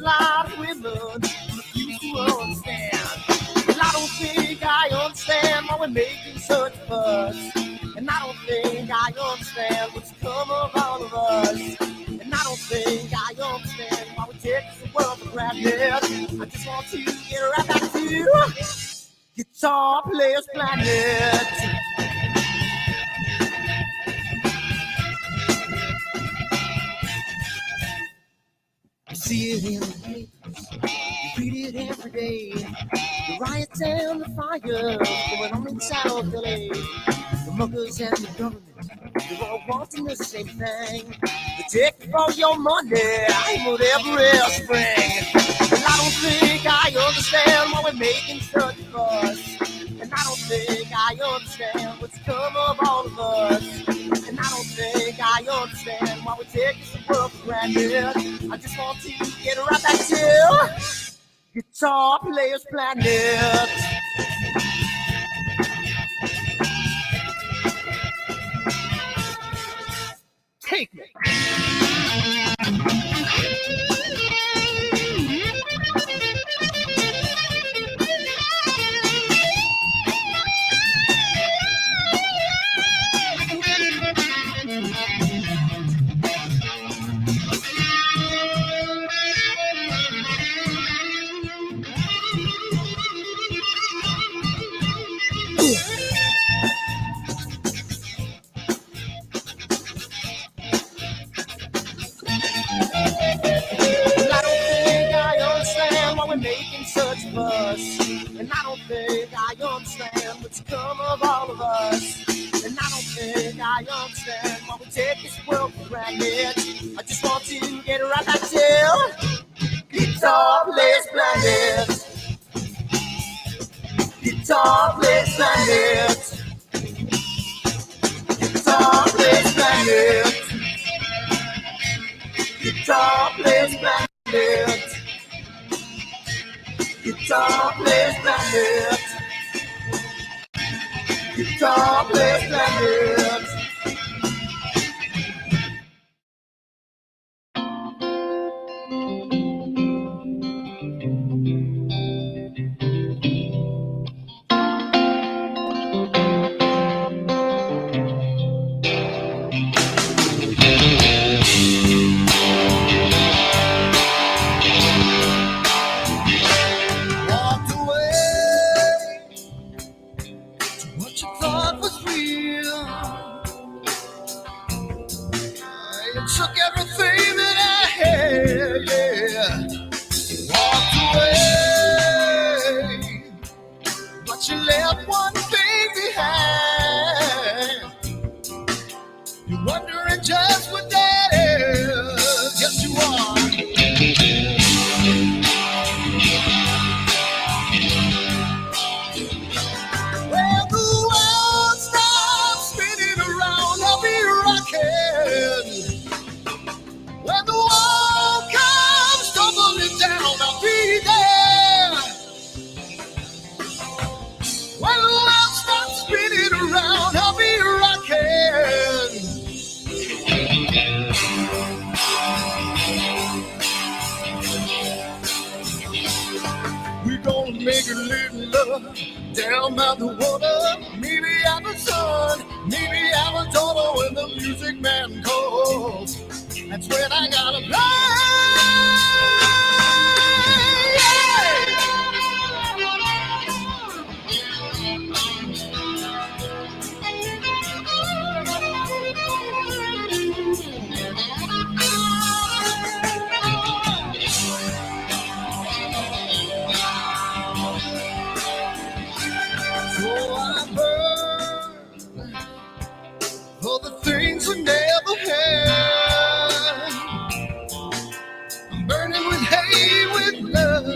lot of women refuse to understand. And I don't think I understand why we're making such a fuss. And I don't think I understand what's come of all of us. And I don't think I understand why we take the world for granted. I just want to get right back to Guitar Players Planet. You see it in the papers, you read it every day. The riots and the fires going on in South LA. The muggers and the government, they're all wanting the same thing. They take all your money and whatever else bring. And I don't think I understand why we're making such a fuss. And I don't think I understand what's come of all of us. And I don't think I understand why we take this world for granted. I just want to get right back to Guitar Players Planet. Take me. Making such a fuss, and I don't think I understand what's come of all of us. And I don't think I understand why we take this world for granted. I just want to get right back to Guitar Players Planet. Guitar Players Planet. Guitar Players Planet. Guitar Players Planet. Guitar Players Planet. Guitar Players Planet. Down by the water, maybe I'm the sun, maybe I'm a daughter when the music man calls. That's when I gotta for the things we never had. I'm burning with hate, with love.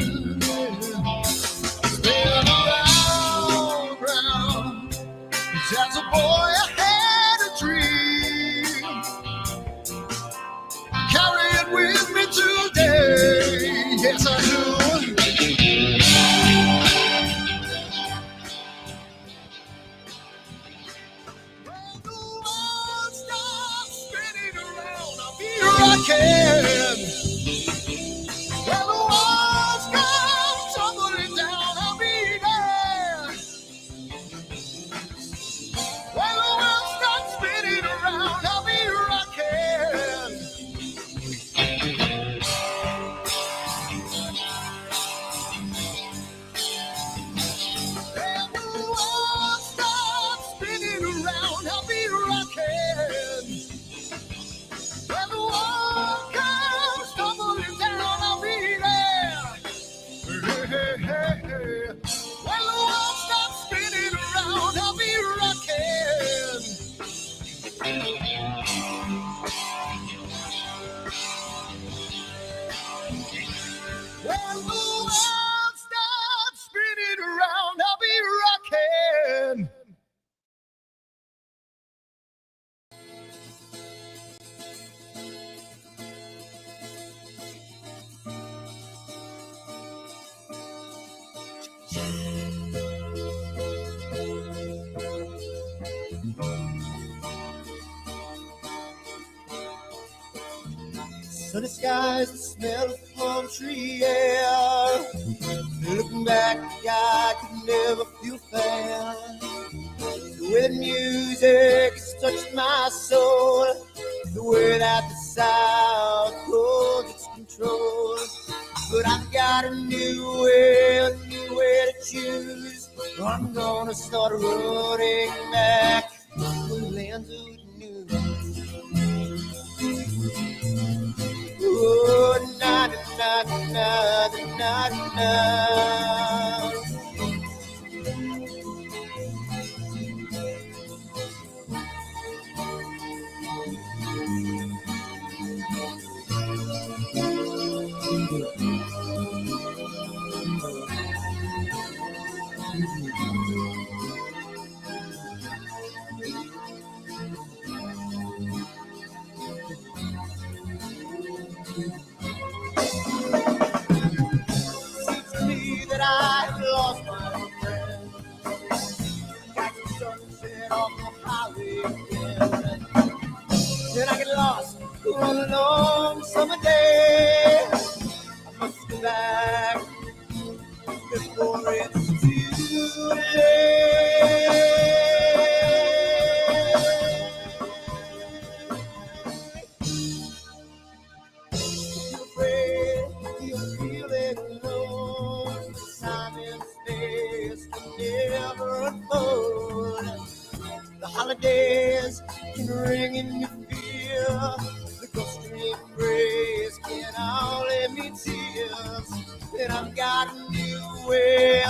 Spin around, round. 'Cause as a boy I had a dream. Carry it with me today. Yes, I do. Rockin'. Well, Sunny skies, the smell of palm tree air. Looking back, I could never feel fair. The way the music has touched my soul, the way that the South holds its control. But I've got a new way to choose. I'm gonna start running back to the lands of the new. Oh, na na na na na na. Seems to me that I have lost my friend. Got the sunset off the highway again. Then I get lost on a long summer day. I must go back before it's too late. You're afraid, you're feeling alone. Time and space can never unfold. The holidays can ring in your fear. The ghostly embrace can only mean tears. And I've got a new way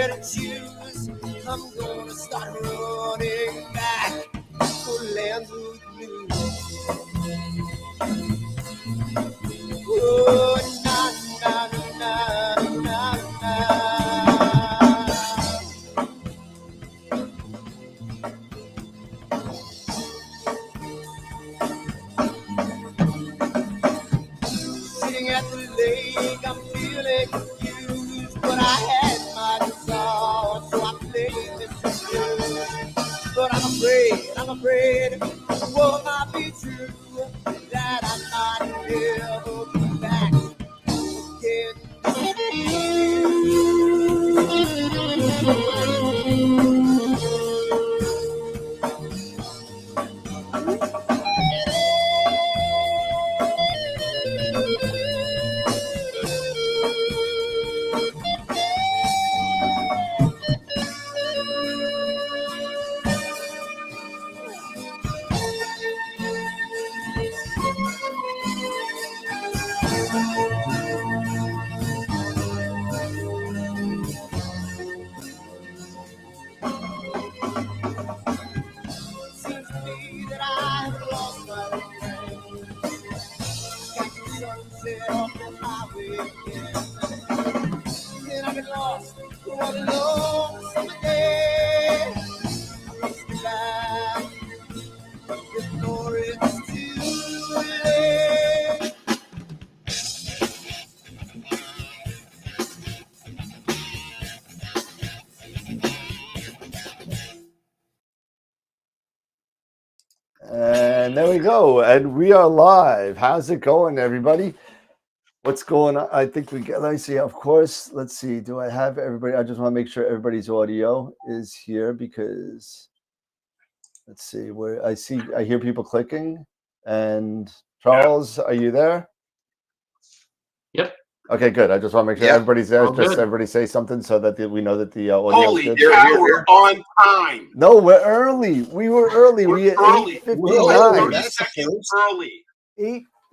to choose. I'm gonna start running back for lands of blue. Oh, na na na na na. Sitting at the lake, I'm feeling confused, but I had my guitar, so I played this tune. But I'm afraid, what might be true, that I might never be back Seems to me that I have lost my friend. Got the sunset off the highway again. Then I get lost on a long summer day. I must be back before it's too late. And there we go. And we are live. How's it going, everybody? What's going on? I think we get, let me see. Of course, let's see. Do I have everybody? I just want to make sure everybody's audio is here because let's see where I hear people clicking. And Charles, are you there? Yep. Okay, good. I just want to make sure everybody's there. Just everybody say something so that we know that the audio Holy is good. cow, we're on time. No, we're early. We were early. We at 8:59. That's seconds early.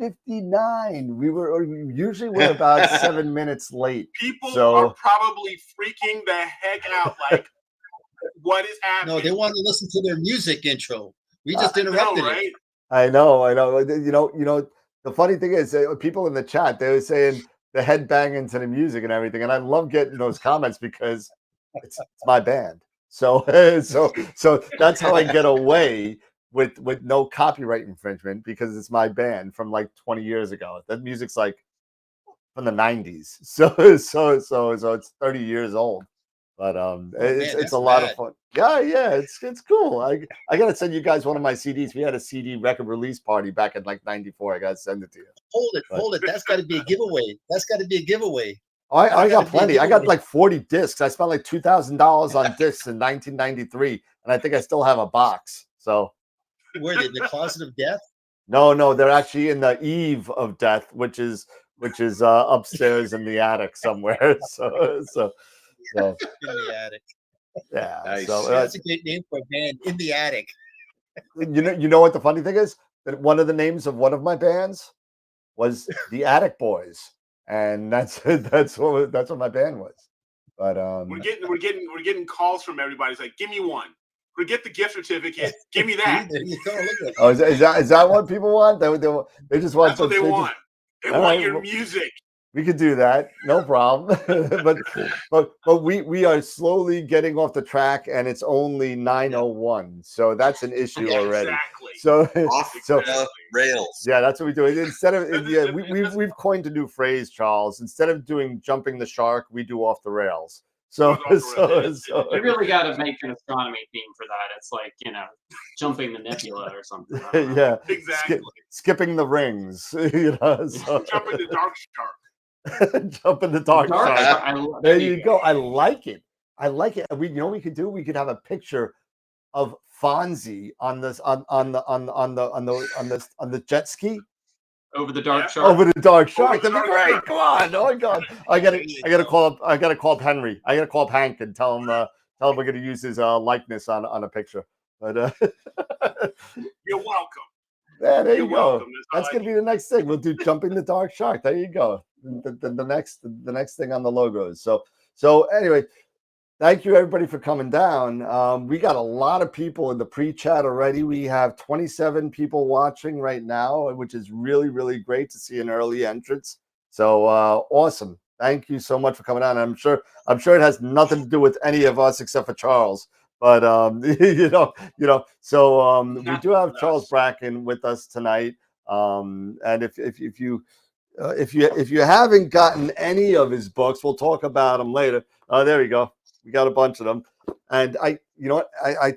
8:59. Usually we're about 7 minutes late. People are probably freaking the heck out. Like, what is happening? No, they want to listen to their music intro. We just interrupted it. I know. You know. The funny thing is, people in the chat, they were saying the head banging to the music and everything, and I love getting those comments because it's my band. So that's how I get away with no copyright infringement because it's my band from like 20 years ago. That music's like from the 90s, so it's 30 years old. But man, it's that's a lot of rad. fun. Yeah, it's cool. I gotta send you guys one of my CDs. We had a CD record release party back in like '94. I gotta send it to you. But Hold it. That's got to be a giveaway. That's got to be a giveaway. I That's got gotta be a plenty. I got giveaway. like 40 discs. I spent like $2,000 on discs in 1993, and I think I still have a box. So Where they in the closet of death? no, they're actually in the eve of death, which is upstairs in the attic somewhere. So In the attic. yeah. Nice. So That's a great name for a band. In the attic. you know what the funny thing is? That one of the names of one of my bands was the Attic Boys, and that's what my band was. But We're getting calls from everybody. It's like, give me one. Forget the gift certificate. Give me that. There you go. Look at oh, is that what people want? They just want That's what they want. They all want right, your well, music. we could do that, no problem. but we are slowly getting off the track, and it's only 9:01, so that's an issue Yeah, already. Exactly. So Off so the rails. yeah, that's what we do. Instead of That's- yeah, that's- we've coined a new phrase, Charles. Instead of doing jumping the shark, we do off the rails. Goes So off the rails. We really got to make an astronomy theme for that. It's like, jumping the nebula or something. I don't know. yeah, Exactly. skipping the rings, So, Jump in the dark shark. jump in the dark Dark side. Star- There you go. I like it. I like it. We, we could do. We could have a picture of Fonzie on this on the jet ski Over the dark Yeah. shark. over the dark shark. the That'd be dark great. shark. Come on. Oh my god. I gotta call up Henry. I gotta call up Hank and tell him we're gonna use his likeness on a picture. But You're welcome. yeah, there You're you go. welcome. That's gonna be the next thing. We'll do jumping the dark shark. There you go. The next thing on the logos. So anyway, thank you everybody for coming down. We got a lot of people in the pre-chat already. We have 27 people watching right now, which is really, really great to see an early entrance. So awesome. Thank you so much for coming on. I'm sure it has nothing to do with any of us except for Charles. But so we do have Charles Bracken with us tonight. And if you haven't gotten any of his books, we'll talk about them later. There we go. We got a bunch of them. And I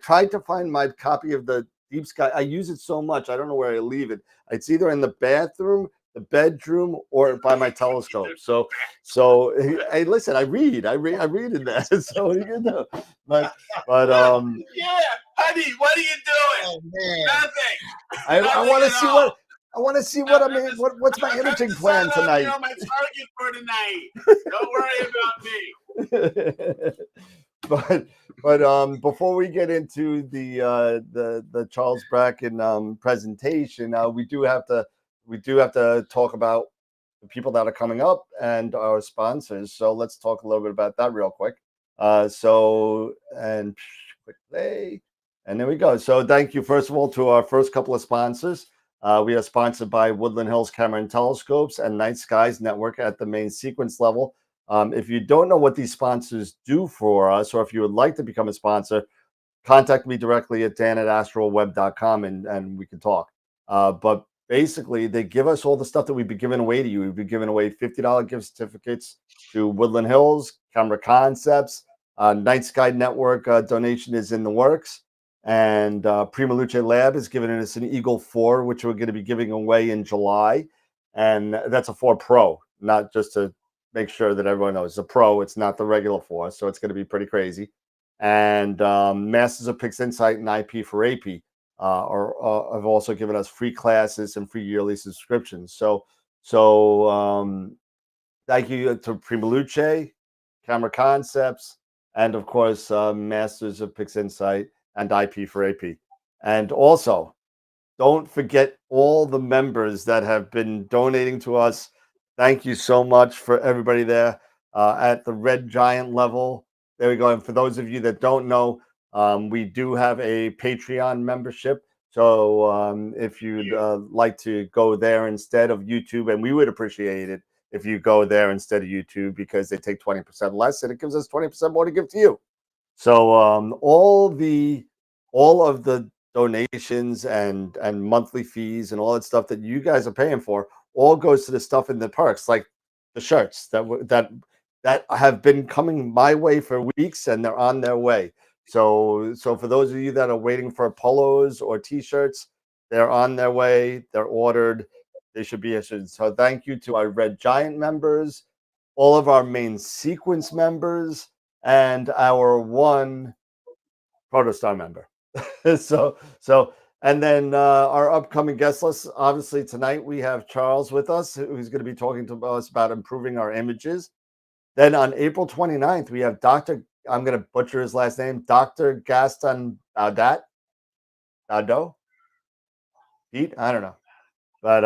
tried to find my copy of the Deep Sky. I use it so much. I don't know where I leave it. It's either in the bathroom, the bedroom, or by my telescope. So hey, listen, I read in there. So you know, but Yeah, honey, what are you doing? Oh man. Nothing. I want to see what. I want to see what I mean. What's my imaging plan tonight? You're my target for tonight. Don't worry about me. but before we get into the Charles Bracken presentation, we do have to talk about the people that are coming up and our sponsors. So let's talk a little bit about that real quick. Quick play, and there we go. So thank you first of all to our first couple of sponsors. We are sponsored by Woodland Hills Camera and Telescopes and Night Skies Network at the main sequence level. If you don't know what these sponsors do for us, or if you would like to become a sponsor, contact me directly at dan@astroweb.com and we can talk. But basically, they give us all the stuff that we've been giving away to you. We've been giving away $50 gift certificates to Woodland Hills, Camera Concepts, Night Sky Network donation is in the works. And Prima Luce Lab is giving us an Eagle 4, which we're going to be giving away in July. And that's a 4 Pro, not just to make sure that everyone knows. It's a Pro, it's not the regular 4, so it's going to be pretty crazy. And Masters of Pix Insight and IP for AP have also given us free classes and free yearly subscriptions. So thank you to Prima Luce, Camera Concepts, and of course, Masters of Pix Insight and IP for AP. And also, don't forget all the members that have been donating to us. Thank you so much for everybody there at the Red Giant level. There we go. And for those of you that don't know, we do have a Patreon membership. So if you'd like to go there instead of YouTube, and we would appreciate it if you go there instead of YouTube, because they take 20% less and it gives us 20% more to give to you. So all of the donations and monthly fees and all that stuff that you guys are paying for all goes to the stuff in the perks, like the shirts that that have been coming my way for weeks, and they're on their way. So for those of you that are waiting for polos or t-shirts, they're on their way. They're ordered. They should be issued. So thank you to our Red Giant members, all of our main sequence members, and our one Protostar member. so and then our upcoming guest list. Obviously tonight we have Charles with us, who's going to be talking to us about improving our images. Then on April 29th, we have Dr. I'm going to butcher his last name, Dr. Gaston Baudat. Baudo? Pete? I don't know. But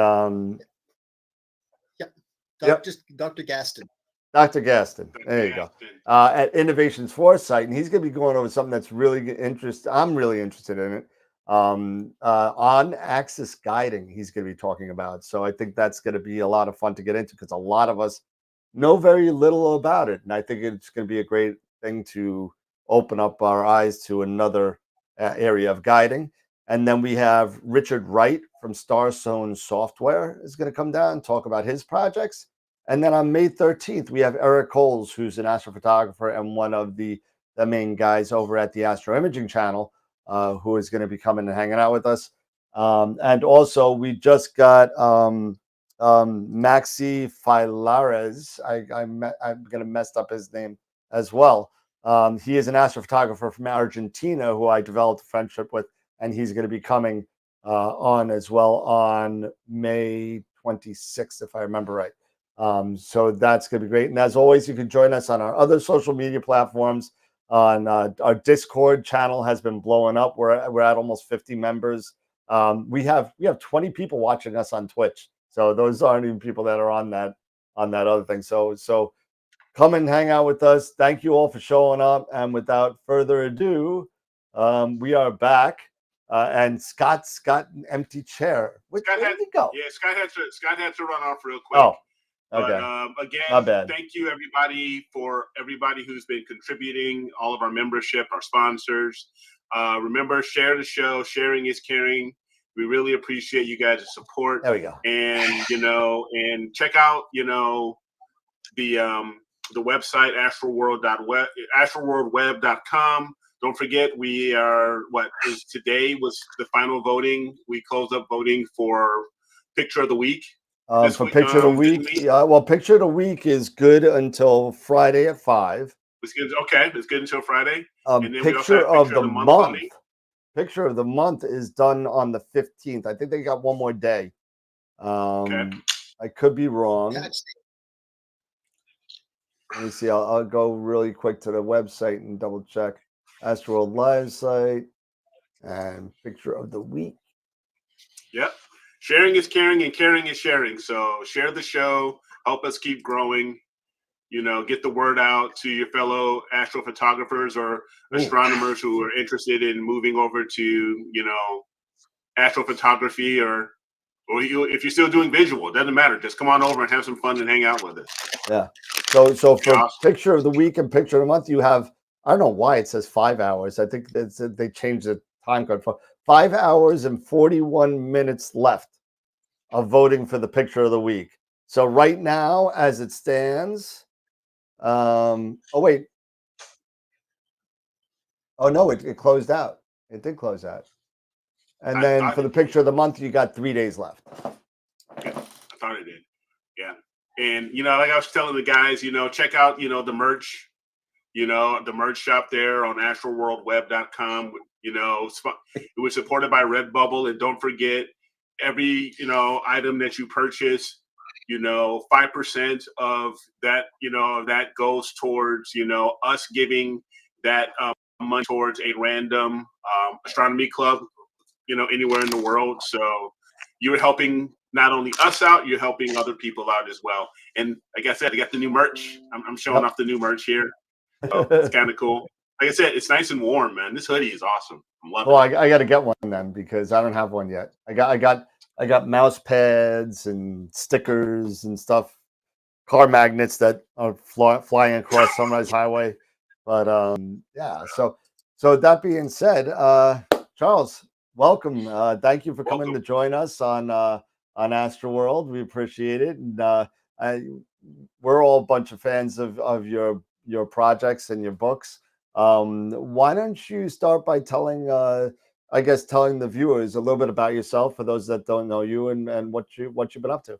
Dr. Gaston. Dr. Gaston. There you go. At Innovations Foresight, and he's going to be going over something that's really interesting. I'm really interested in it. On axis guiding, he's going to be talking about. So I think that's going to be a lot of fun to get into, because a lot of us know very little about it, and I think it's going to be a great thing to open up our eyes to another area of guiding. And then we have Richard Wright from Starstone Software is going to come down and talk about his projects. And then on May 13th, we have Eric Coles, who's an astrophotographer and one of the main guys over at the Astro Imaging channel, who is going to be coming and hanging out with us. And also, we just got Maxi Filares. I'm going to mess up his name as well. He is an astrophotographer from Argentina who I developed a friendship with, and he's going to be coming on as well on May 26th, if I remember right. So that's going to be great. And as always, you can join us on our other social media platforms. On our Discord channel has been blowing up. We're at almost 50 members. We have 20 people watching us on Twitch. So those aren't even people that are on that other thing. So come and hang out with us. Thank you all for showing up. And without further ado, we are back. And Scott's got an empty chair. Where did he go? Yeah, Scott had to run off real quick. Oh, okay. But again, My bad. Thank you everybody who's been contributing, all of our membership, our sponsors. Remember, share the show. Sharing is caring. We really appreciate you guys' support. There we go. And and check out the website astroworldweb.com. Don't forget, we are today was the final voting. We closed up voting for Picture of the Week. For Picture of the Week, well, Picture of the Week is good until Friday at 5. It's good. Okay, it's good until Friday. And then Picture of the month. Picture of the month is done on the 15th. I think they got one more day. Okay. I could be wrong. Let me see. I'll go really quick to the website and double check. AstroWorld Live site and Picture of the Week. Yep. Sharing is caring and caring is sharing. So share the show. Help us keep growing. Get the word out to your fellow astrophotographers or astronomers who are interested in moving over to, astrophotography or if you're still doing visual, it doesn't matter. Just come on over and have some fun and hang out with us. Yeah. So for awesome. Picture of the Week and Picture of the Month, you have, I don't know why it says 5 hours. I think they changed the time code for 5 hours and 41 minutes left of voting for the Picture of the Week. So right now, as it stands, oh wait. Oh no, it closed out. It did close out. And then for the Picture of the Month, you got 3 days left. Yeah, I thought it did. Yeah. And, like I was telling the guys, check out, the merch, the merch shop there on astroworldweb.com. It was supported by Redbubble. And don't forget, every, item that you purchase, 5% of that, that goes towards, us giving that money towards a random astronomy club, anywhere in the world. So you're helping not only us out, you're helping other people out as well. And like I said, I got the new merch. I'm showing off the new merch here. So it's kind of cool. Like I said, it's nice and warm, man. This hoodie is awesome. I'm loving it. I got to get one then because I don't have one yet. I got mouse pads and stickers and stuff, car magnets that are flying across Sunrise Highway. But yeah, so that being said, Charles, welcome. Thank you for coming to join us on AstroWorld. We appreciate it. And we're all a bunch of fans of your projects and your books. Why don't you start by telling, I guess, telling the viewers a little bit about yourself for those that don't know you and what you've been up to.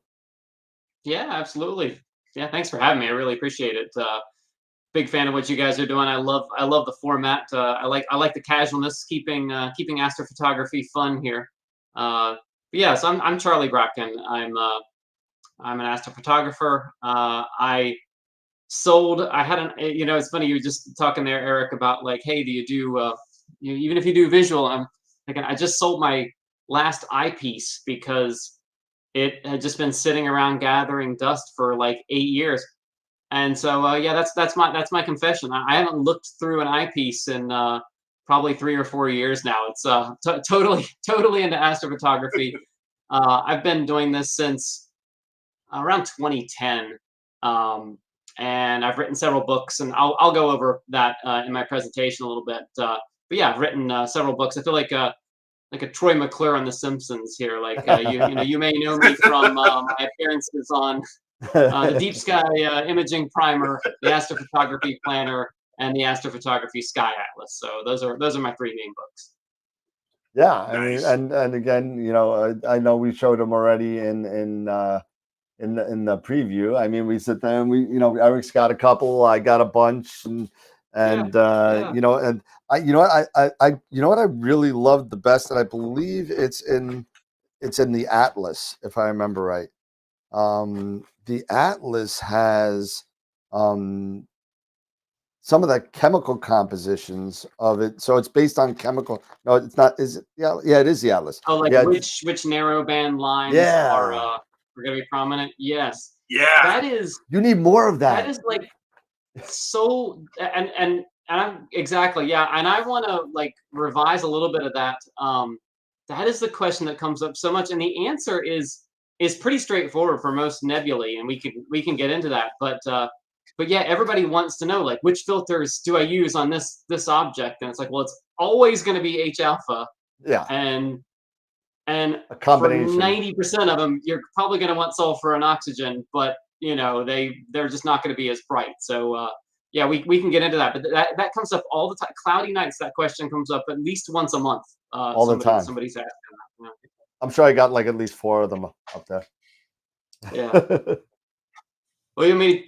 Yeah, absolutely. Yeah, thanks for having me. I really appreciate it. Big fan of what you guys are doing. I love the format. I like the casualness, keeping astrophotography fun here. But yeah, so I'm Charlie Bracken. I'm an astrophotographer. I had it's funny, you were just talking there, Eric, about like, hey, do you do even if you do visual? I'm thinking I just sold my last eyepiece because it had just been sitting around gathering dust for like 8 years. And so yeah, that's my confession. I haven't looked through an eyepiece in probably 3 or 4 years now. It's totally into astrophotography. I've been doing this since around 2010, and I've written several books, and I'll go over that in my presentation a little bit. But yeah, I've written several books. I feel like a Troy McClure on The Simpsons here. Like you may know me from my appearances on the Deep Sky Imaging Primer, the Astrophotography Planner, and the Astrophotography Sky Atlas. So those are my three main books. Yeah, I Nice. mean, and again, I know we showed them already in the preview. I mean, we sit there and Eric's got a couple, I got a bunch, and Yeah. and I really loved the best, and I believe it's in the Atlas, if I remember right. The Atlas has some of the chemical compositions of it, so it's based on chemical. No, it's not. Is it? Yeah, it is the Atlas. Oh, like Yeah, which narrowband lines are yeah. going to be prominent? Yes. Yeah. That is You need more of that. that is like so and I'm exactly, yeah, and I want to like revise a little bit of that. That is the question that comes up so much, and the answer is pretty straightforward for most nebulae, and we can get into that. But yeah, everybody wants to know like which filters do I use on this object, and it's like, well, it's always going to be H alpha, Yeah, and a for combination. 90% of them, you're probably going to want sulfur and oxygen, but they're just not going to be as bright. So yeah, we can get into that, but that comes up all the time. Cloudy nights, that question comes up at least once a month. All the time. Somebody's asking that. I'm sure I got like at least 4 of them up there. Yeah. Well, let me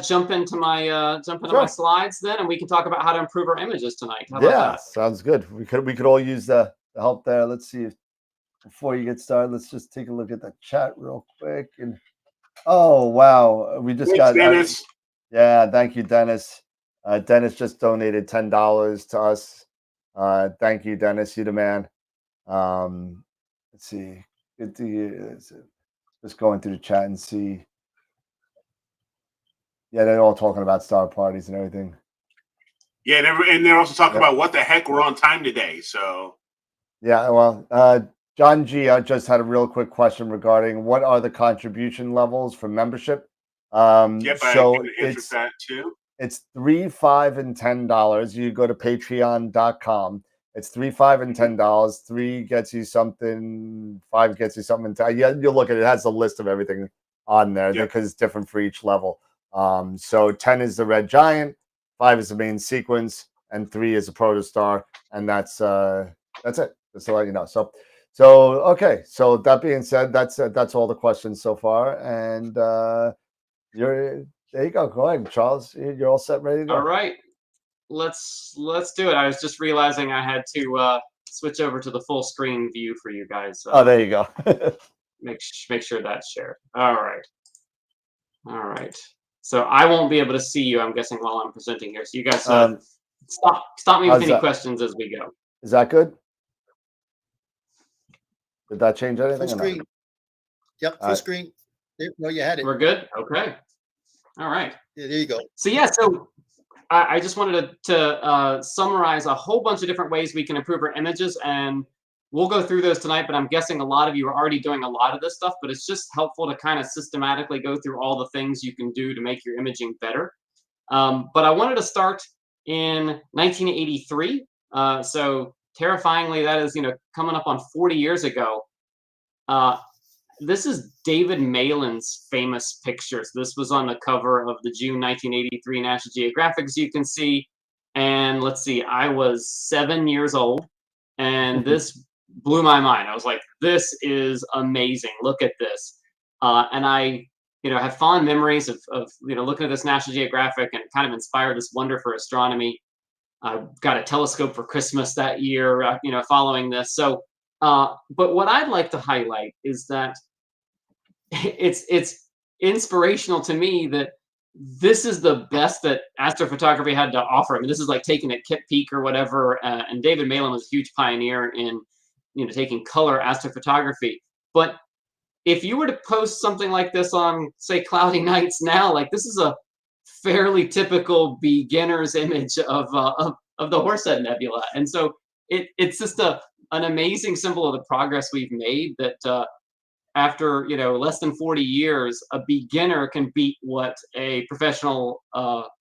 jump into my Sure. slides then, and we can talk about how to improve our images tonight. How about Yeah, that? sounds good. We could all use the help there. Let's see before you get started, let's just take a look at the chat real quick. And oh wow, we just Thanks, got Dennis. yeah, thank you, Dennis. Dennis just donated $10 to us. Thank you, Dennis. You the man. Let's see. Good to hear. Just going through the chat and see. Yeah, they're all talking about star parties and everything. Yeah, and they're also talking about what the heck we're on time today. So yeah, well, John G just had a real quick question regarding what are the contribution levels for membership. yep, So I can answer that too. It's $3, $5, and $10. You go to patreon.com. It's $3, $5, and $10. 3 gets you something, 5 gets you something. Yeah, you'll look at it. It has a list of everything on there because it's different for each level. So 10 is the red giant, 5 is the main sequence, and 3 is a protostar, and that's it. Just to let you know. So okay. So that being said, that's all the questions so far, and there you go. Go ahead, Charles. You're all set, ready to go. All right, let's do it. I was just realizing I had to switch over to the full screen view for you guys. Oh, there you go. make sure that's shared. All right. So I won't be able to see you, I'm guessing, while I'm presenting here. So you guys stop me with any questions as we go. Is that good? Did that change anything? Full screen. Yep, full screen. No, you had it. We're good? Okay. All right. Yeah, there you go. So yeah, I just wanted to summarize a whole bunch of different ways we can improve our images, and we'll go through those tonight, but I'm guessing a lot of you are already doing a lot of this stuff, but it's just helpful to kind of systematically go through all the things you can do to make your imaging better. But I wanted to start in 1983. So terrifyingly, that is, coming up on 40 years ago. this is David Malin's famous pictures. This was on the cover of the June 1983 National Geographic, as you can see. And let's see, I was 7 years old, and this blew my mind. I was like, this is amazing. Look at this. And I, have fond memories of looking at this National Geographic, and kind of inspired this wonder for astronomy. I got a telescope for Christmas that year, following this. So, but what I'd like to highlight is that it's inspirational to me that this is the best that astrophotography had to offer. I mean, this is like taking a Kip Peak or whatever. And David Malin was a huge pioneer in, taking color astrophotography. But if you were to post something like this on, say, cloudy nights now, like this is a fairly typical beginner's image of the Horsehead Nebula. And so it's just an amazing symbol of the progress we've made, that after less than 40 years, a beginner can beat what a professional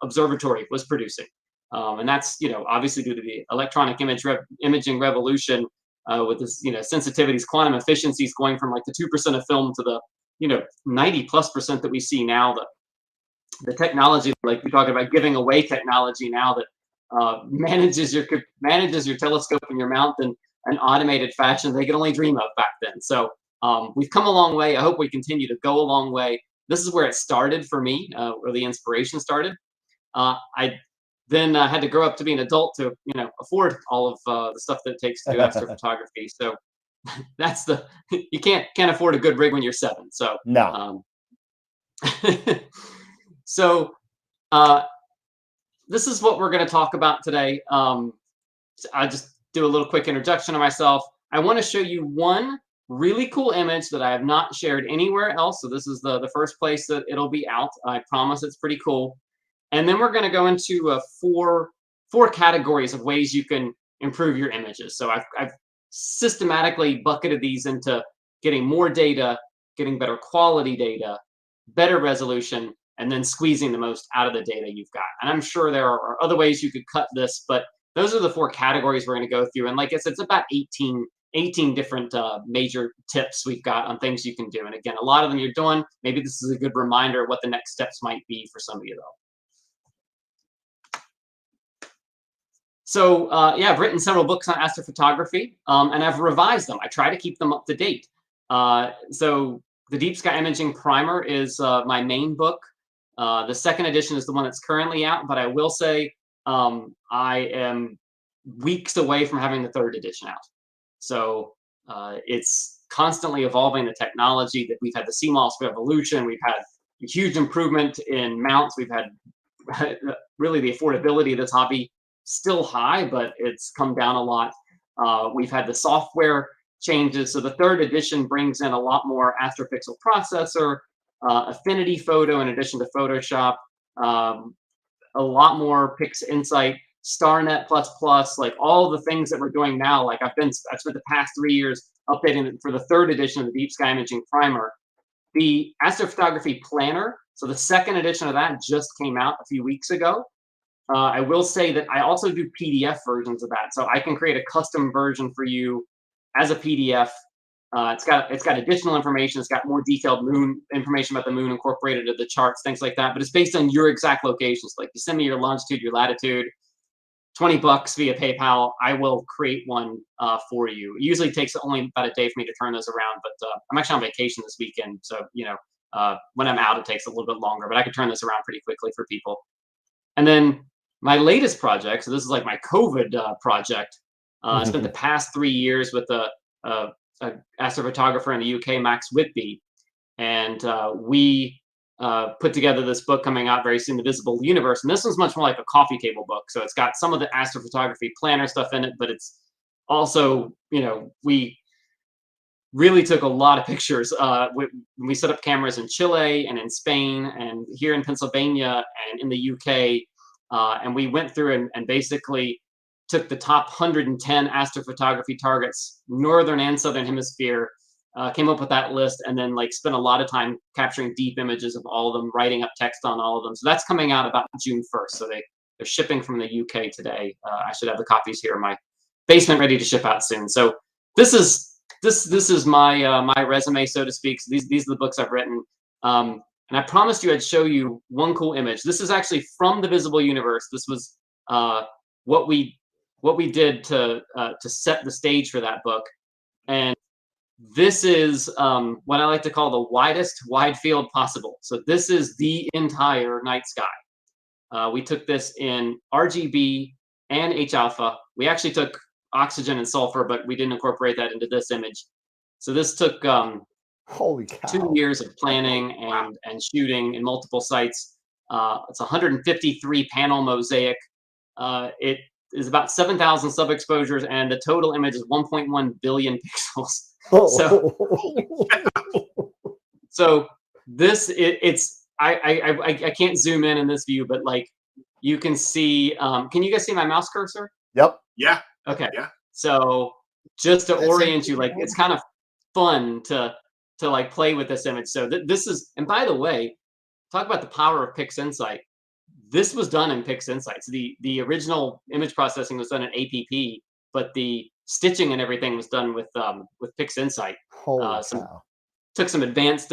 observatory was producing. And that's obviously due to the electronic imaging revolution, with this sensitivities, quantum efficiencies going from like the 2% of film to the 90+% that we see now. The technology, like we talked about, giving away technology now that manages your telescope and your mount in an automated fashion they could only dream of back then. So we've come a long way. I hope we continue to go a long way. This is where it started for me, where the inspiration started. I then had to grow up to be an adult to afford all of the stuff that it takes to do astrophotography. So that's you can't afford a good rig when you're 7. So No. So this is what we're going to talk about today. I'll just do a little quick introduction of myself. I want to show you one really cool image that I have not shared anywhere else. So this is the first place that it'll be out. I promise it's pretty cool. And then we're going to go into four categories of ways you can improve your images. So I've systematically bucketed these into getting more data, getting better quality data, better resolution, and then squeezing the most out of the data you've got. And I'm sure there are other ways you could cut this, but those are the 4 categories we're going to go through. And like I said, it's about 18 different major tips we've got on things you can do. And again, a lot of them you're doing. Maybe this is a good reminder of what the next steps might be for some of you, though. So yeah, I've written several books on astrophotography, and I've revised them. I try to keep them up to date. So the Deep Sky Imaging Primer is my main book. The second edition is the one that's currently out, but I will say I am weeks away from having the 3rd edition out. So it's constantly evolving, the technology. That we've had the CMOS revolution. We've had a huge improvement in mounts. We've had really the affordability of this hobby still high, but it's come down a lot. We've had the software changes. So the 3rd edition brings in a lot more astropixel processor, affinity photo in addition to Photoshop, a lot more PixInsight, StarNet++, like all the things that we're doing now. Like I've spent the past 3 years updating it for the 3rd edition of the Deep Sky Imaging Primer. The Astrophotography Planner, so the 2nd edition of that just came out a few weeks ago. I will say that I also do PDF versions of that, so I can create a custom version for you as a PDF. It's got additional information. It's got more detailed moon information about the moon incorporated into the charts, things like that. But it's based on your exact locations. Like you send me your longitude, your latitude, $20 via PayPal. I will create one for you. It usually takes only about a day for me to turn those around. But I'm actually on vacation this weekend, so when I'm out, it takes a little bit longer. But I can turn this around pretty quickly for people. And then my latest project. So this is like my COVID project. I spent the past 3 years with a astrophotographer in the UK, Max Whitby, and we put together this book coming out very soon, The Visible Universe. And this one's much more like a coffee table book. So it's got some of the astrophotography planner stuff in it, but it's also, we really took a lot of pictures. We set up cameras in Chile and in Spain and here in Pennsylvania and in the UK. And we went through and basically took the top 110 astrophotography targets, northern and southern hemisphere, came up with that list, and then spent a lot of time capturing deep images of all of them, writing up text on all of them. So that's coming out about June 1st. So they're shipping from the UK today. I should have the copies here in my basement ready to ship out soon. So this is this is my my resume, so to speak. So these are the books I've written. And I promised you I'd show you one cool image. This is actually from the Visible Universe. This was what we did to set the stage for that book. And this is what I like to call the widest wide field possible. So this is the entire night sky. We took this in RGB and H alpha. We actually took oxygen and sulfur, but we didn't incorporate that into this image. So this took Holy cow. 2 years of planning and shooting in multiple sites. It's 153 panel mosaic. It is about 7,000 sub exposures, and the total image is 1.1 billion pixels. So this I can't zoom in this view, but like you can see. Can you guys see my mouse cursor? Yep. Yeah. Okay. Yeah. So just to That's orient you, like it's kind of fun to like play with this image. So this is, and by the way, talk about the power of PixInsight. This was done in PixInsight. So the original image processing was done in APP, but the stitching and everything was done with PixInsight. Holy cow. Took some advanced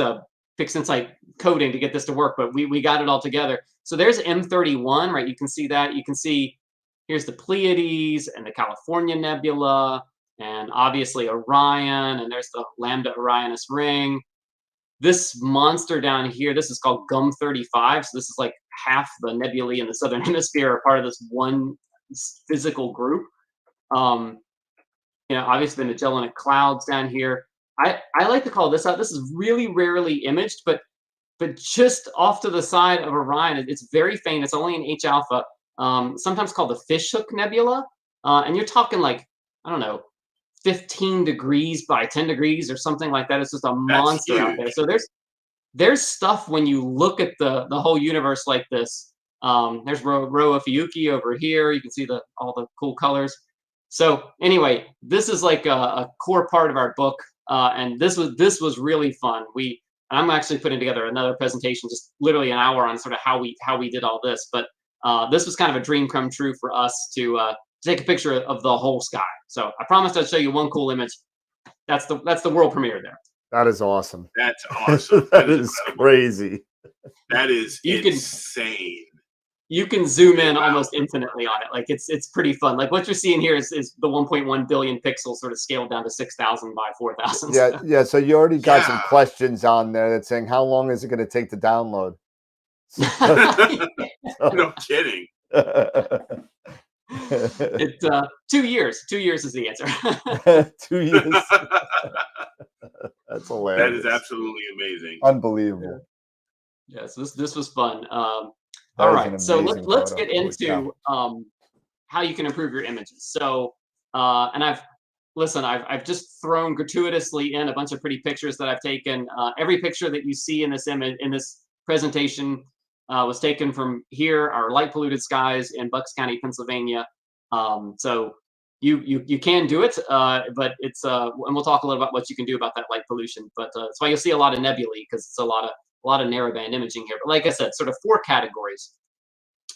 PixInsight coding to get this to work, but we got it all together. So there's M31, right? You can see that. You can see here's the Pleiades and the California Nebula, and obviously Orion, and there's the Lambda Orionis ring. This monster down here, this is called GUM-35. So this is like half the nebulae in the southern hemisphere are part of this one physical group. You know, obviously the Magellanic Clouds down here. I like to call this out. This is really rarely imaged, but just off to the side of Orion, it's very faint. It's only in H alpha, sometimes called the Fishhook Nebula. And you're talking like, I don't know, 15 degrees by 10 degrees or something like that. It's just a monster out there. So there's stuff when you look at the whole universe like this. There's Rho Ophiuchi over here. You can see all the cool colors. So anyway, this is like a core part of our book, and this was really fun. I'm actually putting together another presentation, just literally an hour on sort of how we did all this. But this was kind of a dream come true for us to take a picture of the whole sky. So I promised I'd show you one cool image. That's the world premiere there. That is awesome. That's awesome. That is crazy. That is insane. You can zoom in almost infinitely on it. Like it's pretty fun. Like what you're seeing here is the 1.1 billion pixels sort of scaled down to 6,000 by 4,000. Yeah. So you already got some questions on there that's saying, how long is it going to take to download? No kidding. It's 2 years. 2 years is the answer. 2 years. That's hilarious. That is absolutely amazing. Unbelievable. Yeah. So this was fun. All right, so let's get into how you can improve your images. So, and I've just thrown gratuitously in a bunch of pretty pictures that I've taken. Every picture that you see in this image, in this presentation, was taken from here, our light polluted skies in Bucks County, Pennsylvania. So you can do it, but it's and we'll talk a little about what you can do about that light pollution. But that's why you'll see a lot of nebulae, because it's a lot of narrowband imaging here. But like I said, sort of 4 categories.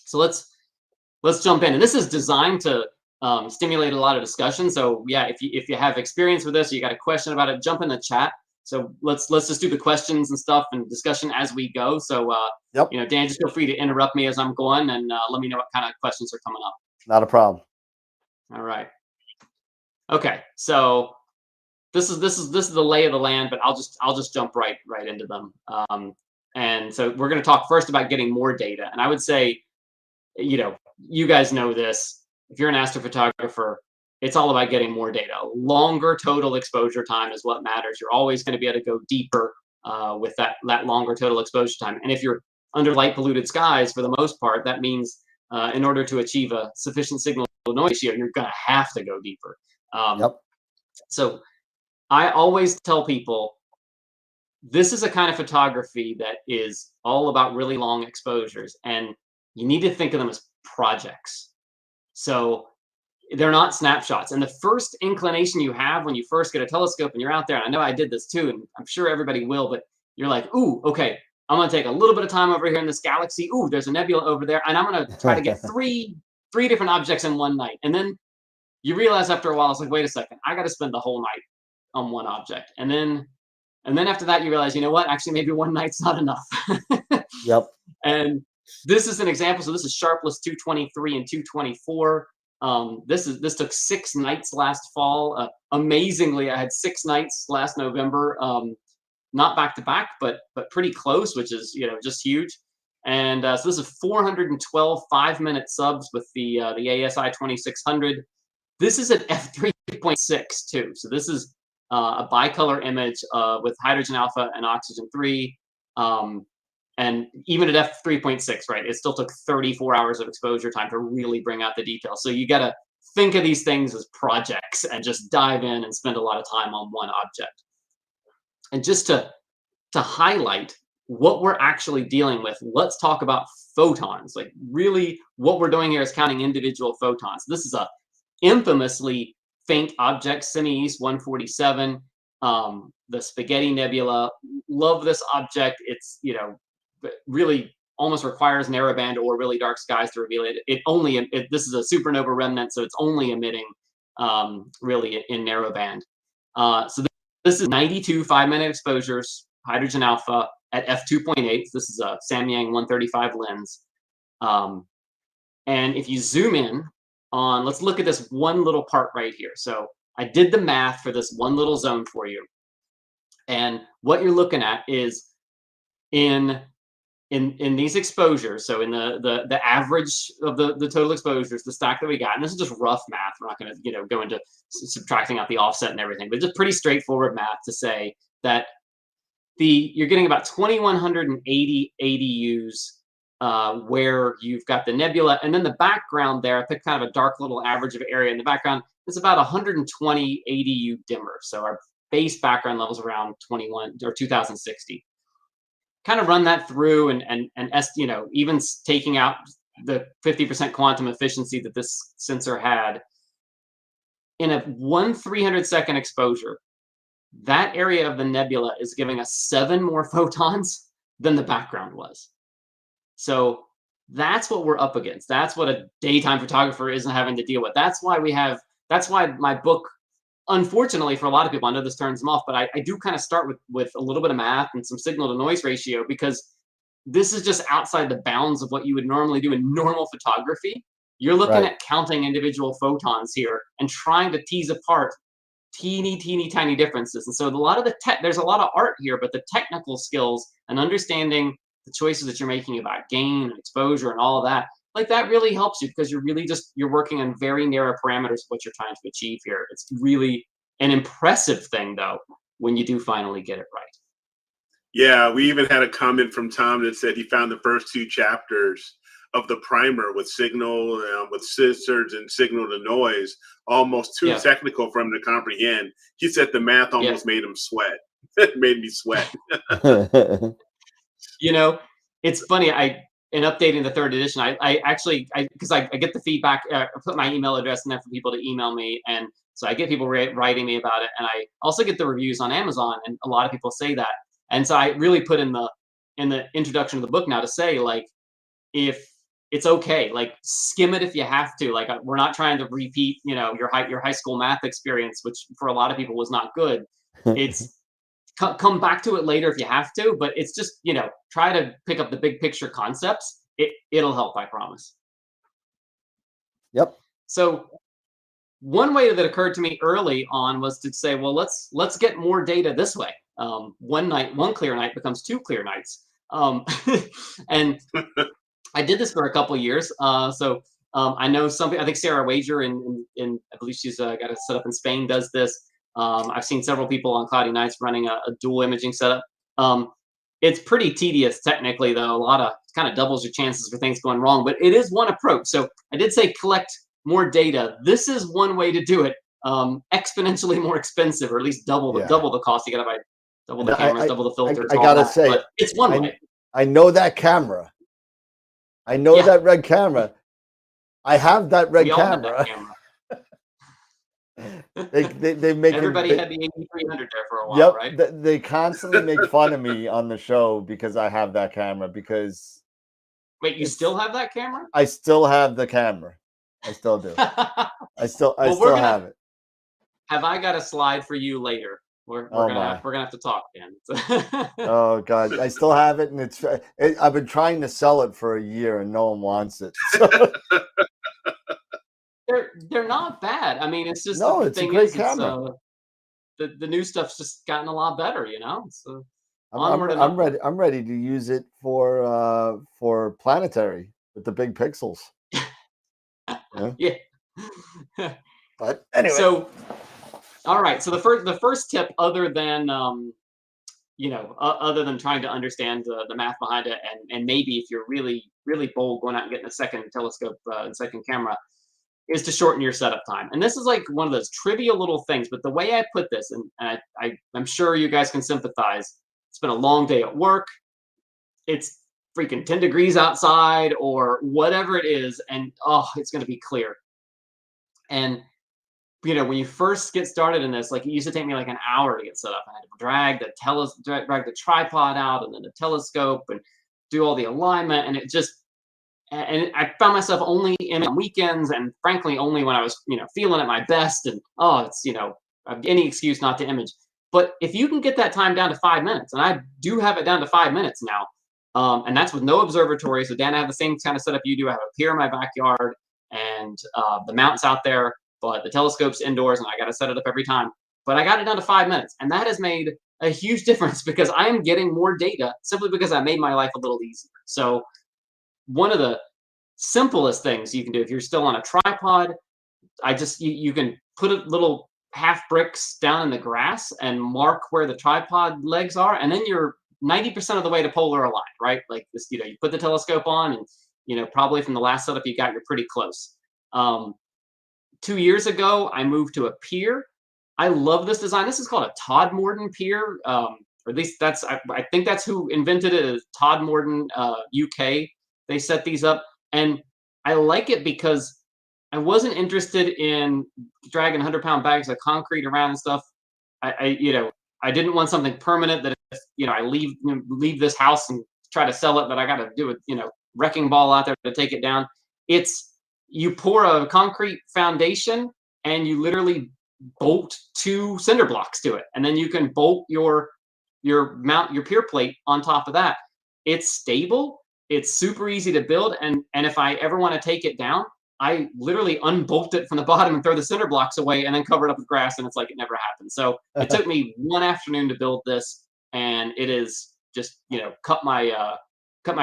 So let's jump in. And this is designed to stimulate a lot of discussion. So yeah, if you have experience with this, or you got a question about it, jump in the chat. So let's just do the questions and stuff and discussion as we go. So yep. You know, Dan, just feel free to interrupt me as I'm going, and let me know what kind of questions are coming up. Not a problem. All right. Okay. So this is the lay of the land, but I'll just jump right into them. And so we're going to talk first about getting more data. And I would say, you know, you guys know this. If you're an astrophotographer, it's all about getting more data. Longer total exposure time is what matters. You're always going to be able to go deeper with that longer total exposure time. And if you're under light polluted skies, for the most part, that means in order to achieve a sufficient signal to noise ratio, you're going to have to go deeper. Yep. So I always tell people, this is a kind of photography that is all about really long exposures, and you need to think of them as projects. So they're not snapshots. And the first inclination you have when you first get a telescope and you're out there, and I know I did this too, and I'm sure everybody will, but you're like, ooh, okay, I'm going to take a little bit of time over here in this galaxy. Ooh, there's a nebula over there, and I'm going to try to get three different objects in one night. And then you realize after a while, it's like, wait a second, I got to spend the whole night on one object, and then after that you realize, you know what, actually maybe one night's not enough. Yep. And this is an example. So this is Sharpless 223 and 224. This took 6 nights last fall. Amazingly, I had 6 nights last November, not back to back, but pretty close, which is, you know, just huge. And so this is 412 5-minute subs with the ASI 2600. This is at f3.6 too. So this is a bicolor image with hydrogen alpha and oxygen 3. And even at f3.6, right, it still took 34 hours of exposure time to really bring out the details. So you got to think of these things as projects and just dive in and spend a lot of time on one object. And just to highlight what we're actually dealing with, let's talk about photons. Like, really what we're doing here is counting individual photons. This is a infamously faint object, Semi-East 147, the Spaghetti Nebula. Love this object. It's, you know, really almost requires narrowband or really dark skies to reveal it. This is a supernova remnant, so it's only emitting really in narrowband. So this is 92 5-minute exposures, hydrogen alpha at f2.8. This is a Samyang 135 lens. And if you zoom in on, let's look at this one little part right here. So I did the math for this one little zone for you. And what you're looking at is in these exposures, so in the average of the total exposures, the stack that we got, and this is just rough math. We're not going to, you know, go into subtracting out the offset and everything, but just pretty straightforward math to say that you're getting about 2,180 ADUs where you've got the nebula, and then the background there, I picked kind of a dark little average of area in the background. It's about 120 ADU dimmer. So our base background level is around 21 or 2060. Kind of run that through and you know, even taking out the 50% quantum efficiency that this sensor had, in a 1/300-second exposure, that area of the nebula is giving us 7 more photons than the background was. So that's what we're up against. That's what a daytime photographer isn't having to deal with. That's why my book, unfortunately for a lot of people, I know this turns them off, but I do kind of start with a little bit of math and some signal to noise ratio, because this is just outside the bounds of what you would normally do in normal photography. You're looking at counting individual photons here and trying to tease apart teeny tiny differences. And so a lot of there's a lot of art here, but the technical skills and understanding the choices that you're making about gain and exposure and all of that, like, that really helps you, because you're working on very narrow parameters of what you're trying to achieve here. It's really an impressive thing, though, when you do finally get it right. Yeah, we even had a comment from Tom that said he found the first 2 chapters of the primer with signal, with scissors and signal to noise, almost too technical for him to comprehend. He said the math almost made him sweat. It made me sweat. You know, it's funny. In updating the 3rd edition, I actually because I get the feedback, I put my email address in there for people to email me, and so I get people writing me about it, and I also get the reviews on Amazon, and a lot of people say that. And so I really put in the introduction of the book now to say, like, if it's okay, like, skim it if you have to. Like, we're not trying to repeat, you know, your high school math experience, which for a lot of people was not good. It's come back to it later if you have to, but it's just, you know, try to pick up the big picture concepts. It'll help, I promise. Yep. So one way that occurred to me early on was to say, well, let's get more data this way. One clear night becomes 2 clear nights. And I did this for a couple of years. I know I think Sarah Wager in I believe she's got it set up in Spain, does this. I've seen several people on cloudy nights running a dual imaging setup. It's pretty tedious technically, though. Kind of doubles your chances for things going wrong, but it is one approach. So I did say collect more data. This is one way to do it. Exponentially more expensive, or at least double the cost. You got to buy double the cameras, double the filters. I gotta say, but it's one way. I know that camera. I know that red camera. I have that red camera. They make everybody had the 8300 there for a while, right? They constantly make fun of me on the show because I have that camera. Because wait, you still have that camera? I still have the camera. I still do. I still have it. have I got a slide for you later? We're Oh, gonna my. have to talk, Dan. Oh God, I still have it, and I've been trying to sell it for a year, and no one wants it. So, They're not bad. I mean, it's just no, the it's a thing great is, it's camera. the new stuff's just gotten a lot better, you know. So I'm onward and I'm upward. ready. I'm ready to use it for planetary with the big pixels. Yeah. Yeah. But anyway, So, all right. So the first tip, other than other than trying to understand the math behind it, and maybe if you're really bold, going out and getting a second telescope and second camera, is to shorten your setup time. And this is like one of those trivial little things, but the way I put this, and I'm sure you guys can sympathize. It's been a long day at work. It's freaking 10 degrees outside or whatever it is, and it's going to be clear. And when you first get started in this, like it used to take me like an hour to get set up. I had to drag the tripod out and then the telescope and do all the alignment, and and I found myself only in on weekends, and frankly only when I was feeling at my best, and it's any excuse not to image. But if you can get that time down to 5 minutes, and I do have it down to 5 minutes now, and that's with no observatory. So Dan, I have the same kind of setup you do. I have a pier in my backyard, and the mount's out there, but the telescope's indoors, and I got to set it up every time. But I got it down to 5 minutes, and that has made a huge difference because I am getting more data simply because I made my life a little easier. So one of the simplest things you can do if you're still on a tripod, you can put a little half bricks down in the grass and mark where the tripod legs are, and then you're 90% of the way to polar aligned, right? Like this, you put the telescope on, and probably from the last setup you got, you're pretty close. 2 years ago, I moved to a pier. I love this design. This is called a Todd Morden pier, or at least I think that's who invented it. Is Todd Morden, UK. They set these up, and I like it because I wasn't interested in dragging 100-pound bags of concrete around and stuff. I didn't want something permanent that if I leave this house and try to sell it, that I got to do a wrecking ball out there to take it down. You pour a concrete foundation and you literally bolt 2 cinder blocks to it, and then you can bolt your pier plate on top of that. It's stable. It's super easy to build, and if I ever want to take it down, I literally unbolt it from the bottom and throw the cinder blocks away, and then cover it up with grass, and it's like it never happened. So it took me one afternoon to build this, and it is just cut my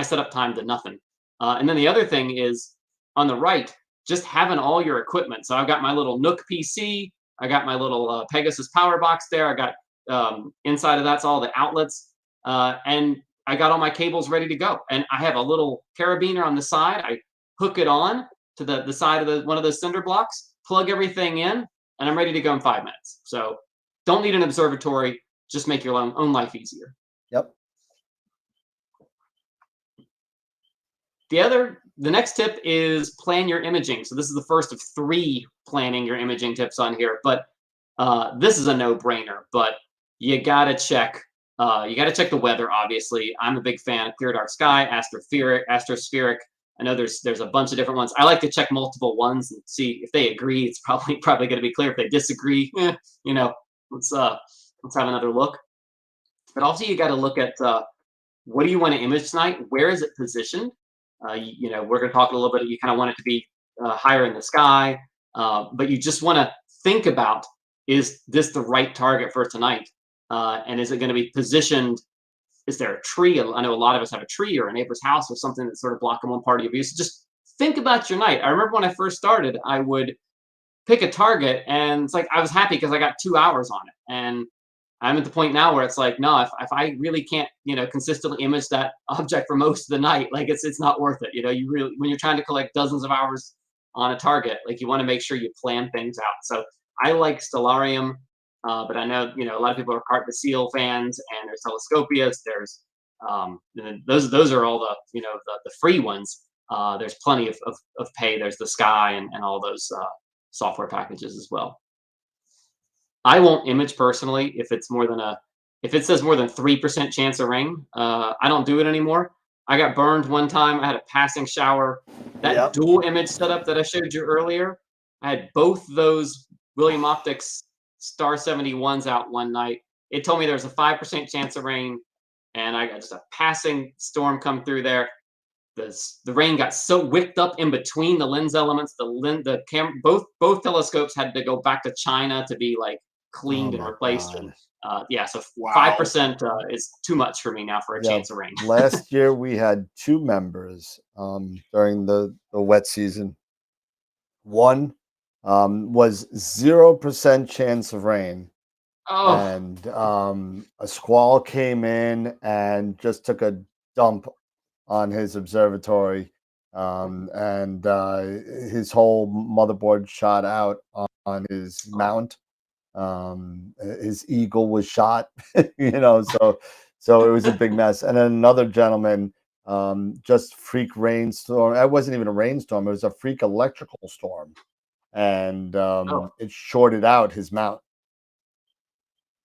setup time to nothing. And then the other thing is on the right, just having all your equipment. So I've got my little Nook PC, I got my little Pegasus power box there. I got inside of that's all the outlets, and I got all my cables ready to go. And I have a little carabiner on the side. I hook it on to the side of one of those cinder blocks, plug everything in, and I'm ready to go in 5 minutes. So don't need an observatory. Just make your own life easier. Yep. The next tip is plan your imaging. So this is the first of 3 planning your imaging tips on here, but this is a no-brainer. But you gotta check the weather. Obviously, I'm a big fan of clear dark sky, astrospheric. I know there's a bunch of different ones. I like to check multiple ones and see if they agree. It's probably going to be clear. If they disagree, let's have another look. But also you got to look at what do you want to image tonight? Where is it positioned? We're going to talk a little bit. You kind of want it to be higher in the sky, but you just want to think about, is this the right target for tonight? And is it going to be positioned? Is there a tree? I know a lot of us have a tree or a neighbor's house or something that's sort of blocking one part of your view. So just think about your night. I remember when I first started, I would pick a target, and it's like I was happy because I got 2 hours on it. And I'm at the point now where it's like, no, if I really can't, consistently image that object for most of the night, like it's not worth it. You really, when you're trying to collect dozens of hours on a target, like you want to make sure you plan things out. So I like Stellarium. But I know, a lot of people are Carte de Ciel fans, and there's Telescopius. There's those are all the free ones. There's plenty of pay. There's the Sky and all those software packages as well. I won't image personally if it says more than 3% chance of rain. I don't do it anymore. I got burned one time. I had a passing shower. That dual image setup that I showed you earlier, I had both those William Optics star 71s out one night. It told me there was a 5% chance of rain, and I got just a passing storm come through there. The rain got so wicked up in between the lens elements. Both telescopes had to go back to China to be like cleaned and my replaced. God. And yeah, so Wow. 5% is too much for me now for a Yeah, chance of rain. last year we had 2 members during the wet season. One was 0% chance of rain, Oh, and a squall came in and just took a dump on his observatory, and his whole motherboard shot out on his mount. His eagle was shot, so it was a big mess. And then another gentleman, just freak rainstorm. It wasn't even a rainstorm; it was a freak electrical storm, and it shorted out his mount.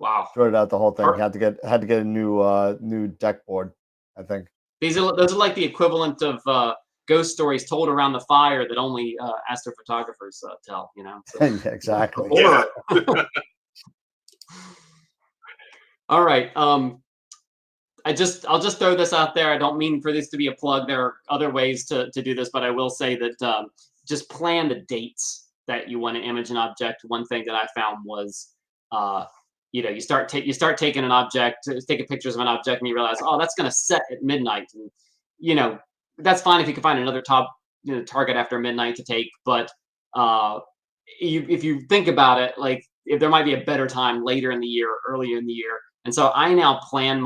wow. Shorted out the whole thing. Are- Had to get a new deck board, I think. Those are like the equivalent of ghost stories told around the fire that only astrophotographers tell. So, Yeah, exactly. horror. All right. I'll just throw this out there. I don't mean for this to be a plug. There are other ways to do this, but I will say that just plan the dates that you want to image an object. One thing that I found was, you start taking an object, taking pictures of an object, and you realize, oh, that's going to set at midnight, and that's fine if you can find another target after midnight to take. But if you think about it, like if there might be a better time later in the year, or earlier in the year. And so I now plan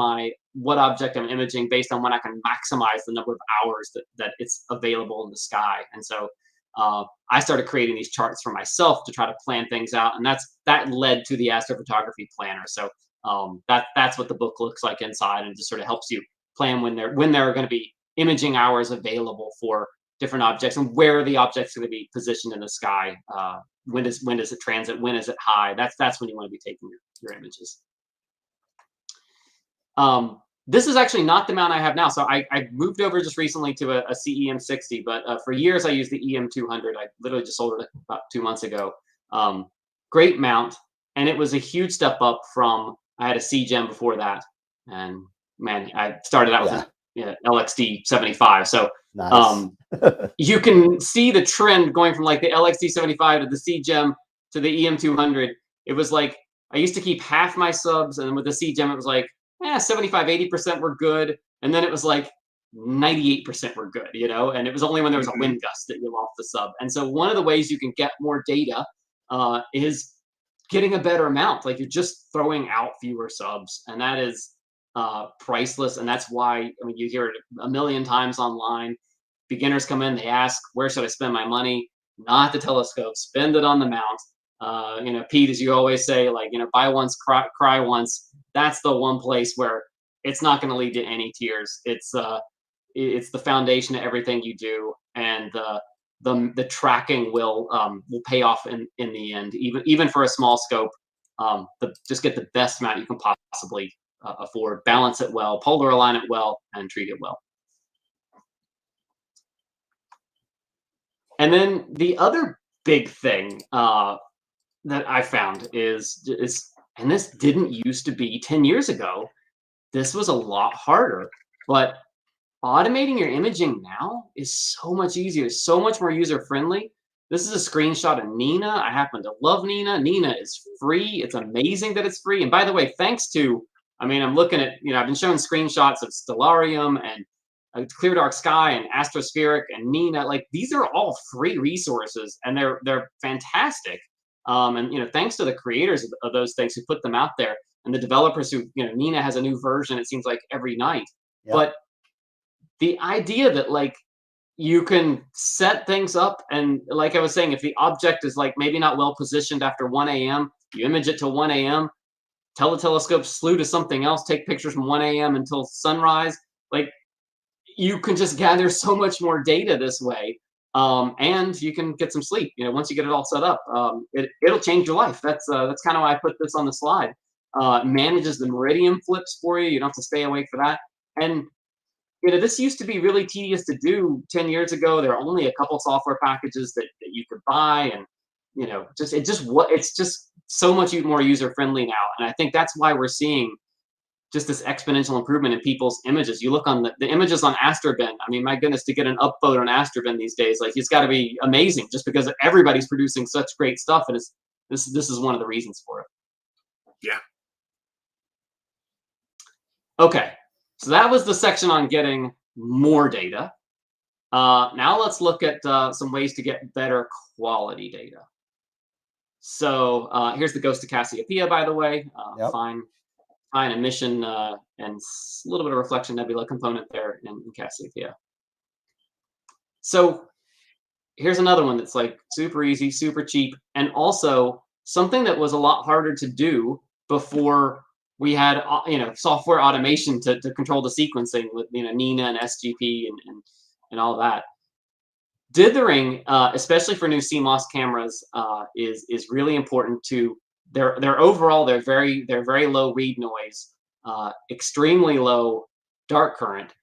what object I'm imaging based on when I can maximize the number of hours that it's available in the sky. And so I started creating these charts for myself to try to plan things out, and that led to the astrophotography planner. So that's what the book looks like inside, and just sort of helps you plan when there are going to be imaging hours available for different objects and where the object's going to be positioned in the sky. When does it transit? When is it high? That's when you want to be taking your images. This is actually not the mount I have now. So I moved over just recently to a CEM 60, but for years I used the EM 200. I literally just sold it about 2 months ago. Great mount, and it was a huge step up from, I had a CGEM before that, and man, I started out with an LXD 75. So Nice. you can see the trend going from like the LXD 75 to the CGEM to the EM 200. It was like I used to keep half my subs, and with the CGEM it was like 75, 80% were good. And then it was like 98% were good, and it was only when there was a wind gust that you lost the sub. And so one of the ways you can get more data is getting a better mount. Like you're just throwing out fewer subs, and that is priceless. And that's why, you hear it a million times online. Beginners come in, they ask, where should I spend my money? Not the telescope, spend it on the mount. Pete, as you always say, like, buy once, cry once. That's the one place where it's not going to lead to any tears. It's the foundation of everything you do, and the tracking will pay off in the end. Even for a small scope, just get the best amount you can possibly afford. Balance it well, polar align it well, and treat it well. And then the other big thing that I found is, and this didn't used to be 10 years ago. This was a lot harder, but automating your imaging now is so much easier, so much more user-friendly. This is a screenshot of Nina. I happen to love Nina. Nina is free. It's amazing that it's free. And by the way, thanks to, I'm looking at, I've been showing screenshots of Stellarium and Clear Dark Sky and Astrospheric and Nina. Like, these are all free resources, and they're fantastic. And thanks to the creators of those things who put them out there, and the developers who, Nina has a new version, it seems like every night. Yep. But the idea that like you can set things up, and like I was saying, if the object is like maybe not well positioned after 1 a.m., you image it till 1 a.m., tell the telescope slew to something else, take pictures from 1 a.m. until sunrise. Like, you can just gather so much more data this way. And you can get some sleep. Once you get it all set up, it'll change your life. That's kind of why I put this on the slide. Manages the meridian flips for you. You don't have to stay awake for that. And this used to be really tedious to do 10 years ago. There are only a couple software packages that you could buy, and it's just so much more user-friendly now. And I think that's why we're seeing just this exponential improvement in people's images. You look on the images on Astrobin. I mean, my goodness, to get an upvote on Astrobin these days, like it's got to be amazing just because everybody's producing such great stuff. And this is one of the reasons for it. Yeah. Okay, so that was the section on getting more data. Now let's look at some ways to get better quality data. So here's the Ghost of Cassiopeia, by the way. Yep. Fine emission and a little bit of reflection nebula component there in Cassiopeia. So here's another one that's like super easy, super cheap, and also something that was a lot harder to do before we had software automation to control the sequencing with Nina and SGP and all that. Dithering, especially for new CMOS cameras, is really important to their overall. They're very low read noise, extremely low dark current,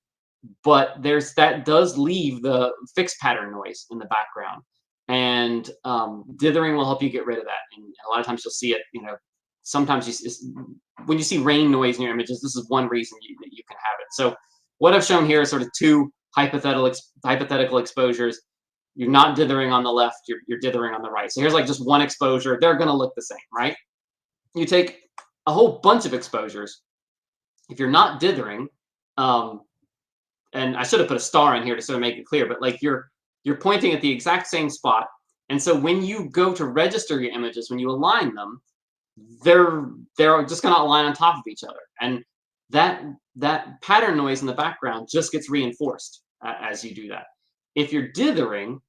but that does leave the fixed pattern noise in the background, and dithering will help you get rid of that. And a lot of times you'll see it. Sometimes when you see rain noise in your images, this is one reason you can have it. So what I've shown here is sort of two hypothetical exposures. You're not dithering on the left, you're dithering on the right. So here's like just one exposure. They're going to look the same, right? You take a whole bunch of exposures. If you're not dithering, and I should have put a star in here to sort of make it clear, but like you're pointing at the exact same spot. And so when you go to register your images, when you align them, they're just going to align on top of each other. And that pattern noise in the background just gets reinforced as you do that. If you're dithering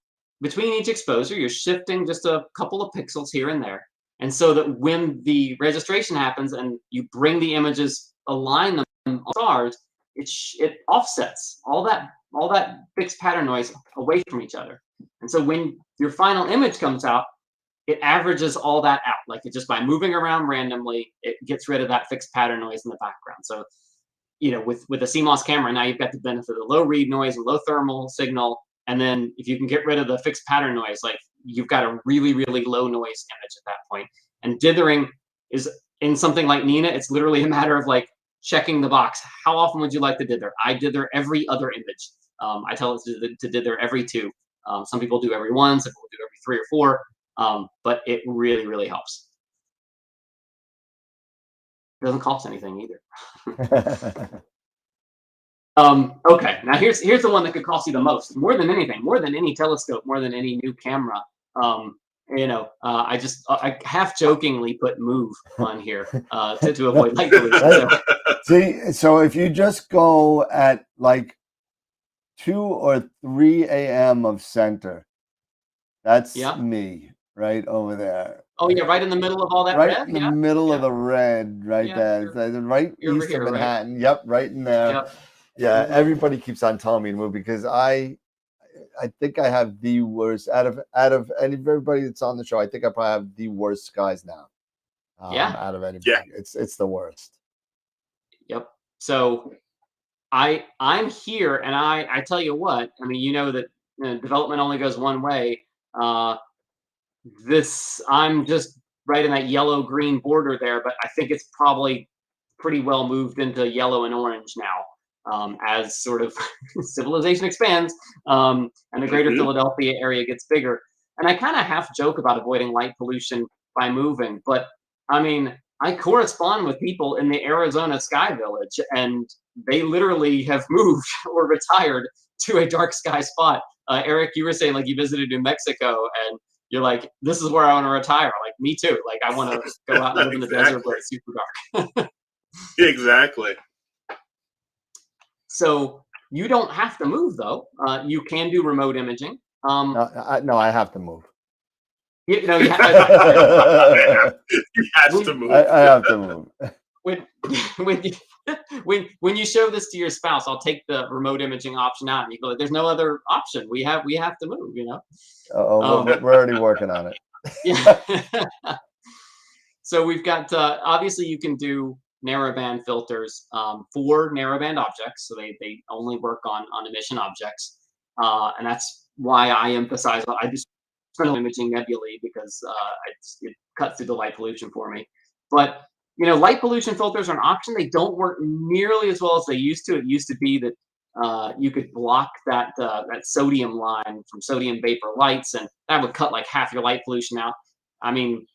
between each exposure, you're shifting just a couple of pixels here and there. And so that when the registration happens and you bring the images, align them on stars, it offsets all that fixed pattern noise away from each other. And so when your final image comes out, it averages all that out. Like it just by moving around randomly, it gets rid of that fixed pattern noise in the background. So with a CMOS camera, now you've got the benefit of the low read noise and low thermal signal. And then if you can get rid of the fixed pattern noise, like you've got a really, really low noise image at that point. And dithering is in something like Nina, it's literally a matter of like checking the box. How often would you like to dither? I dither every other image. I tell it to dither every 2. Some people do every 1, some people do every 3 or 4. But it really, really helps. It doesn't cost anything either. Okay, now here's the one that could cost you the most, more than anything, more than any telescope, more than any new camera. I half jokingly put move on here to avoid light pollution. See, so if you just go at like 2 or 3 a.m. of center, that's me right over there. Oh yeah, right in the middle of all that right red? in the middle of the red, right there. Right east of Manhattan. Right? Yep, right in there. Yep. Yeah, everybody keeps on telling me to move because I think I have the worst out of everybody that's on the show. I think I probably have the worst skies now. Out of anybody. Yeah. It's the worst. Yep. So I'm here, and I tell you what. I mean, that development only goes one way. I'm just right in that yellow-green border there, but I think it's probably pretty well moved into yellow and orange now. As sort of civilization expands and the greater Philadelphia area gets bigger. And I kind of half joke about avoiding light pollution by moving, but I mean, I correspond with people in the Arizona Sky Village, and they literally have moved or retired to a dark sky spot. Eric, you were saying like you visited New Mexico and you're like, this is where I want to retire. Like me too. Like I want to go out and live in the desert where it's super dark. Exactly. So you don't have to move, though. You can do remote imaging. No, I have to move. You have to move. I have to move. When you show this to your spouse, I'll take the remote imaging option out, and you go, "There's no other option. We have to move." We're already working on it. Yeah. So we've got obviously you can do narrowband filters for narrowband objects, so they only work on emission objects, and that's why I emphasize I just imaging nebulae because cut through the light pollution for me. But light pollution filters are an option. They don't work nearly as well as they used to. It used to be that you could block that sodium line from sodium vapor lights, and that would cut like half your light pollution out. I mean,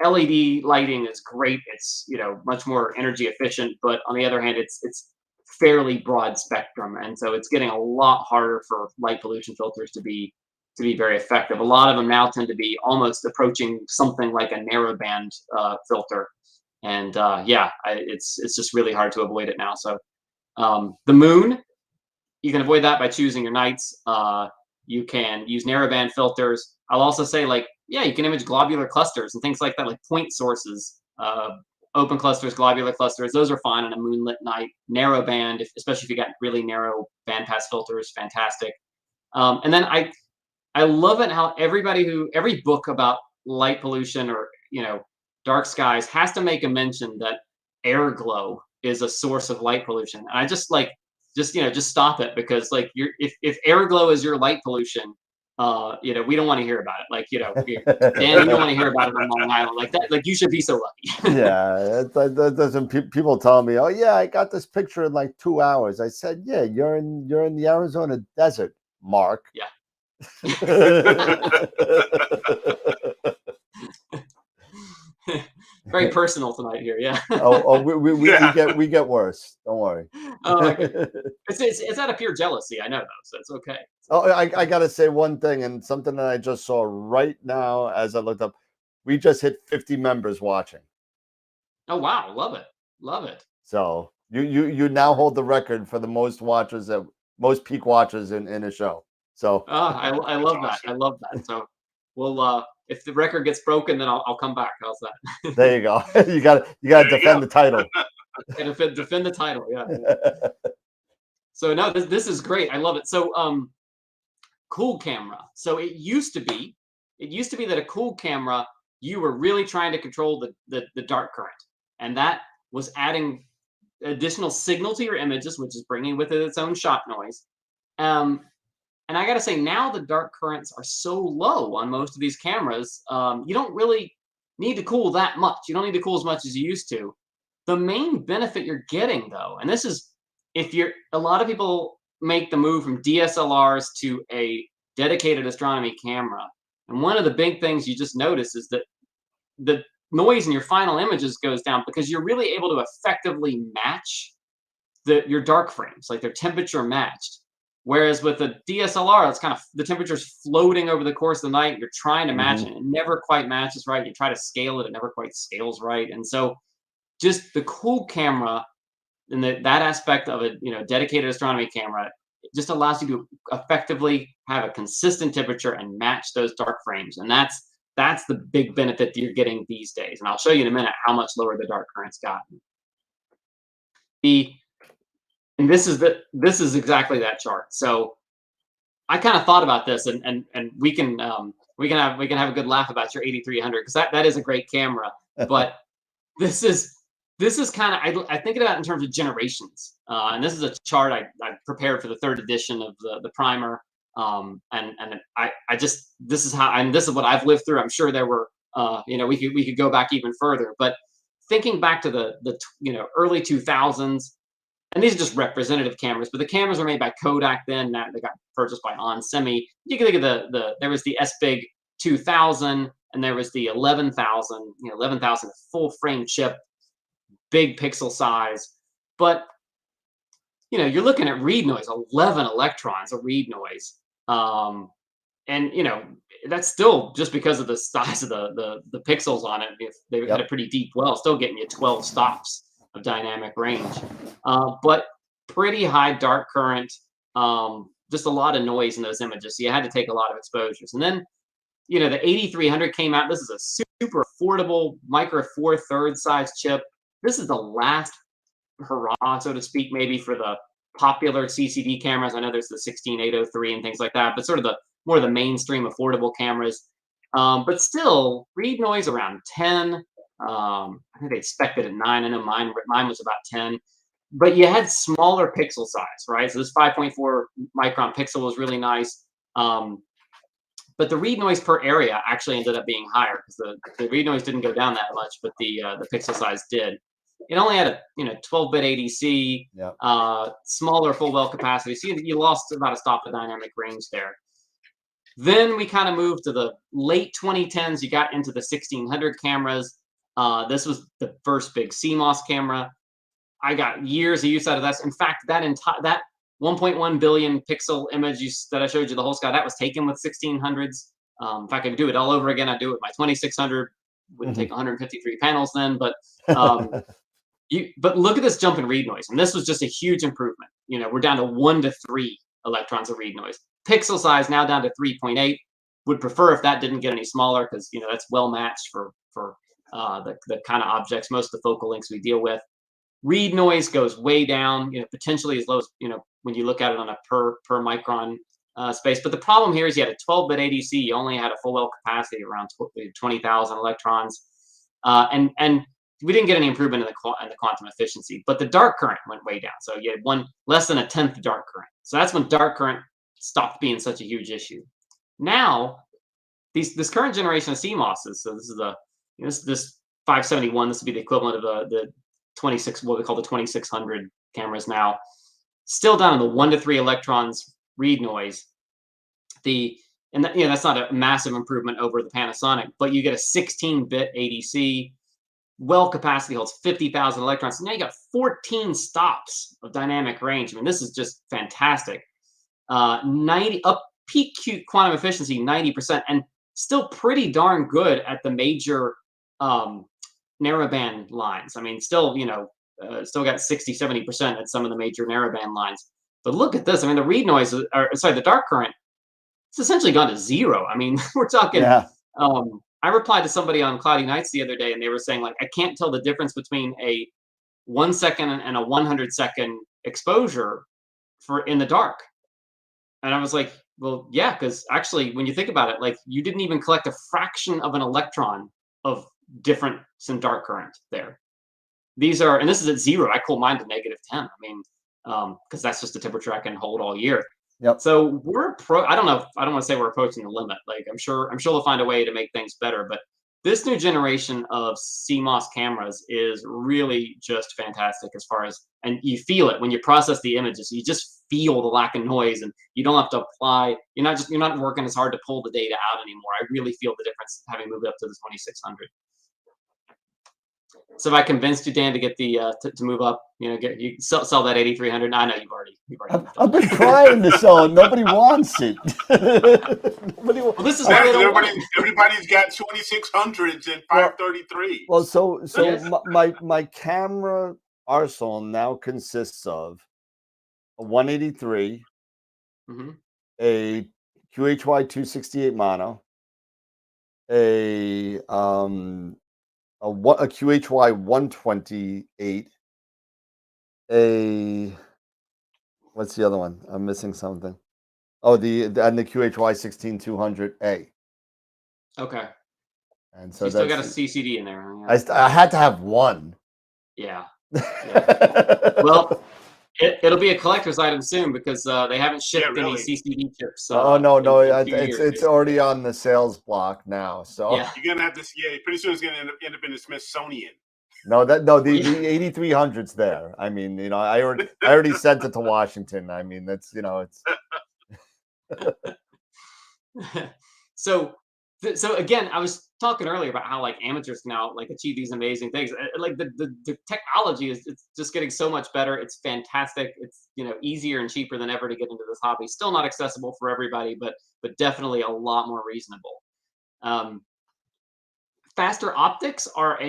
LED lighting is great. It's much more energy efficient, but on the other hand, it's fairly broad spectrum, and so it's getting a lot harder for light pollution filters to be very effective. A lot of them now tend to be almost approaching something like a narrowband filter, and it's just really hard to avoid it now. So the moon, you can avoid that by choosing your nights. You can use narrowband filters. I'll also say, you can image globular clusters and things like that, like point sources, open clusters, globular clusters. Those are fine on a moonlit night. Narrowband, especially if you got really narrow bandpass filters, fantastic. And then I love it how every book about light pollution or dark skies has to make a mention that air glow is a source of light pollution. And I just stop it, because if air glow is your light pollution, we don't want to hear about it. Dan, you don't want to hear about it on Long Island like that. You should be so lucky. Yeah, that doesn't. People tell me, "Oh yeah, I got this picture in like 2 hours." I said, "Yeah, you're in the Arizona desert, Mark." Yeah. Very personal tonight here, yeah. we get worse. Don't worry. Oh, okay. It's out of pure jealousy, I know, though, so it's okay. Oh, I gotta say one thing, and something that I just saw right now as I looked up. We just hit 50 members watching. Oh wow, love it. So you now hold the record for the most watchers, most peak watchers in a show. So I love that. I love that. So we'll if the record gets broken, then I'll come back. How's that? There you go. you got to defend the title. And defend the title, yeah. So no, this is great. I love it. So cool camera. So it used to be that a cool camera, you were really trying to control the dark current, and that was adding additional signal to your images, which is bringing with it its own shot noise. And I got to say, now the dark currents are so low on most of these cameras, you don't really need to cool that much. You don't need to cool as much as you used to. The main benefit you're getting, though, and this is a lot of people make the move from DSLRs to a dedicated astronomy camera. And one of the big things you just notice is that the noise in your final images goes down, because you're really able to effectively match your dark frames, like they're temperature matched. Whereas with a DSLR, it's kind of the temperature's floating over the course of the night. You're trying to match it. It never quite matches right. You try to scale it. It never quite scales right. And so just the cool camera and that aspect of a dedicated astronomy camera, it just allows you to effectively have a consistent temperature and match those dark frames. And that's the big benefit that you're getting these days. And I'll show you in a minute how much lower the dark current's gotten. And this is exactly that chart. So I kind of thought about this, and we can have a good laugh about your 8300, because that is a great camera. But this is kind of, I think about it in terms of generations. And this is a chart I prepared for the 3rd edition of the primer. And this is what I've lived through. I'm sure there were we could go back even further, but thinking back to the early 2000s. And these are just representative cameras, but the cameras were made by Kodak then. Now they got purchased by onsemi. You can think of there was the SBIG 2000, and there was the 11,000. 11,000 full frame chip, big pixel size. But you're looking at read noise, 11 electrons of read noise, and that's still just because of the size of the pixels on it. If they had a pretty deep well, still getting you 12 stops of dynamic range, but pretty high dark current, just a lot of noise in those images, so you had to take a lot of exposures. And then the 8300 came out. This is a super affordable micro 4/3 size chip. This is the last hurrah, so to speak, maybe for the popular CCD cameras. I know there's the 16803 and things like that, but sort of more of the mainstream affordable cameras. But still, read noise around 10. I think they expected at 9. I know mine was about 10, but you had smaller pixel size, right? So this 5.4 micron pixel was really nice. But the read noise per area actually ended up being higher because the read noise didn't go down that much, but the pixel size did. It only had a 12-bit ADC, smaller full well capacity. So you lost about a stop of dynamic range there. Then we kind of moved to the late 2010s. You got into the 1600 cameras. This was the first big CMOS camera. I got years of use out of this. In fact, that 1.1 billion pixel image that I showed you, the whole sky, that was taken with 1600s. If I could do it all over again, I'd do it with my 2600. Wouldn't take 153 panels then, but but look at this jump in read noise, and this was just a huge improvement. We're down to 1 to 3 electrons of read noise. Pixel size now down to 3.8. Would prefer if that didn't get any smaller because that's well matched for the kind of objects, most of the focal lengths we deal with. Read noise goes way down, potentially as low as when you look at it on a per micron space. But the problem here is you had a 12-bit ADC. You only had a full well capacity around 20,000 electrons, and we didn't get any improvement in the quantum efficiency. But the dark current went way down. So you had less than a tenth dark current. So that's when dark current stopped being such a huge issue. Now, this current generation of CMOSs. So this is this 571. This would be the equivalent of the 26, what we call the 2600 cameras now. Still down in the 1 to 3 electrons read noise. That's not a massive improvement over the Panasonic, but you get a 16-bit ADC. Well capacity holds 50,000 electrons. Now you got 14 stops of dynamic range. I mean, this is just fantastic. 90 up peak quantum efficiency 90%, and still pretty darn good at the major narrowband lines. I mean, still got 60-70% at some of the major narrowband lines. But look at this. I mean, the read noise, the dark current, it's essentially gone to 0. I mean, we're talking. I replied to somebody on Cloudy Nights the other day, and they were saying, like, I can't tell the difference between a 1 second and a 100-second exposure in the dark. And I was like, well, yeah, because actually, when you think about it, like, you didn't even collect a fraction of an electron of difference in dark current there. And this is at 0. I cool mine to -10. I mean, because that's just the temperature I can hold all year. Yep. So I don't know. I don't want to say we're approaching the limit. Like, I'm sure they'll find a way to make things better. But this new generation of CMOS cameras is really just fantastic and you feel it when you process the images. You just feel the lack of noise, and you don't have to apply. You're not working as hard to pull the data out anymore. I really feel the difference having moved up to the 2600. So if I convinced you, Dan, to get the to move up, you sell that 8300. I know you've already. I've been trying to sell it. Nobody wants it. Well, this is why everybody's got 2600s and 533. Well, so my camera arsenal now consists of a 183, a QHY 268 mono, a QHY 128, what's the other one? I'm missing something. Oh, the QHY 16200A. Okay. And so you still got a CCD in there. Huh? I had to have one. Yeah. Well, it'll be a collector's item soon because they haven't shipped any CCD chips. No, it's already on the sales block now. So you're gonna have this. Yeah, pretty soon it's gonna end up in the Smithsonian. The 8300's there. I mean, I already sent it to Washington. I mean, that's it's. So again, I was talking earlier about how, like, amateurs now, like, achieve these amazing things. Like, the technology it's just getting so much better. It's fantastic. It's easier and cheaper than ever to get into this hobby. Still not accessible for everybody, but definitely a lot more reasonable. Faster optics are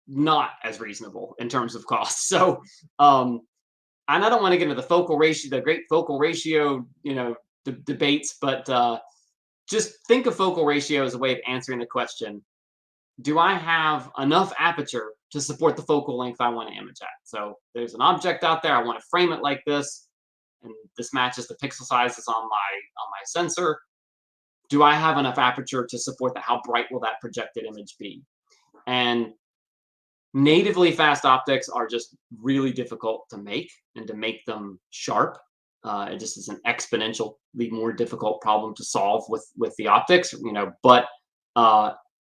not as reasonable in terms of cost. So and I don't want to get into the focal ratio, the great focal ratio, debates, but just think of focal ratio as a way of answering the question: do I have enough aperture to support the focal length I want to image at? So there's an object out there. I want to frame it like this, and this matches the pixel sizes on my sensor. Do I have enough aperture to support that? How bright will that projected image be? And natively fast optics are just really difficult to make, and to make them sharp It just is an exponentially more difficult problem to solve with the optics, but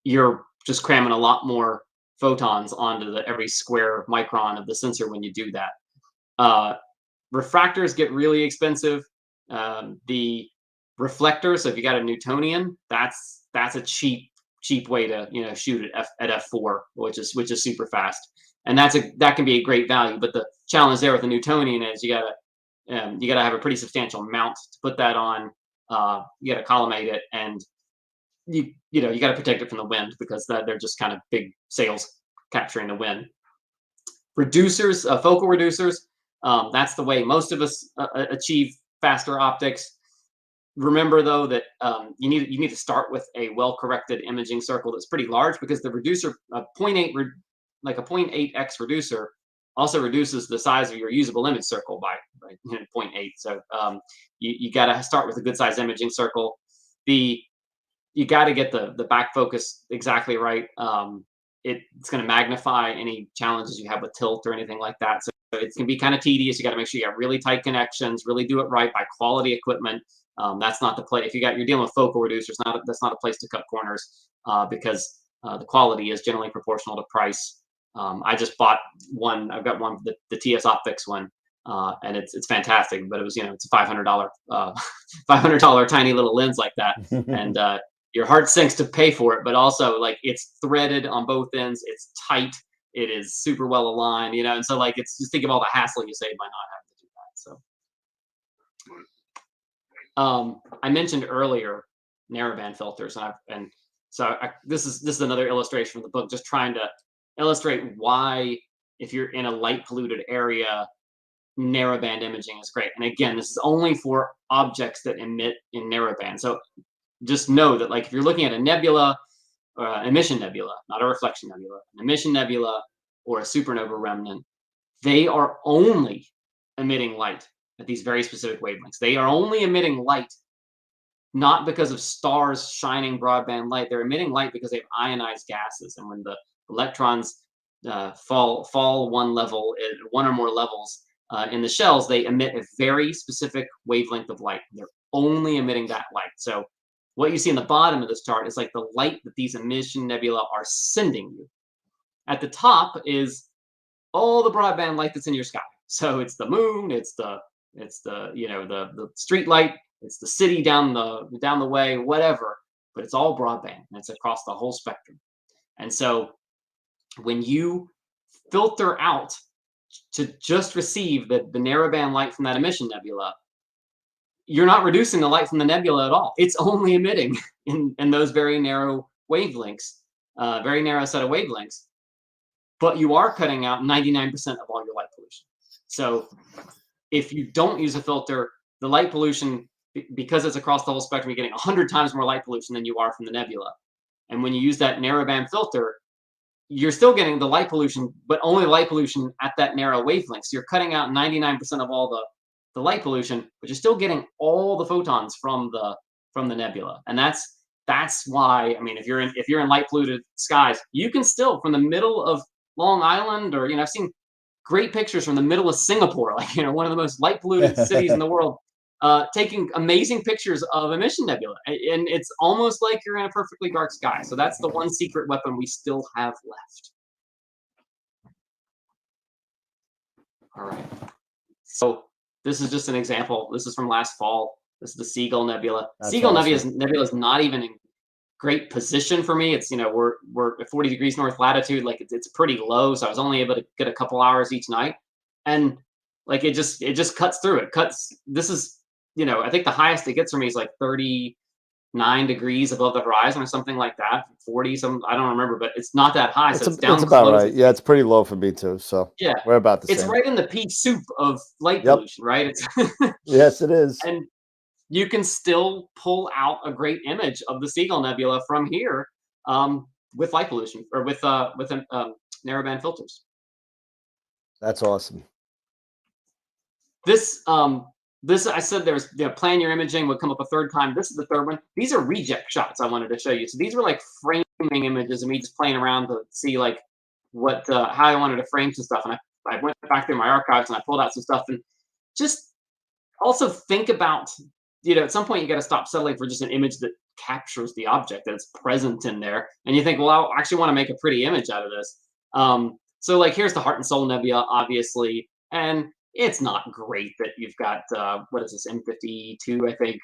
you're just cramming a lot more photons onto every square micron of the sensor when you do that. Refractors get really expensive. The reflector, so if you got a Newtonian, that's a cheap way to shoot at f4, which is super fast, and that can be a great value. But the challenge there with the Newtonian is you gotta have a pretty substantial mount to put that on. You gotta collimate it, and you gotta protect it from the wind, because they're just kind of big sails capturing the wind. Reducers, focal reducers, that's the way most of us achieve faster optics. Remember though that you need to start with a well-corrected imaging circle that's pretty large, because the reducer, a 0.8x reducer, also reduces the size of your usable image circle by 0.8. So you got to start with a good size imaging circle. You got to get the back focus exactly right. It's going to magnify any challenges you have with tilt or anything like that. So it can be kind of tedious. You got to make sure you have really tight connections, really do it right, by quality equipment. That's not the place. If you're dealing with focal reducers, that's not a place to cut corners, because the quality is generally proportional to price. I just bought one. I've got one, the TS Optics one, and it's fantastic. But it was it's a $500 tiny little lens like that, and your heart sinks to pay for it. But also, like, it's threaded on both ends. It's tight. It is super well aligned. And so, like, it's just think of all the hassle you save by not having to do that. So I mentioned earlier narrowband filters, so this is another illustration from the book, just trying to illustrate why, if you're in a light polluted area, narrowband imaging is great. And again, this is only for objects that emit in narrowband. So just know that, like, if you're looking at a nebula, or an emission nebula, not a reflection nebula, an emission nebula or a supernova remnant, they are only emitting light at these very specific wavelengths. They are only emitting light not because of stars shining broadband light. They're emitting light because they have ionized gases, and when the electrons fall one or more levels in the shells, they emit a very specific wavelength of light. They're only emitting that light. So what you see in the bottom of this chart is like the light that these emission nebula are sending you. At the top is all the broadband light that's in your sky. So it's the moon, it's the street light, it's the city down the way, whatever. But it's all broadband, and it's across the whole spectrum. And so when you filter out to just receive the narrowband light from that emission nebula, you're not reducing the light from the nebula at all. It's only emitting in those very narrow wavelengths, very narrow set of wavelengths. But you are cutting out 99% of all your light pollution. So if you don't use a filter, the light pollution, because it's across the whole spectrum, you're getting 100 times more light pollution than you are from the nebula. And when you use that narrowband filter, you're still getting the light pollution, but only light pollution at that narrow wavelength. So you're cutting out 99% of all the light pollution, but you're still getting all the photons from the nebula. And that's why, I mean, if you're in light polluted skies, you can still, from the middle of Long Island, or I've seen great pictures from the middle of Singapore, like one of the most light polluted cities in the world, taking amazing pictures of emission nebula, and it's almost like you're in a perfectly dark sky. So that's the one secret weapon we still have left. All right. So this is just an example. This is from last fall. This is the Seagull Nebula. That's Seagull awesome. Nebula is not even in great position for me. It's we're at 40 degrees north latitude. Like it's pretty low, so I was only able to get a couple hours each night, and like it just cuts through. It cuts. This is I think the highest it gets for me is like 39 degrees above the horizon or something like that. 40 some, I don't remember, but it's not that high. So it's down it's about close. right. Yeah, it's pretty low for me too. So yeah, we're about the same. It's right in the pea soup of light pollution, right? It's yes, it is. And you can still pull out a great image of the Seagull Nebula from here with light pollution, or with narrowband filters. That's awesome. This I said there's plan your imaging would come up a third time. This is the third one. These are reject shots I wanted to show you. So these were like framing images of me just playing around to see like what how I wanted to frame some stuff. And I went back through my archives and I pulled out some stuff, and just also think about, at some point you got to stop settling for just an image that captures the object that's present in there. And you think, well, I actually want to make a pretty image out of this. So like, here's the Heart and Soul Nebula, obviously. And it's not great that you've got, what is this, M52, I think,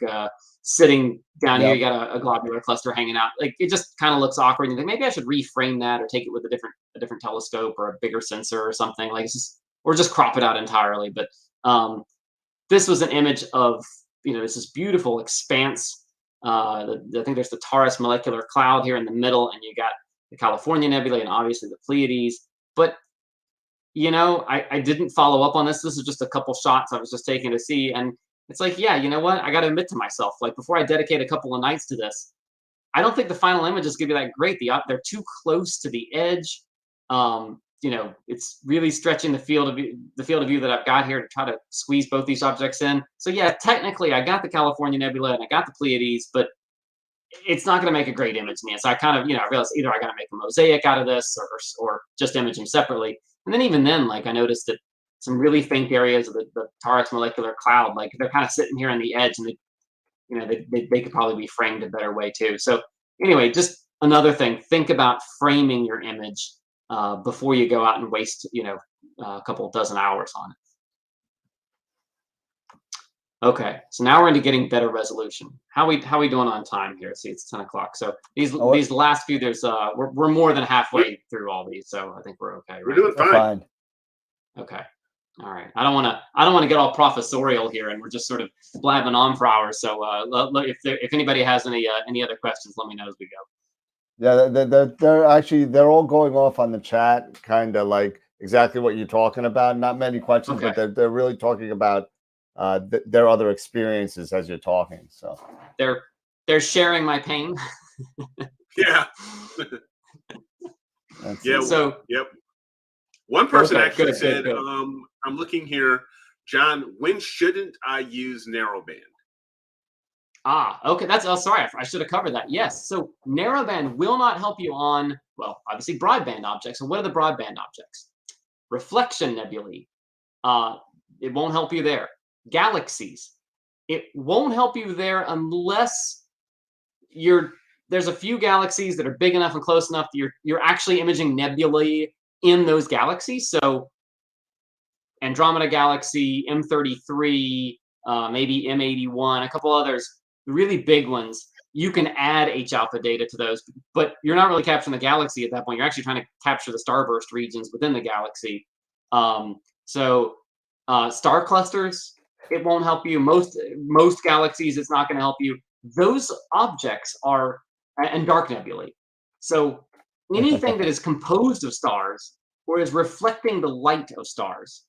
sitting down here. You got a globular cluster hanging out. Like, it just kind of looks awkward. And you think, maybe I should reframe that or take it with a different telescope or a bigger sensor or something. Like, or just crop it out entirely. But this was an image of, this beautiful expanse. I think there's the Taurus molecular cloud here in the middle, and you got the California Nebula and obviously the Pleiades. But I didn't follow up on this. This is just a couple shots I was just taking to see. And it's like, yeah, you know what? I got to admit to myself, like, before I dedicate a couple of nights to this, I don't think the final image is going to be that great. They're too close to the edge. It's really stretching the field of view that I've got here to try to squeeze both these objects in. So yeah, technically I got the California Nebula and I got the Pleiades, but it's not going to make a great image in the end. So I kind of, I realized either I got to make a mosaic out of this or just image them separately. And then even then, like, I noticed that some really faint areas of the Taurus molecular cloud, like, they're kind of sitting here on the edge, and they could probably be framed a better way too. So anyway, just another thing, think about framing your image before you go out and waste, a couple dozen hours on it. Okay, so now we're into getting better resolution. How we doing on time here? See, it's 10 o'clock. So these last few, there's we're more than halfway through all these, so I think we're okay. Right? We're doing fine. Okay, all right. I don't want to get all professorial here, and we're just sort of blabbing on for hours. So if anybody has any other questions, let me know as we go. Yeah, they're all going off on the chat, kind of like exactly what you're talking about. Not many questions, Okay. but they're really talking about their other experiences as you're talking. So they're sharing my pain. Yeah. Yeah. So yep. One person actually said, good. I'm looking here, John, when shouldn't I use narrowband? Okay. Sorry, I should have covered that. Yes. So narrowband will not help you on, well, obviously broadband objects. So what are the broadband objects? Reflection nebulae. It won't help you there. Galaxies. It won't help you there unless there's a few galaxies that are big enough and close enough that you're actually imaging nebulae in those galaxies. So Andromeda Galaxy, M33, maybe M81, a couple others, really big ones. You can add H-alpha data to those, but you're not really capturing the galaxy at that point. You're actually trying to capture the starburst regions within the galaxy. So star clusters, it won't help you. Most galaxies, it's not going to help you. Those objects are, and dark nebulae. So anything that is composed of stars or is reflecting the light of stars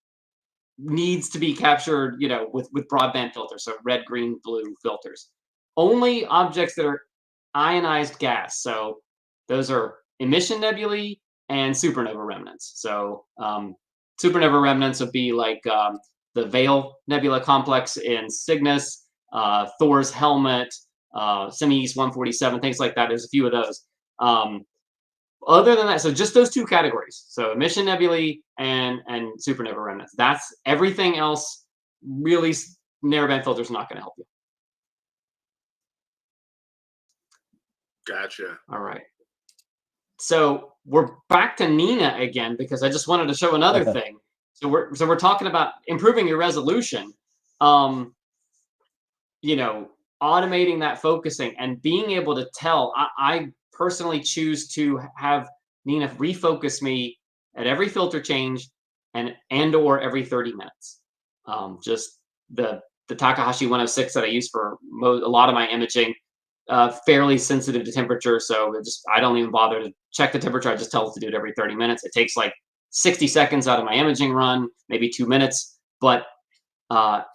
needs to be captured, with broadband filters, so red, green, blue filters. Only objects that are ionized gas. So those are emission nebulae and supernova remnants. So supernova remnants would be like the Veil Nebula complex in Cygnus, Thor's helmet, Ceres 147, things like that. There's a few of those. Other than that, so just those two categories. So emission nebulae and supernova remnants. That's everything else. Really, narrowband filter is not going to help you. Gotcha. All right. So we're back to Nina again because I just wanted to show another thing. So we're talking about improving your resolution. Automating that focusing and being able to tell. I personally choose to have Nina refocus me at every filter change and or every 30 minutes. Just the Takahashi 106 that I use for a lot of my imaging, fairly sensitive to temperature. So I don't even bother to check the temperature. I just tell it to do it every 30 minutes. It takes like 60 seconds out of my imaging run, maybe 2 minutes. But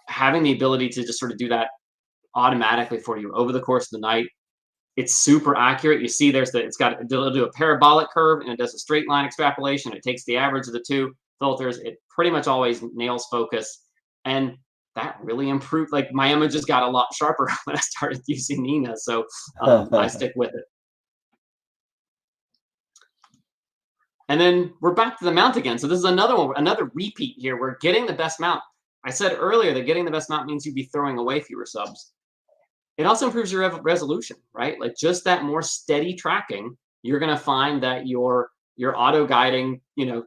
having the ability to just sort of do that automatically for you over the course of the night, it's super accurate. You see it'll do a parabolic curve and it does a straight line extrapolation. It takes the average of the two filters. It pretty much always nails focus. And that really improved. Like, my images got a lot sharper when I started using Nina. So I stick with it. And then we're back to the mount again. So this is another one, another repeat here. We're getting the best mount. I said earlier that getting the best mount means you'd be throwing away fewer subs. It also improves your resolution, right? Like just that more steady tracking, you're going to find that your auto guiding,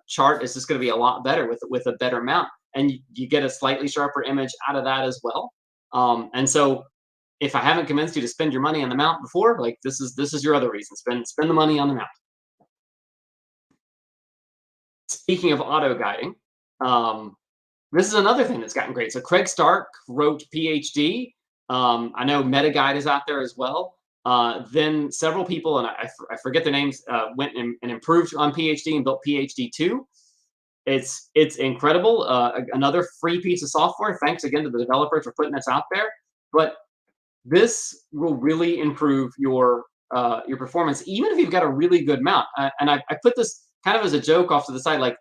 chart is just going to be a lot better with a better mount, and you get a slightly sharper image out of that as well. And so, if I haven't convinced you to spend your money on the mount before, like this is your other reason. Spend the money on the mount. Speaking of auto guiding, this is another thing that's gotten great. So Craig Stark wrote PhD. I know MetaGuide is out there as well. Then several people, and I forget their names, went and improved on PhD and built PhD 2. It's incredible. Another free piece of software. Thanks again to the developers for putting this out there. But this will really improve your performance, even if you've got a really good mount. And I put this kind of as a joke off to the side. Like,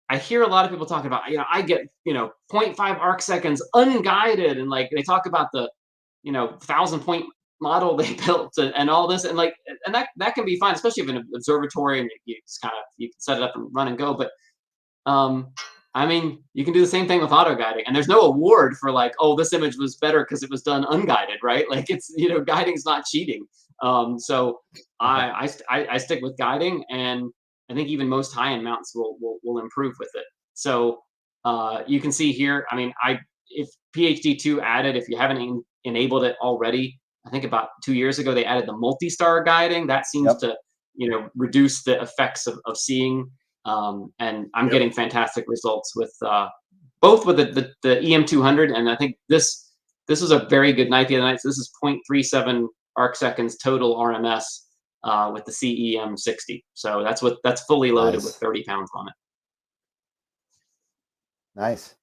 I hear a lot of people talking about, I get 0.5 arc seconds unguided, and like they talk about the 1,000-point model they built and all this, and that can be fine, especially if an observatory and you can set it up and run and go. But I mean, you can do the same thing with auto guiding, and there's no award for like, oh, this image was better because it was done unguided, right? Like it's guiding's not cheating. So I stick with guiding, and I think even most high-end mounts will improve with it. So you can see here. I mean, if PhD 2 added, if you haven't enabled it already, I think about 2 years ago they added the multi-star guiding. That seems to reduce the effects of seeing. And I'm getting fantastic results with both with the EM200, and I think this is a very good night the other night. So this is 0.37 arc seconds total RMS with the CEM60. So that's fully loaded with 30 pounds on it. Nice.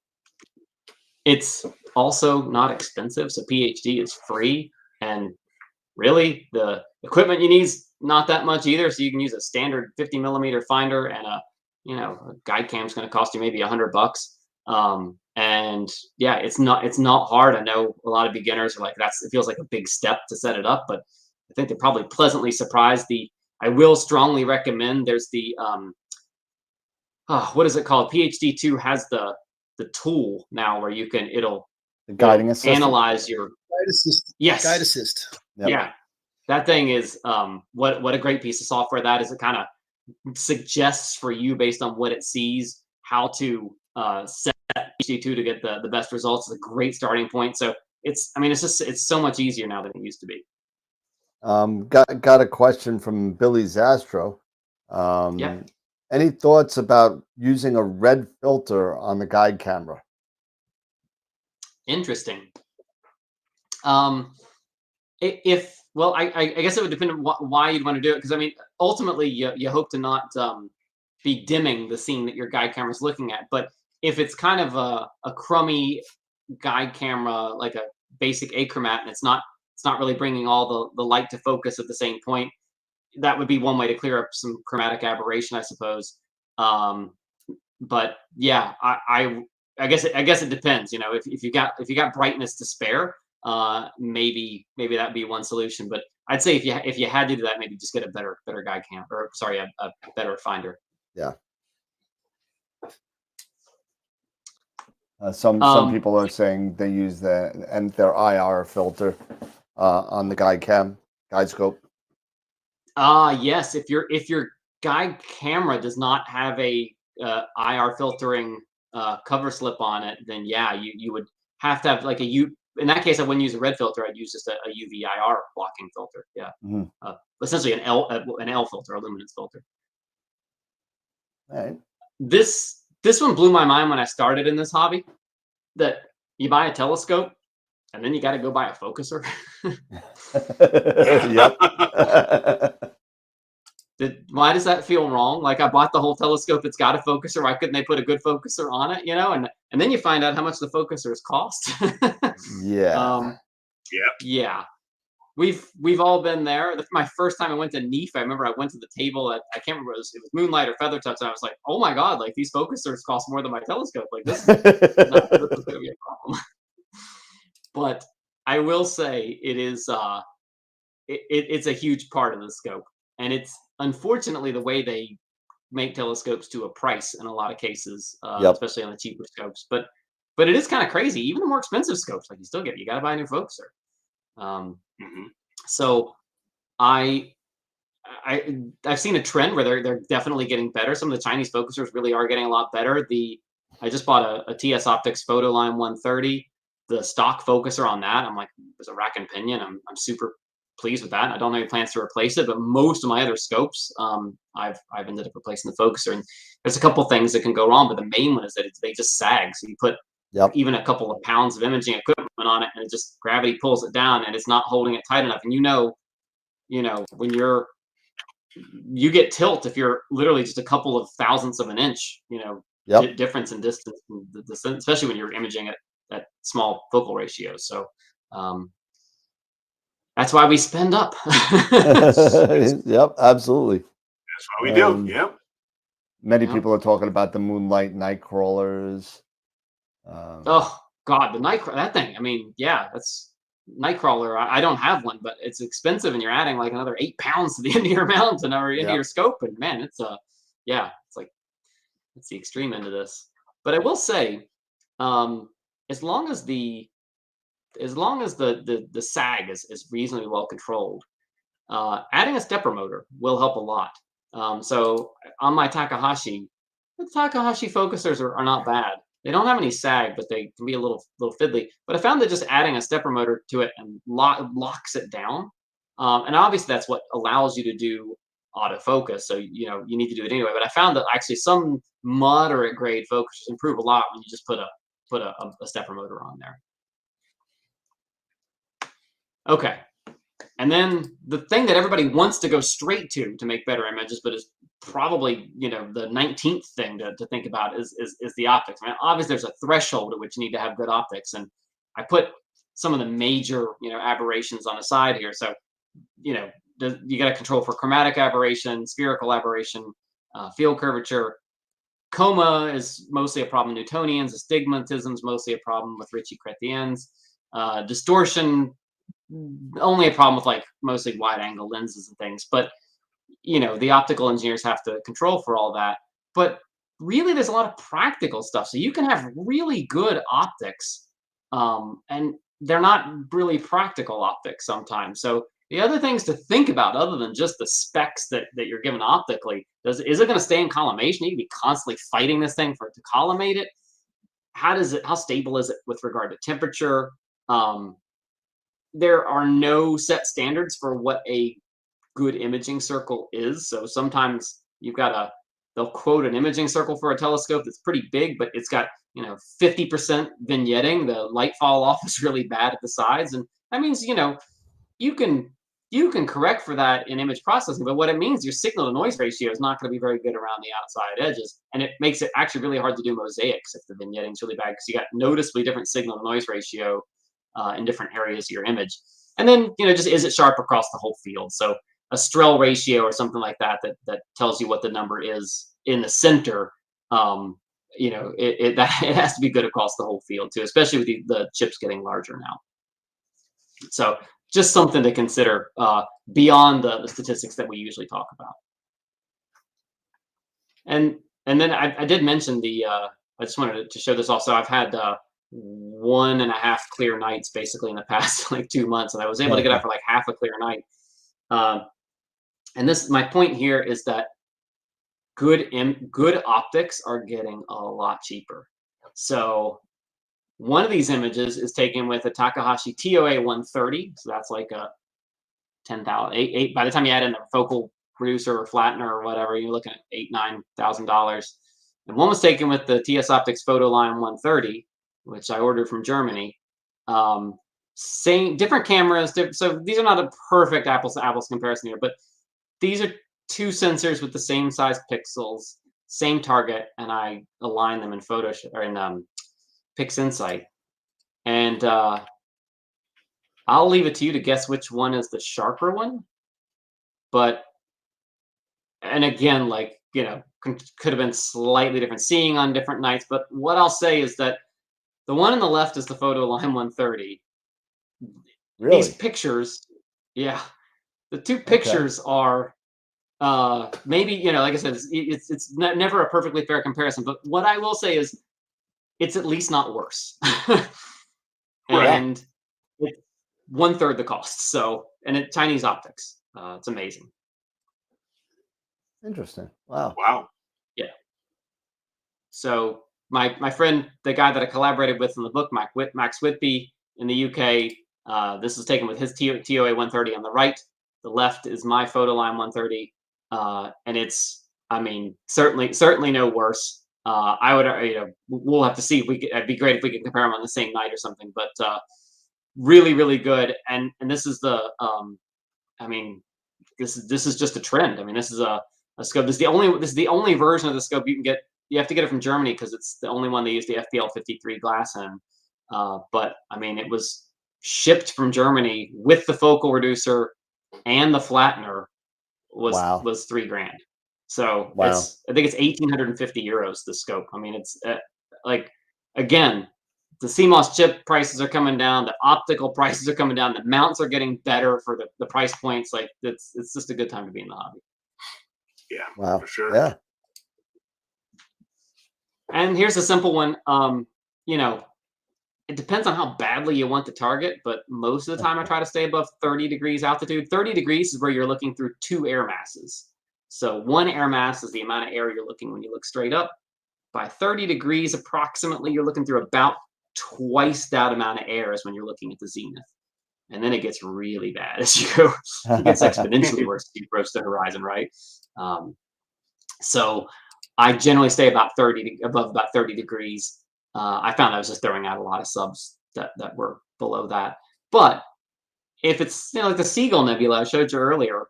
It's also not expensive, so PhD is free, and really the equipment you need is not that much either. So you can use a standard 50mm finder, and a guide cam is going to cost you maybe $100. And yeah, it's not hard. I know a lot of beginners are like, it feels like a big step to set it up, but I think they're probably pleasantly surprised. I will strongly recommend, there's the what is it called? PhD 2 has the tool now where you can the guiding assistant. Analyze your Guide assist. Yes. Guide assist. Yep. Yeah. That thing is what a great piece of software that is. It kind of suggests for you, based on what it sees, how to set PhD 2 to get the best results. It's a great starting point. So it's so much easier now than it used to be. Got a question from Billy Zastro. Any thoughts about using a red filter on the guide camera? Interesting. I guess it would depend on why you'd want to do it, because I mean, ultimately you hope to not be dimming the scene that your guide camera is looking at. But if it's kind of a crummy guide camera, like a basic achromat, and it's not really bringing all the light to focus at the same point, that would be one way to clear up some chromatic aberration, I suppose. But yeah, I guess it depends. If you got brightness to spare, maybe that'd be one solution. But I'd say if you had to do that, maybe just get a better guide cam, or sorry, a better finder. Yeah. Some people are saying they use their IR filter on the guide scope. Yes. If your guide camera does not have a IR filtering cover slip on it, then yeah, you would have to have like in that case, I wouldn't use a red filter. I'd use just a UV IR blocking filter. Yeah. Mm-hmm. Essentially an L filter, a luminance filter. All right. This one blew my mind when I started in this hobby, that you buy a telescope and then you got to go buy a focuser. Yep. Why does that feel wrong? Like, I bought the whole telescope, it's got a focuser. Why couldn't they put a good focuser on it? And then you find out how much the focusers cost. Yeah. Yeah. We've all been there. My first time I went to NEAF, I remember I went to the table at, I can't remember, it was Moonlight or Feather Touch, and I was like, oh my god, like these focusers cost more than my telescope. Like this is not going to be a problem. But I will say it is it's a huge part of the scope, and it's unfortunately the way they make telescopes to a price in a lot of cases, especially on the cheaper scopes. But but it is kind of crazy. Even the more expensive scopes, like you got to buy a new focuser. So I've seen a trend where they're definitely getting better. Some of the Chinese focusers really are getting a lot better. I just bought a TS Optics Photo Line 130. The stock focuser on that, I'm like, it's a rack and pinion. I'm super pleased with that. I don't have any plans to replace it, but most of my other scopes, I've ended up replacing the focuser. And there's a couple things that can go wrong, but the main one is that they just sag. So you put even a couple of pounds of imaging equipment on it, and it just gravity pulls it down, and it's not holding it tight enough. And when you get tilt if you're literally just a couple of thousandths of an inch, difference in distance, especially when you're imaging at small focal ratios. So that's why we spend up. Yep, absolutely. That's what we do. Yep. Many people are talking about the Moonlight night crawlers. Oh God, the that thing. I mean, yeah, that's Nightcrawler. I don't have one, but it's expensive, and you're adding like another 8 pounds to the end of your mountain or into your scope. And man, it's like it's the extreme end of this. But I will say, as long as the sag is reasonably well controlled, adding a stepper motor will help a lot. So on my Takahashi, the Takahashi focusers are not bad. They don't have any sag, but they can be a little fiddly. But I found that just adding a stepper motor to it and locks it down. And obviously that's what allows you to do autofocus. So you need to do it anyway. But I found that actually some moderate grade focusers improve a lot when you just put a stepper motor on there. Okay. And then the thing that everybody wants to go straight to make better images, but is probably the 19th thing to think about is the optics. I mean, obviously there's a threshold at which you need to have good optics, and I put some of the major aberrations on the side here. So you got to control for chromatic aberration, spherical aberration, field curvature. Coma is mostly a problem with Newtonians. Astigmatism is mostly a problem with Ritchie-Chrétiens. Distortion, only a problem with like mostly wide angle lenses and things. But the optical engineers have to control for all that. But really, there's a lot of practical stuff. So you can have really good optics, and they're not really practical optics sometimes. So the other things to think about, other than just the specs that you're given optically, is it going to stay in collimation? You can be constantly fighting this thing to collimate it. How stable is it with regard to temperature? There are no set standards for what a good imaging circle is. So sometimes they'll quote an imaging circle for a telescope that's pretty big, but it's got 50% vignetting. The light fall off is really bad at the sides, and that means you can correct for that in image processing, but what it means, your signal to noise ratio is not going to be very good around the outside edges, and it makes it actually really hard to do mosaics if the vignetting is really bad, because you got noticeably different signal to noise ratio in different areas of your image. And then just is it sharp across the whole field? So a Strel ratio or something like that tells you what the number is in the center. It has to be good across the whole field too, especially with the chips getting larger now. So just something to consider beyond the statistics that we usually talk about. And then I did mention I just wanted to show this also. I've had 1.5 clear nights basically in the past like 2 months, and I was able to get up for like half a clear night. And my point here is that good optics are getting a lot cheaper. So one of these images is taken with a Takahashi TOA 130. So that's like a 10,000. By the time you add in the focal reducer or flattener or whatever, you're looking at $8,000-9,000. And one was taken with the TS Optics Photo Line 130, which I ordered from Germany. Same different cameras. So these are not a perfect apples to apples comparison here, but these are two sensors with the same size pixels, same target, and I align them in Photoshop or in PixInsight. And I'll leave it to you to guess which one is the sharper one. And again, like could have been slightly different seeing on different nights. But what I'll say is that the one on the left is the Photo Line 130. Really? These pictures, the two pictures are maybe like I said, it's never a perfectly fair comparison. But what I will say is it's at least not worse. Right. And it's 1/3 the cost. So, and it Chinese optics. It's amazing. Interesting. Wow. Wow. Yeah. So my friend, the guy that I collaborated with in the book, Max Whitby in the UK, this is taken with his TOA 130 on the right. The left is my Photoline 130, and it's, I mean, certainly no worse. I would, we'll have to see if we could. It'd be great if we could compare them on the same night or something. But really good. And this is the, I mean, this is just a trend. I mean, this is a scope. This is the only version of the scope you can get. You have to get it from Germany because it's the only one they use the FPL 53 glass in. But I mean, it was shipped from Germany with the focal reducer and the flattener was Wow. $3,000. So Wow. I think it's 1,850 euros, the scope. I mean, it's like, again, the CMOS chip prices are coming down, the optical prices are coming down, the mounts are getting better for the price points. Like, it's just a good time to be in the hobby. Yeah. Wow. For sure. Yeah. And here's a simple one. You know, it depends on how badly you want to target, but most of the time I try to stay above 30 degrees altitude. 30 degrees is where you're looking through 2 air masses. So 1 air mass is the amount of air you're looking when you look straight up. By 30 degrees, approximately, you're looking through about twice that amount of air as when you're looking at the zenith. And then it gets really bad as you go. It gets exponentially worse as you approach the horizon, right? So I generally stay above about 30 degrees. I found I was just throwing out a lot of subs that were below that. But if it's, like the Seagull Nebula I showed you earlier,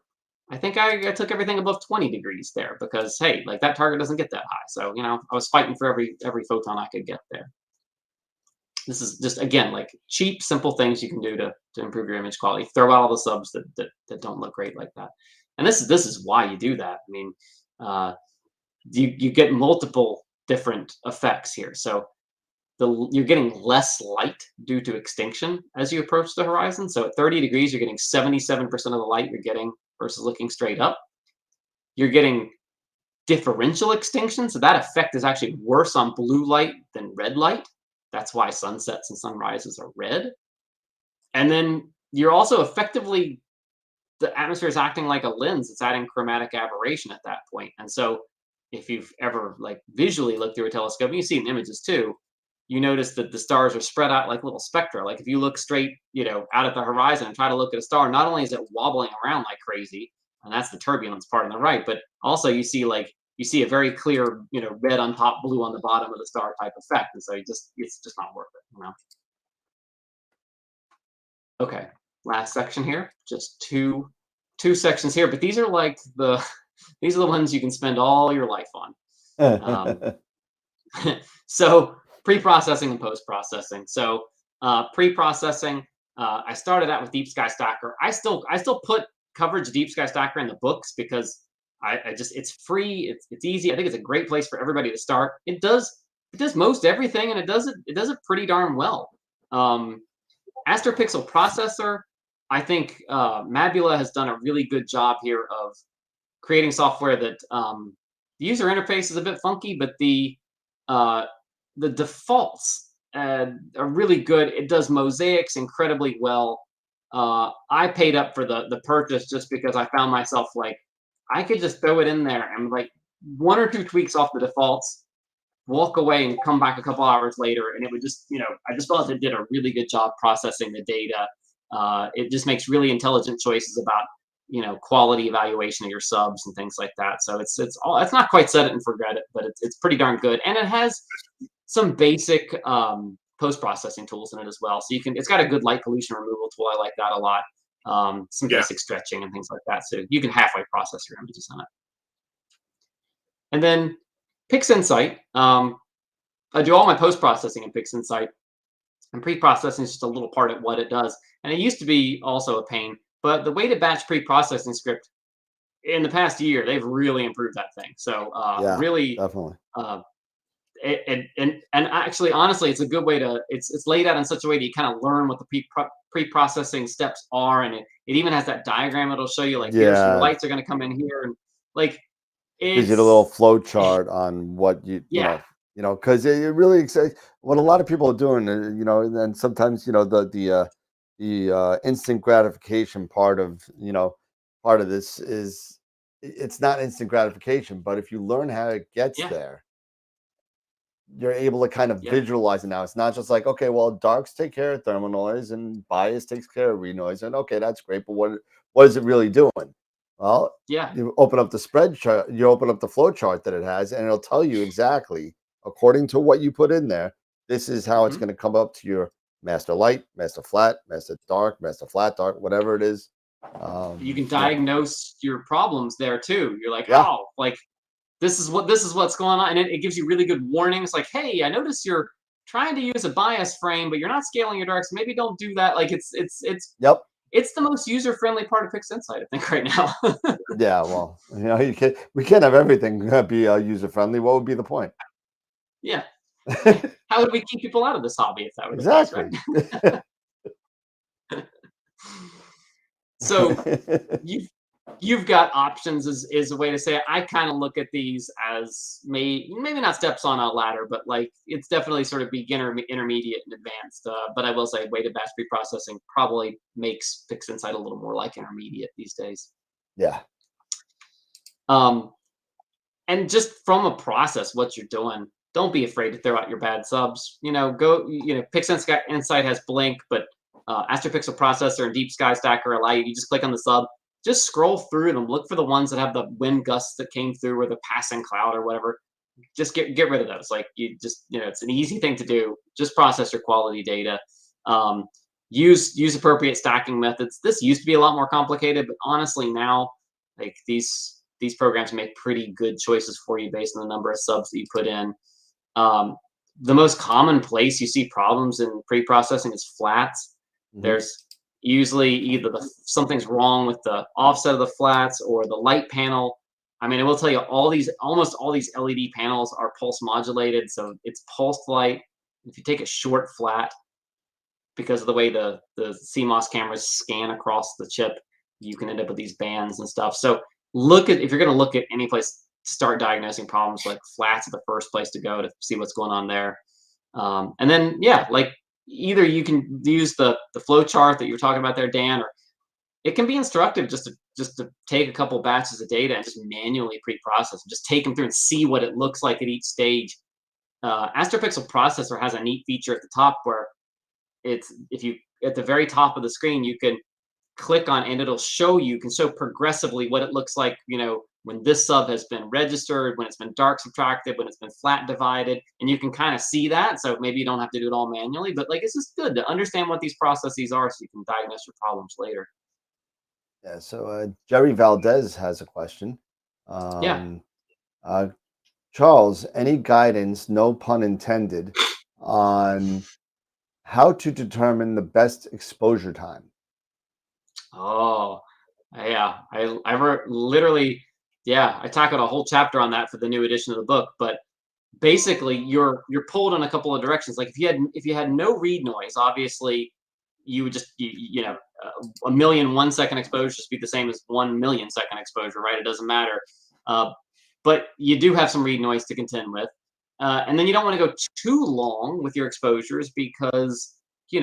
I think I took everything above 20 degrees there because, hey, like that target doesn't get that high. So, I was fighting for every photon I could get there. This is just, again, like cheap, simple things you can do to improve your image quality. Throw out all the subs that don't look great like that. And this is why you do that. I mean, you get multiple different effects here. So you're getting less light due to extinction as you approach the horizon. So at 30 degrees, you're getting 77% of the light you're getting versus looking straight up. You're getting differential extinction. So that effect is actually worse on blue light than red light. That's why sunsets and sunrises are red. And then you're also effectively, the atmosphere is acting like a lens. It's adding chromatic aberration at that point. And so if you've ever like visually looked through a telescope, and you see in images too, you notice that the stars are spread out like little spectra. Like if you look straight, out at the horizon and try to look at a star, not only is it wobbling around like crazy, and that's the turbulence part on the right, but also you see a very clear, red on top, blue on the bottom of the star type effect. And so it's just not worth it, Okay, last section here, just two sections here, but these are like these are the ones you can spend all your life on. So pre-processing and post-processing. So pre-processing, I started out with Deep Sky Stacker. I still put coverage Deep Sky Stacker in the books because it's free, it's easy. I think it's a great place for everybody to start. It does most everything, and it does it pretty darn well. AstroPixel processor, I think Mabula has done a really good job here of creating software that the user interface is a bit funky, but the defaults are really good. It does mosaics incredibly well. I paid up for the purchase just because I found myself like, I could just throw it in there and like 1 or 2 tweaks off the defaults, walk away and come back a couple hours later, and it would just, I just felt it did a really good job processing the data. It just makes really intelligent choices about, quality evaluation of your subs and things like that. So it's not quite set it and forget it, but it's pretty darn good. And it has some basic post-processing tools in it as well. So it's got a good light pollution removal tool. I like that a lot. Some basic stretching and things like that. So you can halfway process your images on it. And then PixInsight. I do all my post-processing in PixInsight. And pre-processing is just a little part of what it does. And it used to be also a pain. But the weighted batch pre-processing script in the past year, they've really improved that thing. So really, definitely. And actually, honestly, it's a good way to. It's laid out in such a way that you kind of learn what the pre-processing steps are, and it even has that diagram. It'll show you like here's your lights are going to come in here, and like gives you a little flow chart on what you know You know, because it really what a lot of people are doing, you know, and then sometimes, you know, the instant gratification part of, you know, part of this is it's not instant gratification, but if you learn how it gets Yeah. there, you're able to kind of Yeah. visualize it now. It's not just like, okay, well, darks take care of thermal noise and bias takes care of renoise, and okay, that's great, but what is it really doing? Well, Yeah. you open up the spread chart, you open up the flow chart that it has, and it'll tell you exactly according to what you put in there. This is how it's Mhm. going to come up to your master light, master flat, master dark, master flat dark, whatever it is. You can Yeah, diagnose your problems there too. You're like, yeah, oh, like this is what's going on, and it gives you really good warnings. Like, hey, I notice you're trying to use a bias frame, but you're not scaling your darks. Maybe don't do that. Like, yep. it's the most user friendly part of Pix Insight, I think, right now. Yeah, well, you know, we can't have everything be user friendly. What would be the point? Yeah. Yeah. How would we keep people out of this hobby if that were the case, Exactly. right? So you've got options is a way to say it. I kind of look at these as maybe not steps on a ladder, but like it's definitely sort of beginner, intermediate, and advanced. But I will say weighted batch preprocessing probably makes Pix Insight a little more like intermediate these days. Yeah. Um, and just from a process, what you're doing, don't be afraid to throw out your bad subs. You know, Pix Insight has Blink, but AstroPixel Processor and Deep Sky Stacker allow you. You just click on the sub, just scroll through them, look for the ones that have the wind gusts that came through or the passing cloud or whatever. Just get rid of those. Like you just, it's an easy thing to do. Just process your quality data. Um, use appropriate stacking methods. This used to be a lot more complicated, but honestly now, like these programs make pretty good choices for you based on the number of subs that you put in. Um, the most common place you see problems in pre-processing is flats. Mhm. There's usually either something's wrong with the offset of the flats or the light panel. I mean, I will tell you, almost all these LED panels are pulse modulated, so it's pulsed light. If you take a short flat, because of the way the CMOS cameras scan across the chip, you can end up with these bands and stuff. So if you're going to look at any place to start diagnosing problems, like flats are the first place to go to see what's going on there. And then like either you can use the flow chart that you were talking about there, Dan, or it can be instructive just to take a couple batches of data and just manually pre-process and just take them through and see what it looks like at each stage. AstroPixel Processor has a neat feature at the top where if you at the very top of the screen you can click on and it'll you can show progressively what it looks like, when this sub has been registered, when it's been dark subtracted, when it's been flat divided, and you can kind of see that. So maybe you don't have to do it all manually, but like it's just good to understand what these processes are so you can diagnose your problems later. Yeah. So Jerry Valdez has a question. Yeah. Uh, Charles, any guidance, no pun intended, on how to determine the best exposure time? Oh, yeah. I wrote literally, yeah, I tackled a whole chapter on that for the new edition of the book. But basically, you're pulled in a couple of directions. Like if you had no read noise, obviously you would just a million 1 second exposures be the same as 1 million second exposure, right? It doesn't matter. But you do have some read noise to contend with. And then you don't want to go too long with your exposures because you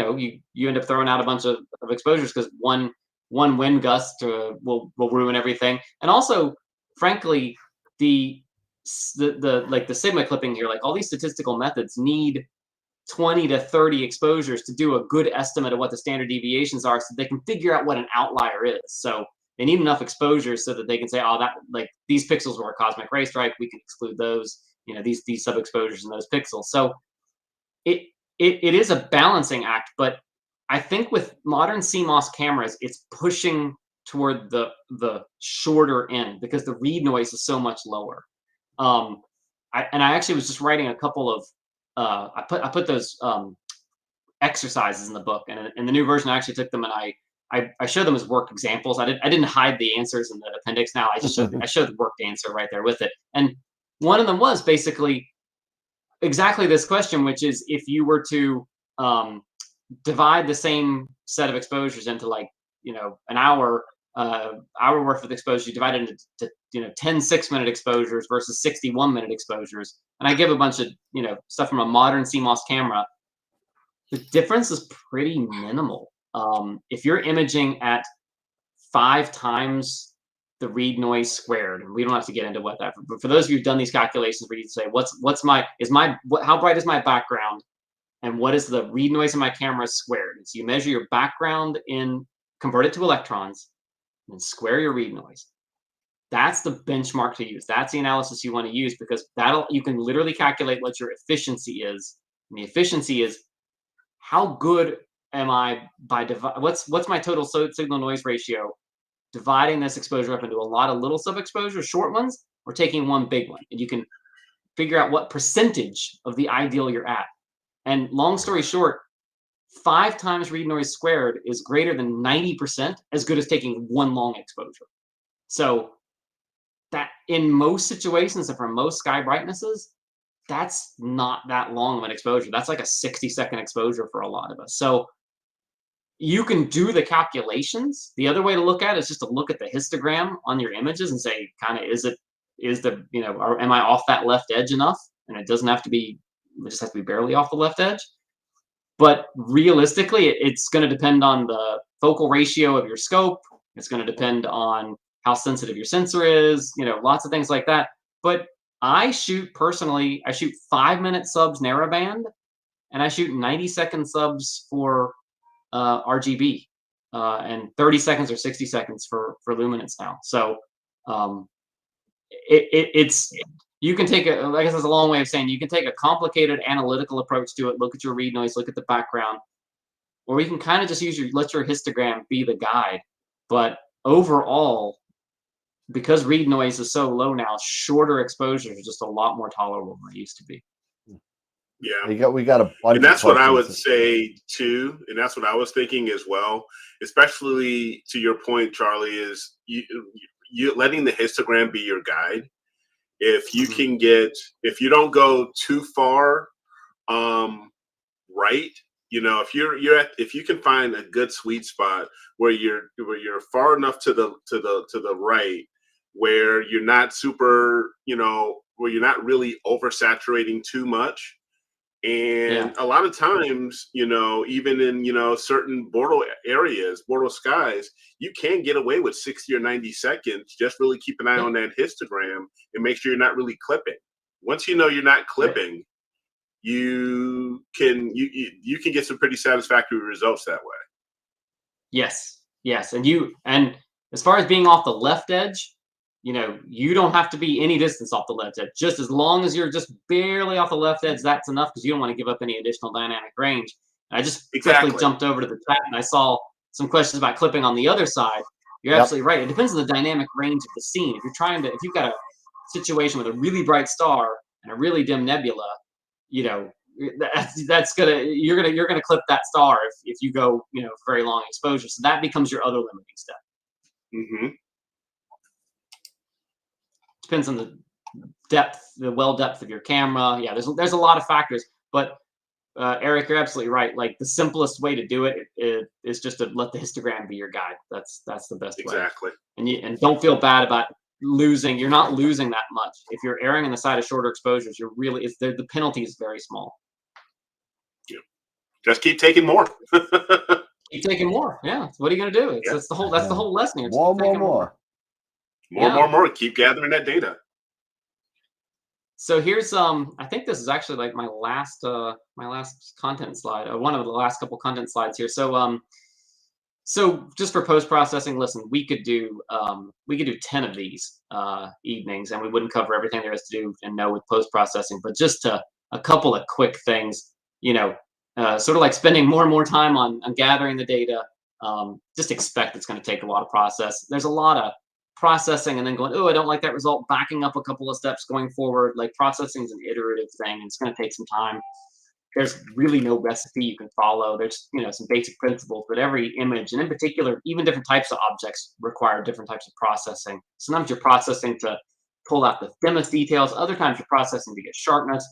end up throwing out a bunch of exposures because one wind gust will ruin everything. And also, frankly, the sigma clipping here, like all these statistical methods need 20 to 30 exposures to do a good estimate of what the standard deviations are so they can figure out what an outlier is. So they need enough exposures so that they can say, oh, that like these pixels were a cosmic ray strike, we can exclude those, these sub exposures in those pixels. So it is a balancing act, but I think with modern CMOS cameras, it's pushing toward the shorter end because the read noise is so much lower. I actually was just writing a couple of I put those exercises in the book, and in the new version, I actually took them and I showed them as work examples. I didn't hide the answers in the appendix. Now I showed the worked answer right there with it, and one of them was basically exactly this question, which is if you were to divide the same set of exposures into like an hour hour worth of exposure, you divide it into 10 6-minute exposures versus 61-minute exposures. And I give a bunch of stuff from a modern CMOS camera. The difference is pretty minimal. If you're imaging at 5 times the read noise squared, and we don't have to get into what that, but for those of you who've done these calculations where you say, how bright is my background, and what is the read noise in my camera squared? And so you measure your background convert it to electrons, and square your read noise. That's the benchmark to use. That's the analysis you want to use, because you can literally calculate what your efficiency is. And the efficiency is how good am I by what's my total signal noise ratio, dividing this exposure up into a lot of little sub exposures, short ones, or taking one big one. And you can figure out what percentage of the ideal you're at. And long story short, 5 times read noise squared is greater than 90% as good as taking one long exposure. So that in most situations and for most sky brightnesses, that's not that long of an exposure. That's like a 60-second exposure for a lot of us. So you can do the calculations. The other way to look at it is just to look at the histogram on your images and say, kind of, am I off that left edge enough? And it doesn't have to be, it just has to be barely off the left edge. But realistically, it's going to depend on the focal ratio of your scope. It's going to depend on how sensitive your sensor is, lots of things like that. But I shoot 5-minute subs narrowband, and I shoot 90-second subs for RGB, and 30 seconds or 60 seconds for luminance now. So you can take I guess that's a long way of saying you can take a complicated analytical approach to it, look at your read noise, look at the background, or you can kind of just let your histogram be the guide. But overall, because read noise is so low now, shorter exposures are just a lot more tolerable than they used to be. Yeah, we got a bunch. And that's what I would say too, and that's what I was thinking as well. Especially to your point, Charlie, is you letting the histogram be your guide. If you can if you don't go too far, right, if you can find a good sweet spot where you're far enough to the right, where you're not super, where you're not really oversaturating too much. And a lot of times, even in, certain Bordeaux areas, Bordeaux skies, you can get away with 60 or 90 seconds. Just really keep an eye on that histogram and make sure you're not really clipping. Once you know you're not clipping, you can get some pretty satisfactory results that way. Yes. And as far as being off the left edge, you don't have to be any distance off the left edge. Just as long as you're just barely off the left edge, that's enough, because you don't want to give up any additional dynamic range. And I just quickly jumped over to the chat and I saw some questions about clipping on the other side. You're absolutely right. It depends on the dynamic range of the scene. If you've got a situation with a really bright star and a really dim nebula, that's you're gonna clip that star if you go very long exposure. So that becomes your other limiting step. Mm-hmm. Depends on the depth, the well depth of your camera. Yeah, there's a lot of factors, but Eric, you're absolutely right. Like, the simplest way to do it is just to let the histogram be your guide. That's the best way. Exactly. And don't feel bad about losing. You're not losing that much. If you're erring on the side of shorter exposures, the penalty is very small. Yeah. Just keep taking more. Keep taking more. Yeah. What are you gonna do? That's the whole lesson here. More. Keep gathering that data. So here's I think this is actually like my last content slide, one of the last couple content slides here. So just for post processing, listen, we could do 10 of these evenings, and we wouldn't cover everything there is to do and know with post processing. But just a couple of quick things, sort of like spending more and more time on gathering the data. Just expect it's going to take a lot of process. There's a lot of processing and then going, oh, I don't like that result, backing up a couple of steps going forward. Like, processing is an iterative thing, and it's going to take some time. There's really no recipe you can follow. There's some basic principles, but every image, and in particular, even different types of objects, require different types of processing. Sometimes you're processing to pull out the thinnest details. Other times you're processing to get sharpness.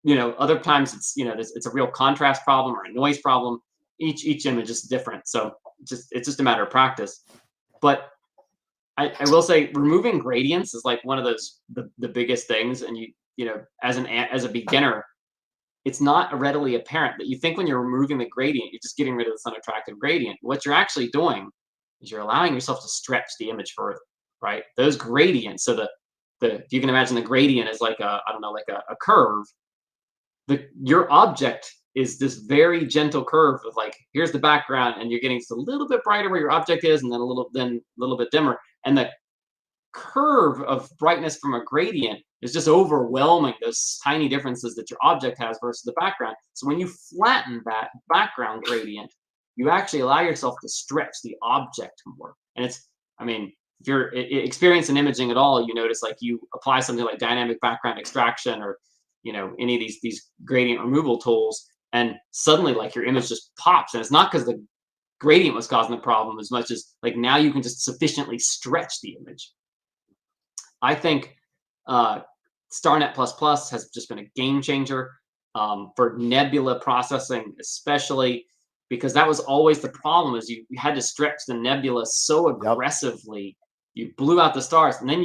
Other times it's a real contrast problem or a noise problem. Each image is different, so it's just a matter of practice. But I will say removing gradients is like one of those the biggest things. And you know, as a beginner, it's not readily apparent that you think when you're removing the gradient, you're just getting rid of this unattractive gradient. What you're actually doing is you're allowing yourself to stretch the image further, right? Those gradients. So if you can imagine the gradient is like I don't know, like a curve. Your object is this very gentle curve of like, here's the background, and you're getting just a little bit brighter where your object is, and then a little bit dimmer. And the curve of brightness from a gradient is just overwhelming those tiny differences that your object has versus the background. So when you flatten that background gradient, you actually allow yourself to stretch the object more. And I mean, if you're experiencing imaging at all, you notice like you apply something like dynamic background extraction or, you know, any of these gradient removal tools, and suddenly like your image just pops. And it's not because the gradient was causing the problem as much as like now you can just sufficiently stretch the image. I think StarNet++ has just been a game changer for nebula processing, especially because that was always the problem, is you had to stretch the nebula so aggressively. You blew out the stars, and then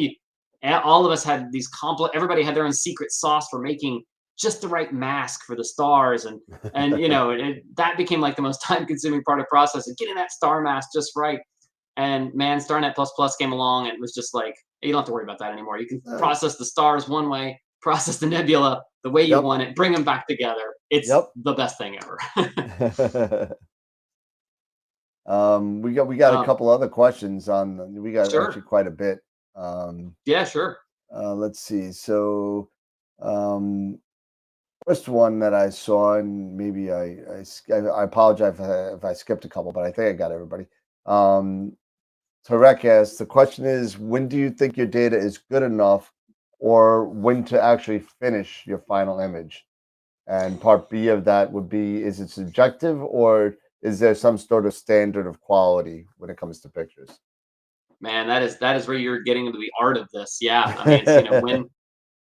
all of us had these everybody had their own secret sauce for making just the right mask for the stars, and you know, that became like the most time-consuming part of processing, getting that star mask just right. And man, StarNet++ came along, and it was just like, you don't have to worry about that anymore. You can process the stars one way, process the nebula the way you want it, bring them back together. It's the best thing ever. We got a couple other questions on. We got Sure. actually quite a bit. Yeah, sure. Let's see. So, first one that I saw, and maybe I apologize if I skipped a couple, but I think I got everybody. Tarek asks, the question is, when do you think your data is good enough, or when to actually finish your final image? And part B of that would be, is it subjective, or is there some sort of standard of quality when it comes to pictures? Man, that is where you're getting into the art of this. Yeah, I mean, it's, you know,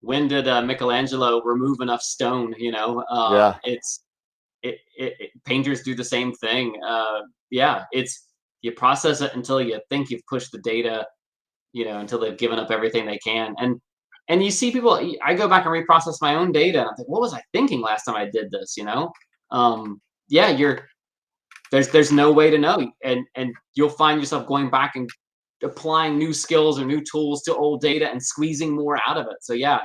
when did Michelangelo remove enough stone? You know, painters do the same thing. Yeah, you process it until you think you've pushed the data, you know, until they've given up everything they can. And you see people, I go back and reprocess my own data, and I think, what was I thinking last time I did this? You know, yeah, there's no way to know, and you'll find yourself going back and applying new skills or new tools to old data and squeezing more out of it. So yeah,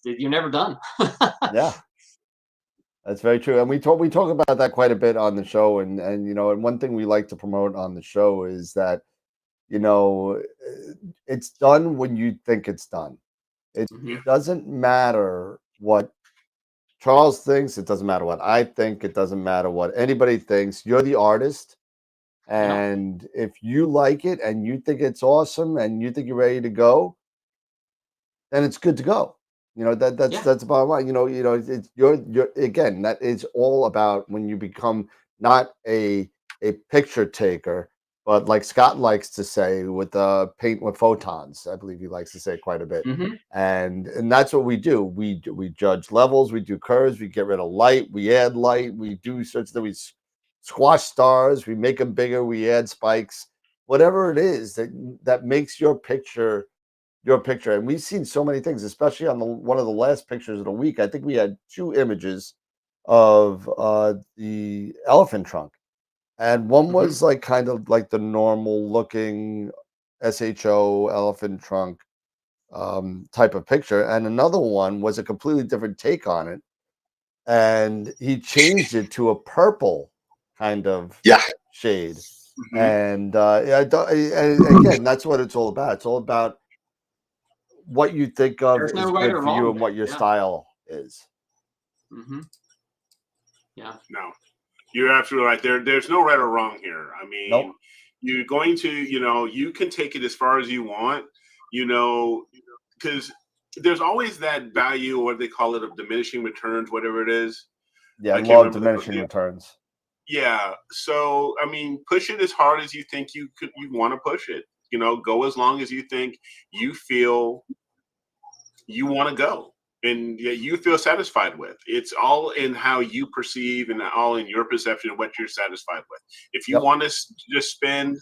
you're never done. Yeah, that's very true. And we talk about that quite a bit on the show. And you know, and one thing we like to promote on the show is that, you know, it's done when you think it's done. It doesn't matter what Charles thinks. It doesn't matter what I think. It doesn't matter what anybody thinks. You're the artist. And if you like it and you think it's awesome and you think you're ready to go, then it's good to go. You know, that's about right. You know, it's you're again, that is all about when you become not a picture taker, but like Scott likes to say, with paint with photons. I believe he likes to say quite a bit. And that's what we do. We judge levels, we do curves, we get rid of light, we add light, we do such that we squash stars, we make them bigger, we add spikes, whatever it is that makes your picture. And we've seen so many things, especially on one of the last pictures of the week. I think we had 2 images of the elephant trunk, and one was like kind of like the normal looking SHO elephant trunk type of picture, and another one was a completely different take on it, and he changed it to a purple kind of shade. And again, that's what it's all about. It's all about what you think of is good for you and what your style is. Yeah. No, you're absolutely right. There's no right or wrong here. I mean, you're going to, you know, you can take it as far as you want, you know, because there's always that value, or they call it, of diminishing returns, whatever it is. Yeah, law of diminishing returns. Yeah. So, I mean, push it as hard as you think you want to push it. You know, go as long as you think you feel you want to go. and you feel satisfied with. It's all in how you perceive and all in your perception of what you're satisfied with. If you want to just spend,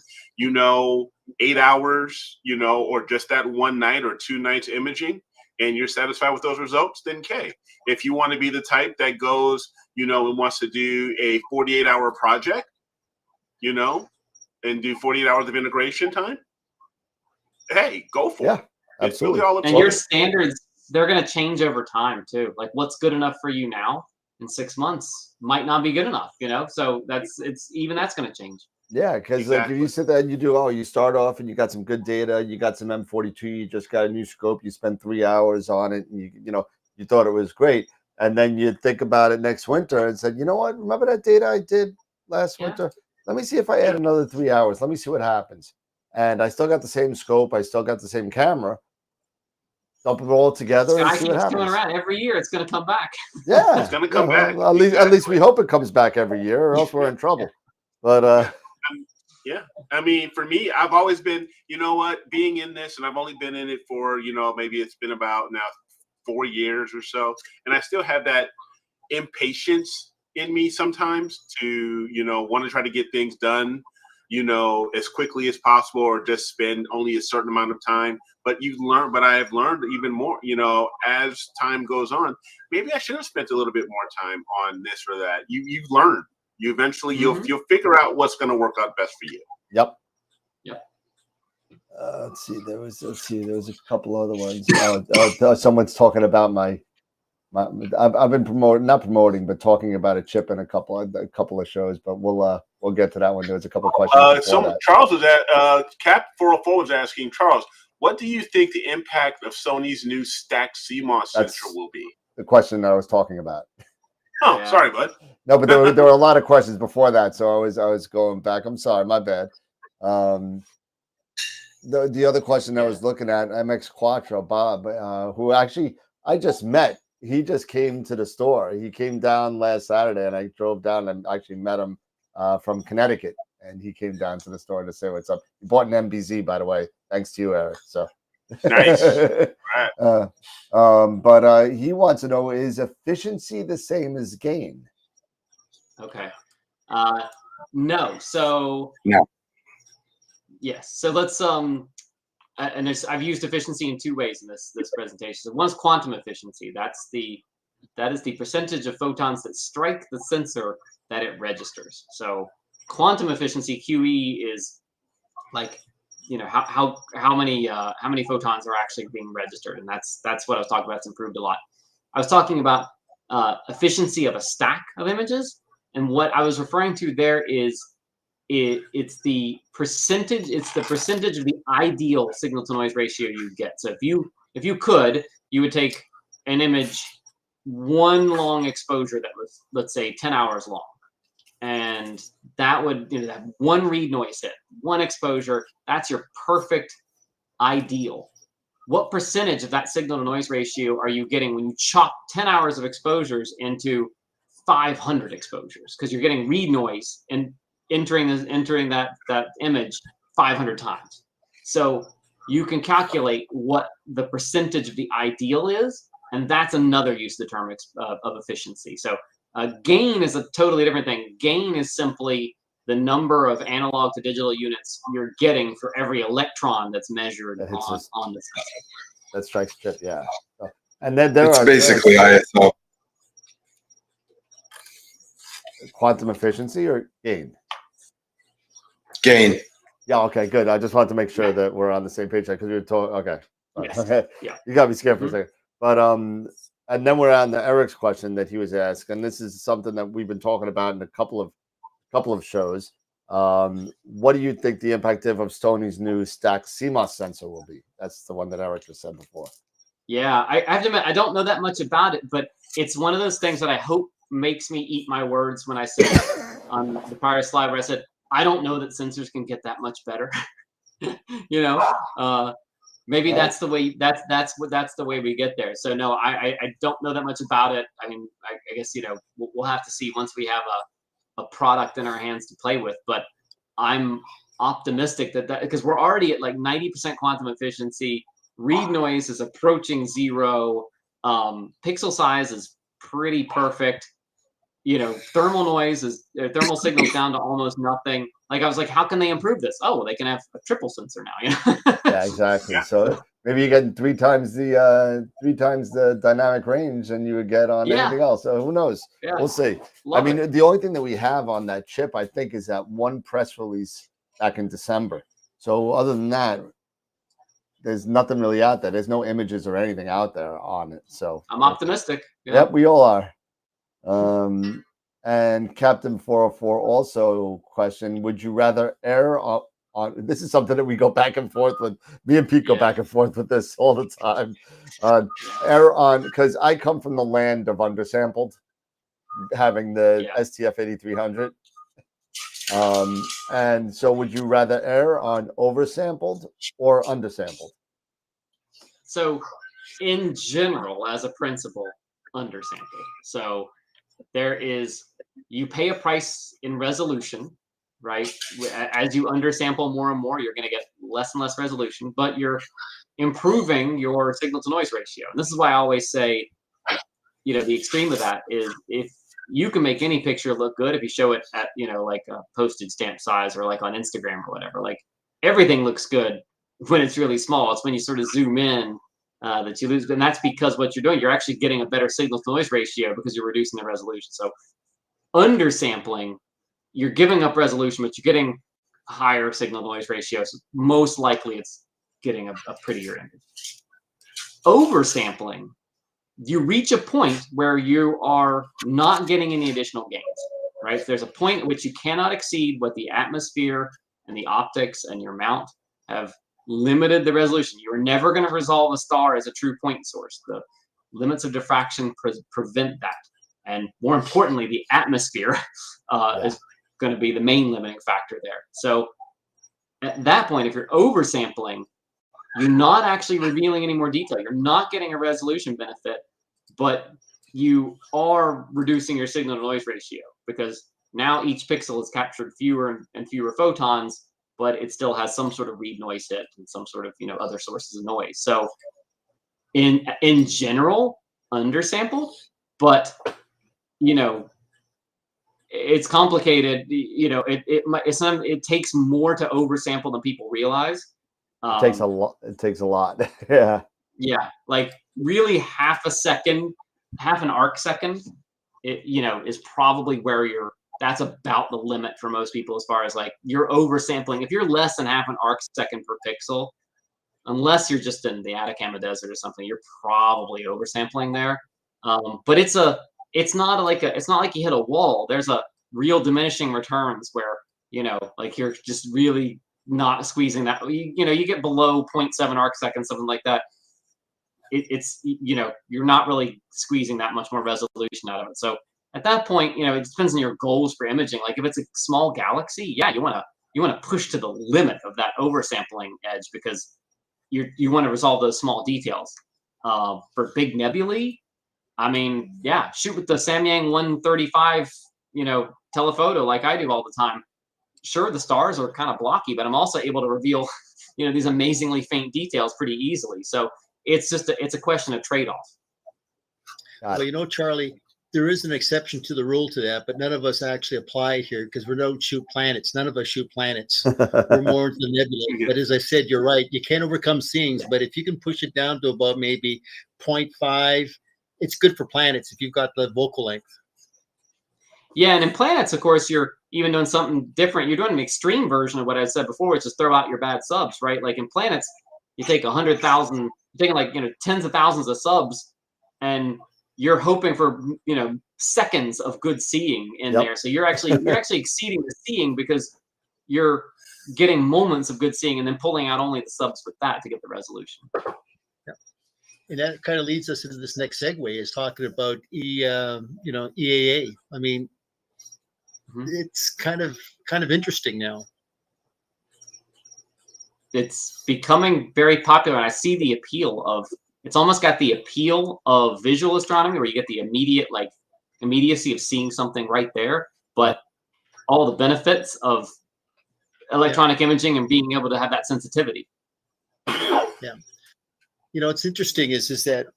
8 hours, or just that one night or 2 nights imaging, and you're satisfied with those results, then K. If you want to be the type that goes, and wants to do a 48-hour project, and do 48 hours of integration time, hey, go for it. It's Absolutely. really all And your standards, they're going to change over time too. Like what's good enough for you now in 6 months might not be good enough, so that's going to change. Yeah, because like if you sit there and you start off and you got some good data, you got some M42, you just got a new scope, you spend 3 hours on it, and you thought it was great, and then you think about it next winter and said, you know what, remember that data I did last winter? Let me see if I add another 3 hours. Let me see what happens. And I still got the same scope, I still got the same camera. Dump it all together and see what happens. Coming around every year, it's going to come back. Yeah, it's going to come back. Well, at least we hope it comes back every year, or else we're in trouble. But I mean, for me, I've always been, being in this, and I've only been in it for, maybe it's been about now 4 years or so, and I still have that impatience in me sometimes to, want to try to get things done, as quickly as possible, or just spend only a certain amount of time. But I have learned even more, as time goes on. Maybe I should have spent a little bit more time on this or that. You've learned. You eventually you'll figure out what's going to work out best for you. Yep. Let's see. There was a couple other ones. Someone's talking about my. I've been not promoting, but talking about a chip in a couple of shows. But we'll get to that one. There was a couple of questions. Charles was at Cap 404 was asking, Charles, what do you think the impact of Sony's new stacked CMOS sensor will be? The question I was talking about. Oh, sorry, bud. No, but there were a lot of questions before that, so I was going back. I'm sorry, my bad. The other question I was looking at, MX Quattro Bob, who actually I just met. He just came to the store. He came down last Saturday, and I drove down and actually met him from Connecticut, and he came down to the store to say what's up. He bought an MBZ, by the way, thanks to you, Eric. So nice. Right. But he wants to know, is efficiency the same as gain? Okay. No. So no. Yes. So let's and I've used efficiency in 2 ways in this presentation. So one's quantum efficiency. That is the percentage of photons that strike the sensor that it registers. So quantum efficiency, QE, is like how many photons are actually being registered, and that's what I was talking about. It's improved a lot. I was talking about efficiency of a stack of images, and what I was referring to there is it's the percentage of the ideal signal to noise ratio you get. So if you would take an image, one long exposure that was, let's say, 10 hours long, and that would have one read noise hit, one exposure. That's your perfect ideal. What percentage of that signal to noise ratio are you getting when you chop 10 hours of exposures into 500 exposures? Because you're getting read noise and entering that image 500 times. So you can calculate what the percentage of the ideal is, and that's another use of the term of efficiency. So gain is a totally different thing. Gain is simply the number of analog to digital units you're getting for every electron that's measured on the sensor. That strikes chip, yeah. And then it's basically ISO. Quantum efficiency or gain? Gain. Yeah, okay, good. I just wanted to make sure that we're on the same page because we were told. Okay, yes. Okay. Yeah, you got me scared for a second. But and then we're on the Eric's question that he was asked, and this is something that we've been talking about in a couple of shows. What do you think the impact of Sony's new stacked CMOS sensor will be? That's the one that Eric just said before. Yeah, I have to admit, I don't know that much about it, but it's one of those things that I hope makes me eat my words when I said on the prior slide where I said, I don't know that sensors can get that much better. Maybe that's the way that's the way we get there. So no, I don't know that much about it. I mean, I guess we'll have to see once we have a product in our hands to play with. But I'm optimistic that because we're already at like 90% quantum efficiency. Read noise is approaching 0. Pixel size is pretty perfect. You know, thermal noise is thermal signals down to almost nothing. Like I was like, how can they improve this? Oh, well, they can have a triple sensor now. You know? Yeah, exactly. Yeah. So maybe you get three times the dynamic range than you would get on Yeah. anything else. So who knows? Yeah. We'll see. Love I mean, it. the only thing that we have on that chip, I think, is that one press release back in December. So other than that, there's nothing really out there. There's no images or anything out there on it. So I'm optimistic. Yeah. Yep, we all are. And Captain 404 also questioned, would you rather err on this is something that we go back and forth with. Me and Pete go Yeah. back and forth with this all the time. Err on, because I come from the land of undersampled, having the Yeah. STF 8300. And so would you rather err on oversampled or undersampled? So in general, as a principle, undersampled. So there is, you pay a price in resolution, right? As you undersample more and more, you're going to get less and less resolution, but you're improving your signal to noise ratio. And this is why I always say, you know, the extreme of that is if you can make any picture look good if you show it at, you know, like a postage stamp size or like on Instagram or whatever. Like everything looks good when it's really small. It's when you sort of zoom in that you lose. And that's because what you're doing, you're actually getting a better signal to noise ratio because you're reducing the resolution. So undersampling, you're giving up resolution, but you're getting higher signal to noise ratio. So most likely it's getting a prettier image. Oversampling, you reach a point where you are not getting any additional gains, right? There's a point at which you cannot exceed what the atmosphere and the optics and your mount have limited the resolution. You are never going to resolve a star as a true point source. The limits of diffraction prevent that. And more importantly, the atmosphere is going to be the main limiting factor there. So at that point, if you're oversampling, you're not actually revealing any more detail. You're not getting a resolution benefit, but you are reducing your signal to noise ratio because now each pixel has captured fewer and fewer photons, but it still has some sort of read noise hit and some sort of, you know, other sources of noise. So in general, undersampled, but, you know, it's complicated. You know, it takes more to oversample than people realize. It takes a lot. It takes a lot. Yeah. Yeah, like really half an arc second, you know, is probably where that's about the limit for most people as far as like you're oversampling. If you're less than half an arc second per pixel, unless you're just in the Atacama Desert or something, you're probably oversampling there. But it's not like you hit a wall. There's a real diminishing returns where, you know, like you're just really not squeezing that. You know, you get below 0.7 arc seconds, something like that. It's, you know, you're not really squeezing that much more resolution out of it. So at that point, you know, it depends on your goals for imaging. Like if it's a small galaxy, yeah, you want to push to the limit of that oversampling edge because you want to resolve those small details. For big nebulae, I mean, yeah, shoot with the Samyang 135, you know, telephoto like I do all the time. Sure, the stars are kind of blocky, but I'm also able to reveal, you know, these amazingly faint details pretty easily. So it's just it's a question of trade-off. Well, you know, Charlie, there is an exception to the rule to that, but none of us actually apply here because we don't shoot planets. None of us shoot planets. We're more into the nebula. But as I said, you're right. You can't overcome seeings, but if you can push it down to about maybe 0.5, it's good for planets if you've got the vocal length. Yeah, and in planets, of course, you're even doing something different. You're doing an extreme version of what I said before, which is throw out your bad subs, right? Like in planets, you take 100,000, you're taking like, you know, tens of thousands of subs, and you're hoping for, you know, seconds of good seeing in there. So you're actually exceeding the seeing because you're getting moments of good seeing and then pulling out only the subs with that to get the resolution. And that kind of leads us into this next segue is talking about EAA. I mean, it's kind of interesting now. It's becoming very popular, and I see the appeal of. It's almost got the appeal of visual astronomy, where you get the immediacy of seeing something right there, but all the benefits of electronic imaging and being able to have that sensitivity. Yeah. You know, it's interesting is that,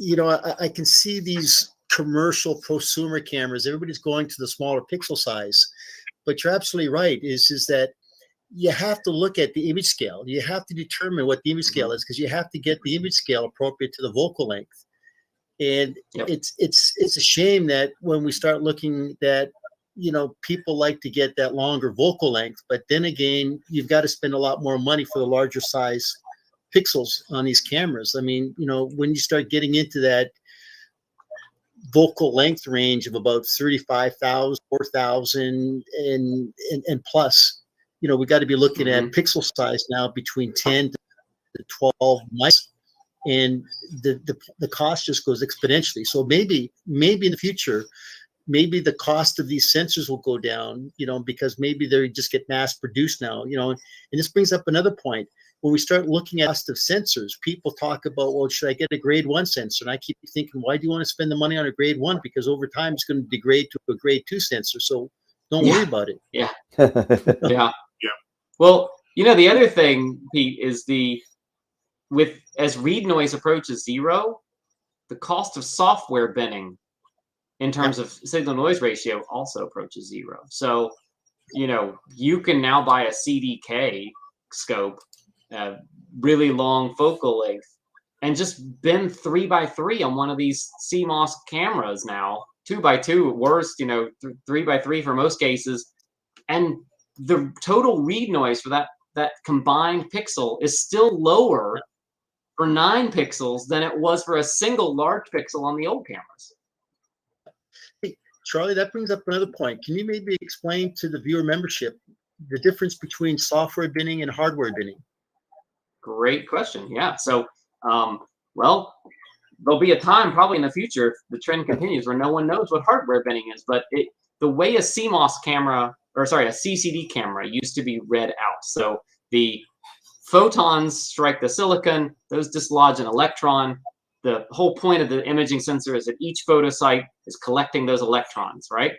you know, I can see these commercial prosumer cameras. Everybody's going to the smaller pixel size, but you're absolutely right. Is that you have to look at the image scale. You have to determine what the image scale is, because you have to get the image scale appropriate to the focal length. And it's a shame that when we start looking that, you know, people like to get that longer focal length, but then again, you've got to spend a lot more money for the larger size pixels on these cameras. I mean, you know, when you start getting into that focal length range of about 35,000, 4,000 and plus, you know, we got to be looking at pixel size now between 10 to 12 mics, and the cost just goes exponentially. So maybe in the future, maybe the cost of these sensors will go down, you know, because maybe they just get mass produced now, you know. And this brings up another point. When we start looking at cost of sensors, people talk about, well, should I get a grade 1 sensor? And I keep thinking, why do you want to spend the money on a grade 1? Because over time it's going to degrade to a grade 2 sensor. So don't worry about it. Yeah. Well, you know, the other thing, Pete, is as read noise approaches 0, the cost of software binning in terms of signal noise ratio also approaches 0. So, you know, you can now buy a CDK scope, really long focal length, and just bin 3x3 on one of these CMOS cameras now, 2x2 at worst, you know, 3x3 for most cases, and the total read noise for that combined pixel is still lower for 9 pixels than it was for a single large pixel on the old cameras. Hey, Charlie, that brings up another point. Can you maybe explain to the viewer membership the difference between software binning and hardware binning? Great question. Yeah. So, well, there'll be a time probably in the future, if the trend continues, where no one knows what hardware binning is. But the way a CMOS camera, or sorry, a CCD camera used to be read out. So the photons strike the silicon, those dislodge an electron. The whole point of the imaging sensor is that each photosite is collecting those electrons, right?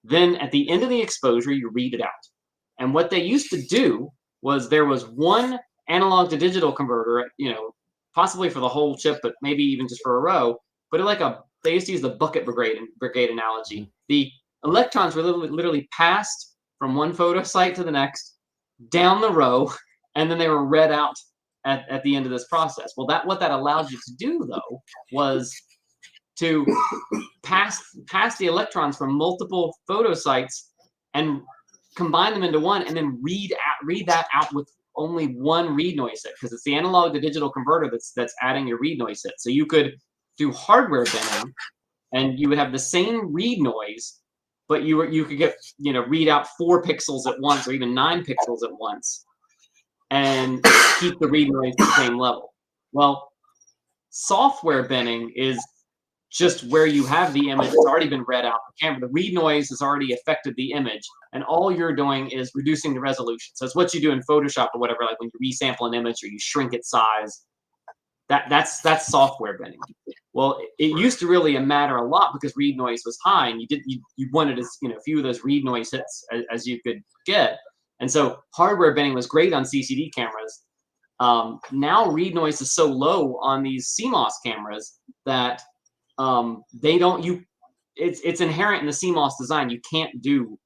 Then at the end of the exposure, you read it out. And what they used to do was there was one analog to digital converter, you know, possibly for the whole chip, but maybe even just for a row. But they used to use the bucket brigade analogy. The electrons were literally passed from one photosite to the next, down the row, and then they were read out at the end of this process. Well, what that allowed you to do, though, was to pass the electrons from multiple photosites and combine them into one, and then read that out with only one read noise hit, because it's the analog to digital converter that's adding your read noise hit. So you could do hardware binning, and you would have the same read noise, but you could get, you know, read out 4 pixels at once, or even 9 pixels at once, and keep the read noise at the same level. Well, software binning is just where you have the image, it's already been read out the camera. The read noise has already affected the image, and all you're doing is reducing the resolution. So it's what you do in Photoshop or whatever, like when you resample an image or you shrink its size. That's software binning. Well, it used to really matter a lot because read noise was high, and you wanted as, you know, few of those read noise hits as you could get. And so hardware binning was great on CCD cameras. Now read noise is so low on these CMOS cameras that it's inherent in the CMOS design. You can't do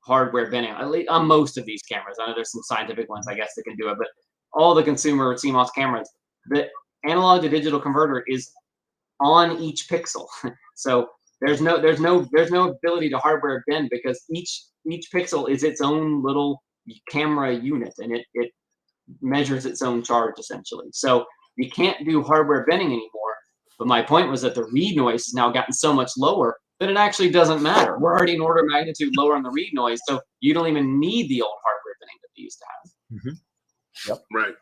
hardware binning, at least on most of these cameras. I know there's some scientific ones, I guess, that can do it, but all the consumer CMOS cameras, the analog to digital converter is on each pixel. So there's no ability to hardware bin, because each pixel is its own little camera unit, and it measures its own charge essentially. So you can't do hardware binning anymore. But my point was that the read noise has now gotten so much lower that it actually doesn't matter. We're already an order of magnitude lower on the read noise, so you don't even need the old hardware binning that we used to have. Mm-hmm. Yep. Right.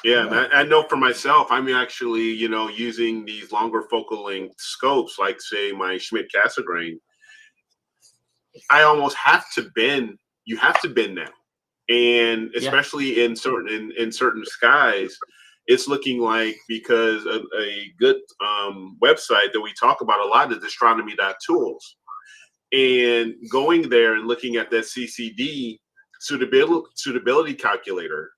Yeah, and I know for myself, I'm actually, you know, using these longer focal length scopes, like say my Schmidt Cassegrain. I almost have to bend. You have to bend now, and especially in certain skies, it's looking like, because of a good website that we talk about a lot is astronomy.tools, and going there and looking at that CCD suitability calculator.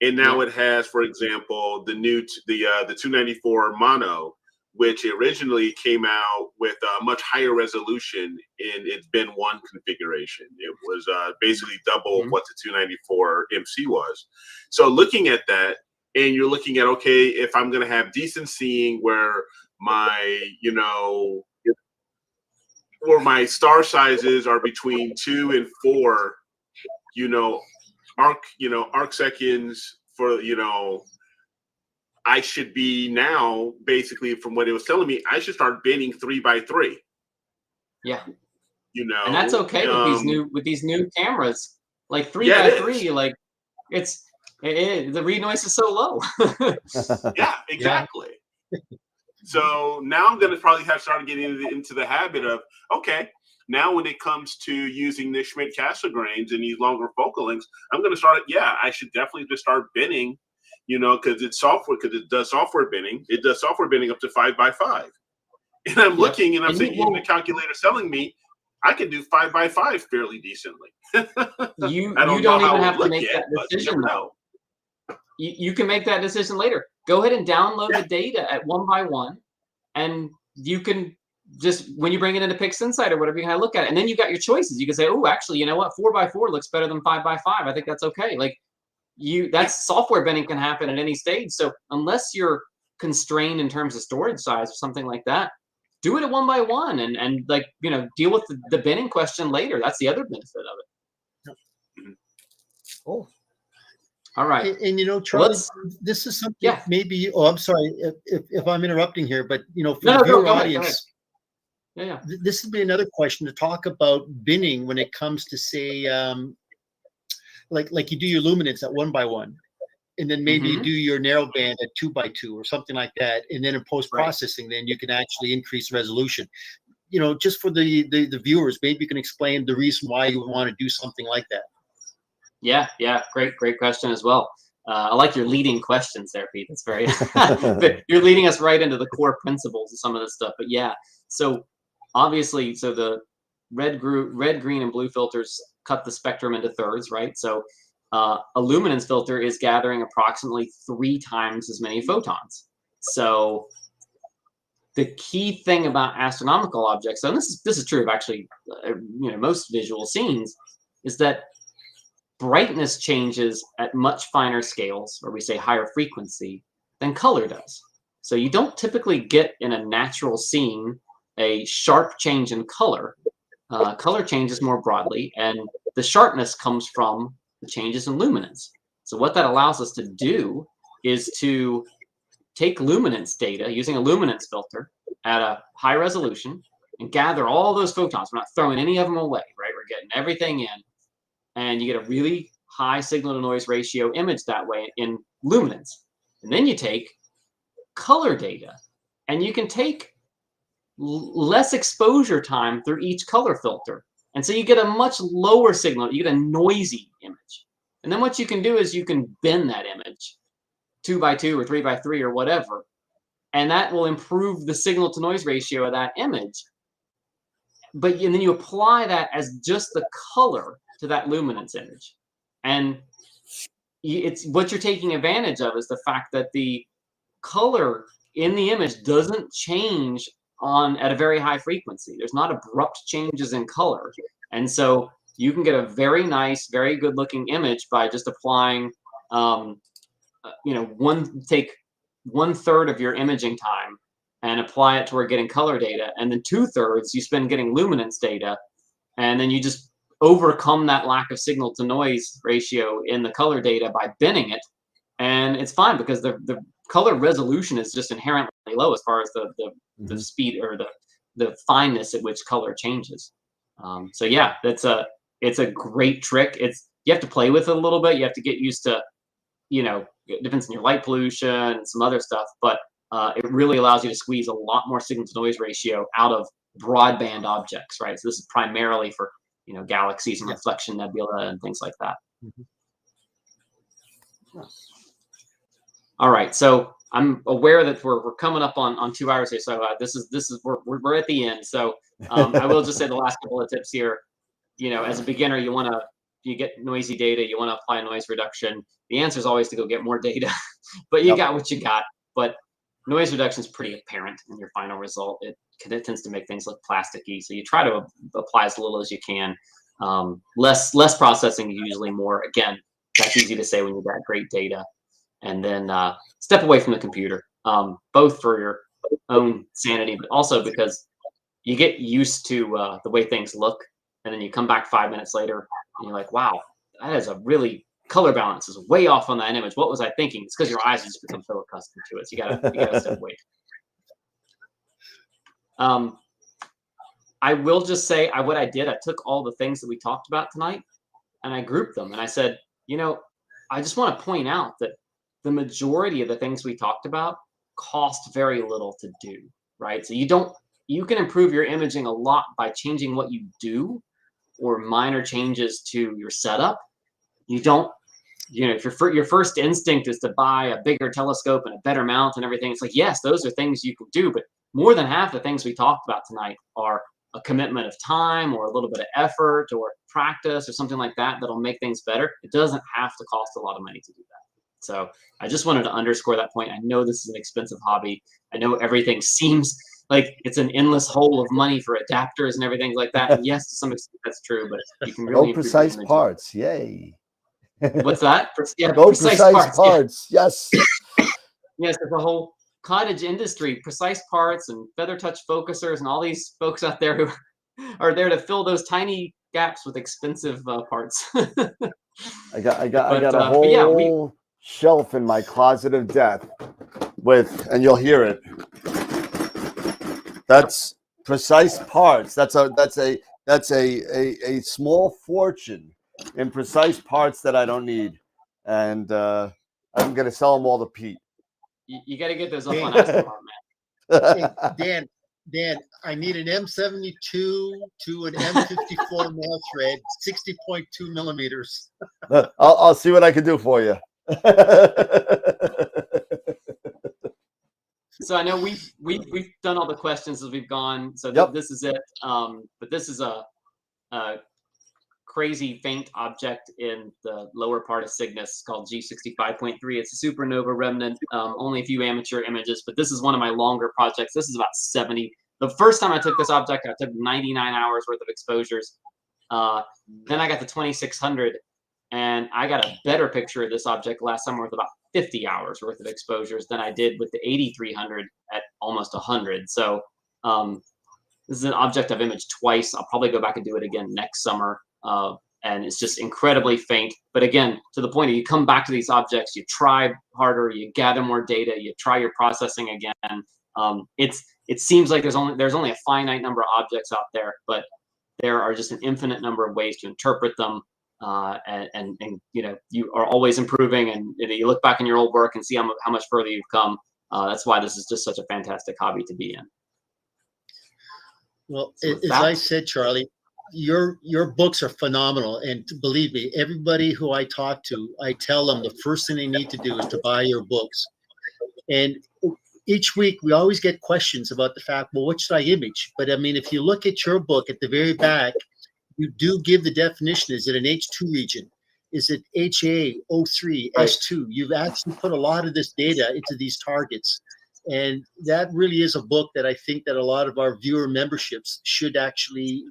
And now it has, for example, the 294 mono, which originally came out with a much higher resolution in its bin 1 configuration. It was basically double what the 294 MC was. So looking at that, and you're looking at, okay, if I'm going to have decent seeing where my, where my star sizes are between 2 and 4, arc seconds for, I should be now, basically, from what it was telling me, I should start binning 3x3. Yeah. And that's okay with these new cameras. Like 3x3, like the read noise is so low. Yeah, exactly. So now I'm going to probably have started getting into the habit of, okay, now when it comes to using the Schmidt-Cassegrains and these longer focal lengths, I'm going to start, I should definitely just start binning, because it's software, because it does software binning. It does software binning up to 5x5. And I'm looking and I'm seeing the calculator telling me I can do 5x5 fairly decently. You don't even have to make that decision, though. You can make that decision later. Go ahead and download the data at 1x1, and you can just, when you bring it into PixInsight or whatever, you kind of look at it, and then you got your choices. You can say, oh, actually, you know what, 4x4 looks better than 5x5. I think that's okay. Like that's software binning can happen at any stage. So unless you're constrained in terms of storage size or something like that, do it at 1x1 and like, deal with the binning question later. That's the other benefit of it. Oh. All right. And Charlie, this is something maybe, I'm sorry if I'm interrupting here, but for the viewer audience, this would be another question to talk about binning when it comes to, say, like you do your luminance at 1x1, and then maybe you do your narrow band at 2x2 or something like that, and then in post-processing, then you can actually increase resolution. Just for the viewers, maybe you can explain the reason why you would want to do something like that. Yeah, great question as well. I like your leading questions there, Pete. That's very you're leading us right into the core principles of some of this stuff. But so obviously, the red, green, and blue filters cut the spectrum into thirds, right? So a luminance filter is gathering approximately 3 times as many photons. So the key thing about astronomical objects, and this is true of actually most visual scenes, is that brightness changes at much finer scales, or we say higher frequency, than color does. So you don't typically get in a natural scene a sharp change in color. Color changes more broadly, and the sharpness comes from the changes in luminance. So what that allows us to do is to take luminance data using a luminance filter at a high resolution and gather all those photons. We're not throwing any of them away, right? We're getting everything in. And you get a really high signal-to-noise ratio image that way in luminance. And then you take color data, and you can take less exposure time through each color filter. And so you get a much lower signal. You get a noisy image. And then what you can do is you can bend that image 2x2 or 3x3 or whatever. And that will improve the signal-to-noise ratio of that image. And then you apply that as just the color to that luminance image, and it's what you're taking advantage of is the fact that the color in the image doesn't change at a very high frequency. There's not abrupt changes in color, and so you can get a very nice, very good-looking image by just applying, take 1/3 of your imaging time and apply it toward getting color data, and then 2/3 you spend getting luminance data, and then you just overcome that lack of signal to noise ratio in the color data by binning it, and it's fine because the color resolution is just inherently low as far as the speed or the fineness at which color changes. So it's a great trick. You have to play with it a little bit. You have to get used to, it depends on your light pollution and some other stuff, but it really allows you to squeeze a lot more signal to noise ratio out of broadband objects, right? So this is primarily for galaxies and reflection nebula and things like that. All right, so I'm aware that we're coming up on 2 hours here, so we're at the end. So I will just say the last couple of tips here. As a beginner, you get noisy data, you want to apply noise reduction. The answer is always to go get more data, but you got what you got. But noise reduction is pretty apparent in your final result. It tends to make things look plasticky. So you try to apply as little as you can. Less processing, usually more. Again, that's easy to say when you've got great data. And then step away from the computer, both for your own sanity, but also because you get used to the way things look. And then you come back 5 minutes later and you're like, wow, that is a really color balance is way off on that image. What was I thinking? It's because your eyes have just become so accustomed to it. So you gotta step away. I will just say what I did. I took all the things that we talked about tonight and I grouped them. And I said, I just want to point out that the majority of the things we talked about cost very little to do, right? So you can improve your imaging a lot by changing what you do or minor changes to your setup. You don't, if your first instinct is to buy a bigger telescope and a better mount and everything, it's like, yes, those are things you can do, but more than half the things we talked about tonight are a commitment of time or a little bit of effort or practice or something like that that'll make things better. It doesn't have to cost a lot of money to do that. So I just wanted to underscore that point. I know this is an expensive hobby. I know everything seems like it's an endless hole of money for adapters and everything like that. And yes, to some extent that's true, but you can really improve precise your imaging. parts. Yay. What's that? Yeah, precise parts. Yeah. Yes. Yes, there's a whole cottage industry, precise parts and feather touch focusers and all these folks out there who are there to fill those tiny gaps with expensive parts. I got a whole shelf in my closet of death and you'll hear it. That's precise parts. That's a small fortune in precise parts that I don't need, and I'm gonna sell them all to Pete. You got to get those up on AstroWorld, man. Dan, I need an M72 to an M54 mail thread, 60.2 millimeters. I'll see what I can do for you. So I know we've done all the questions as we've gone. So this is it. But this is a crazy faint object in the lower part of Cygnus called G65.3. It's a supernova remnant. Only a few amateur images, but this is one of my longer projects. This is about 70. The first time I took this object, I took 99 hours worth of exposures. Then I got the 2600, and I got a better picture of this object last summer with about 50 hours worth of exposures than I did with the 8300 at almost 100. So this is an object I've imaged twice. I'll probably go back and do it again next summer. And it's just incredibly faint. But again, to the point of you come back to these objects, you try harder, you gather more data, you try your processing again. It seems like there's only a finite number of objects out there, but there are just an infinite number of ways to interpret them. And you are always improving, and you look back in your old work and see how much further you've come. That's why this is just such a fantastic hobby to be in. Well, as I said, Charlie, your books are phenomenal, and believe me, everybody who I talk to, I tell them the first thing they need to do is to buy your books. And each week we always get questions about the fact, well, what should I image? But I mean, if you look at your book at the very back, you do give the definition. Is it an H2 region? Is it HA, O3, S2? You've actually put a lot of this data into these targets. And that really is a book that I think that a lot of our viewer memberships should actually,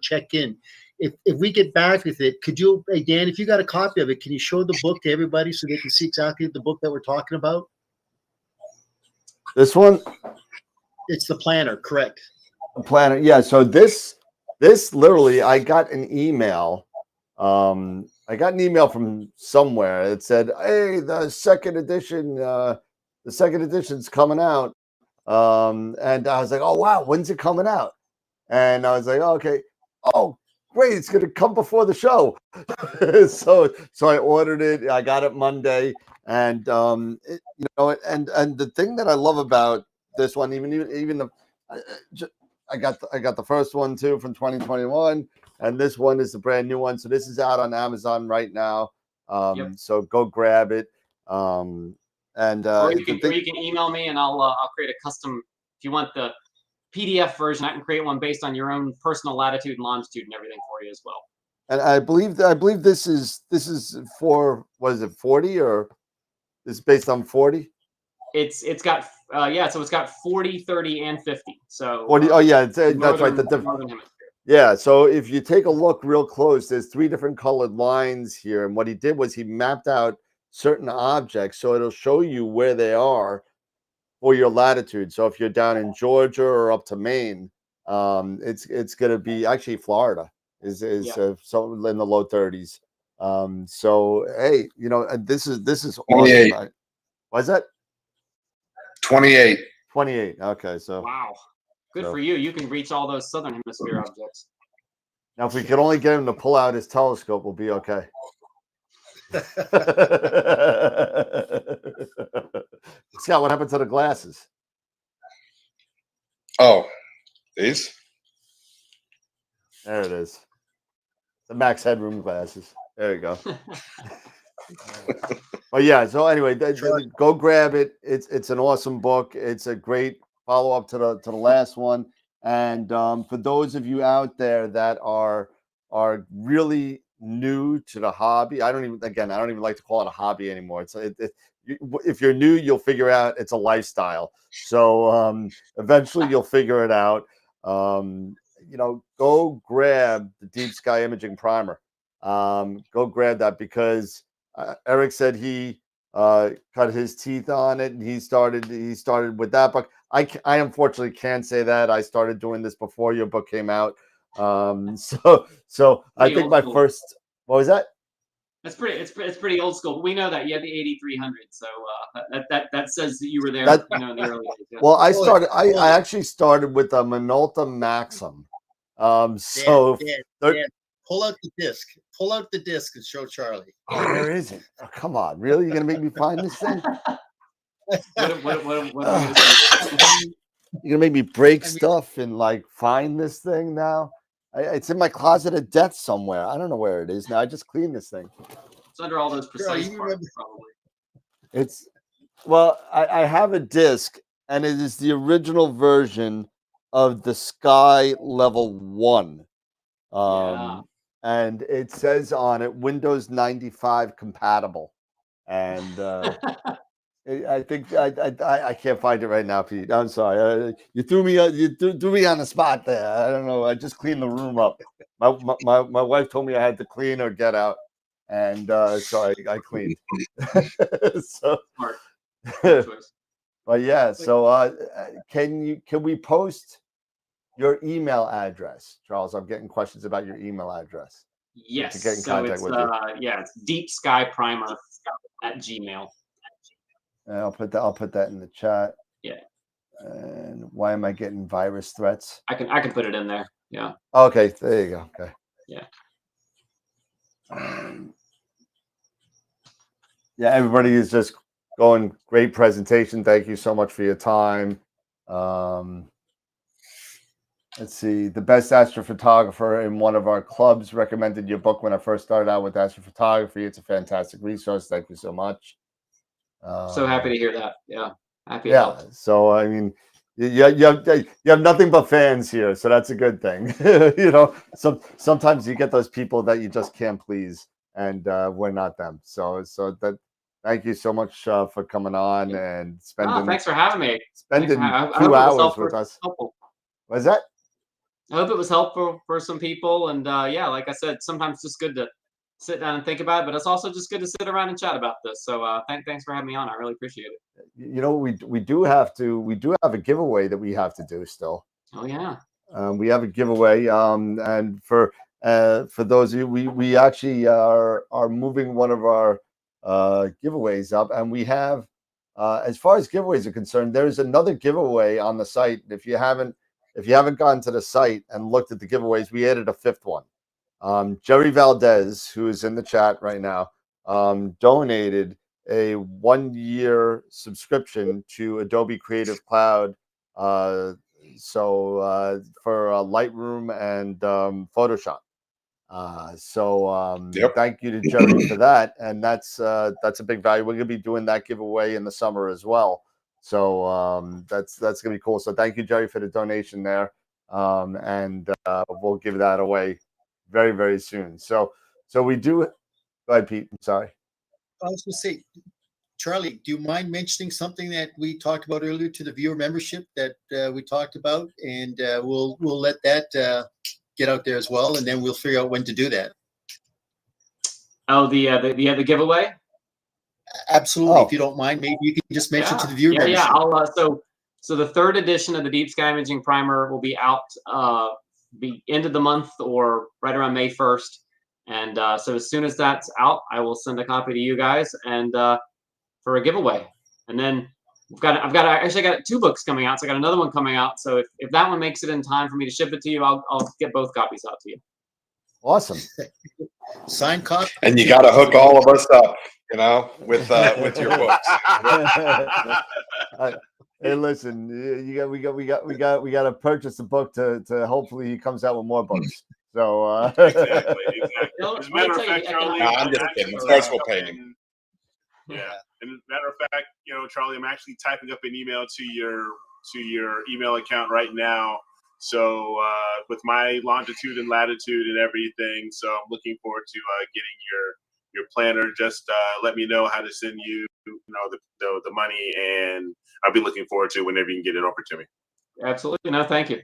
check in. If we get back with it, could you, hey, Dan, if you got a copy of it, can you show the book to everybody so they can see exactly the book that we're talking about? This one? It's the planner, correct. The planner, yeah. So this literally, I got an email. I got an email from somewhere that said, hey, the second edition's coming out. And I was like, oh, wow, when's it coming out? And I was like, oh, okay. Oh, great, it's going to come before the show. so I ordered it. I got it Monday. And, and the thing that I love about this one, even I got the first one too from 2021, and this one is the brand new one. So this is out on Amazon right now. So go grab it. Or you can email me and I'll create a custom. If you want the PDF version, I can create one based on your own personal latitude and longitude and everything for you as well. And I believe this is for, what is it, 40, or is based on 40? It's got so it's got 40, 30, and 50. So 40, oh yeah, that's right. northern hemisphere. Yeah, so if you take a look real close, there's 3 different colored lines here, and what he did was he mapped out certain objects, so it'll show you where they are for your latitude. So if you're down in Georgia or up to Maine, it's going to be actually Florida is so in the low 30s. So hey, this is awesome. What's that? 28. 28. Okay, so wow, good for you. You can reach all those southern hemisphere objects. Now, if we could only get him to pull out his telescope, we'll be okay. Scott, what happened to the glasses? Oh, these? There it is. The max headroom glasses. There you go. But yeah, so anyway, go grab it. It's an awesome book. It's a great follow-up to the last one. And for those of you out there that are really new to the hobby, I don't even like to call it a hobby anymore. If you're new, you'll figure out it's a lifestyle. So eventually you'll figure it out. Go grab the Deep Sky Imaging Primer. Go grab that because Eric said he cut his teeth on it, and he started with that book. I unfortunately can't say that. I started doing this before your book came out. So I think my first, what was that? It's pretty old school. But we know that you had the 8300, so that says that you were there. In the early days. Yeah. Well, I actually started with a Minolta Maxim. Dan, pull out the disc. Pull out the disc and show Charlie. Where is it? Oh, come on, really? You're gonna make me find this thing? You're gonna make me break stuff and find this thing now? It's in my closet of death somewhere. I don't know where it is now. I just cleaned this thing. It's under all those precise parts, probably. I have a disc, and it is the original version of the Sky Level 1. And it says on it Windows 95 compatible. And I think I can't find it right now, Pete. I'm sorry. You threw me on the spot there. I don't know. I just cleaned the room up. My wife told me I had to clean or get out, and so I cleaned. So, smart choice. But yeah. So can we post your email address, Charles? I'm getting questions about your email address. Yes. To get in contact with you. It's deepskyprimer@gmail. And I'll put that in the chat. Yeah. And why am I getting virus threats? I can put it in there. Yeah. Okay, there you go. Okay. Yeah. Yeah, everybody is just going. Great presentation. Thank you so much for your time. Let's see. The best astrophotographer in one of our clubs recommended your book when I first started out with astrophotography. It's a fantastic resource. Thank you so much. So happy to hear that. Yeah. Happy to help. So I mean, you have nothing but fans here, so that's a good thing. Sometimes you get those people that you just can't please, and we're not them. So that. Thank you so much for coming on and spending. Thanks for having me. Spending 2 hours with us. What's that? I hope it was helpful for some people, and like I said, sometimes it's just good to sit down and think about it, but it's also just good to sit around and chat about this. So thanks for having me on. I really appreciate it. We do have a giveaway that we have to do still. Oh yeah. We have a giveaway, and for those of you, we actually are moving one of our giveaways up, and we have as far as giveaways are concerned, there's another giveaway on the site. If you haven't gone to the site and looked at the giveaways, we added a 5th one. Jerry Valdez, who is in the chat right now, donated a 1-year subscription to Adobe Creative Cloud. For Lightroom and Photoshop. Thank you to Jerry for that, and that's a big value. We're going to be doing that giveaway in the summer as well. So that's going to be cool. So thank you, Jerry, for the donation there, and we'll give that away very, very soon. So we do. Go ahead, Pete. I'm sorry. I was going to say, Charlie, do you mind mentioning something that we talked about earlier to the viewer membership that we talked about, and we'll let that get out there as well, and then we'll figure out when to do that. Oh, the giveaway. Absolutely, Oh. if you don't mind, maybe you can just mention Yeah. to the viewer Yeah, membership. I'll so the third edition of the Deep Sky Imaging Primer will be out the end of the month or right around May 1st. And so as soon as that's out, I will send a copy to you guys and for a giveaway. And then I've actually got 2 books coming out, so I got another one coming out. So if that one makes it in time for me to ship it to you, I'll get both copies out to you. Awesome. Signed copy. And you got to hook all of us up, you know, with your books. Hey, listen, we got to purchase a book to hopefully he comes out with more books. So Exactly. No, As a matter of fact, Charlie, No, I'm just kidding. The price will pay him. Yeah. And matter of fact, Charlie, I'm actually typing up an email to your email account right now. So with my longitude and latitude and everything, so I'm looking forward to getting your planner. Just let me know how to send you, the money, and I'll be looking forward to whenever you can get it over to me. Absolutely. No, thank you.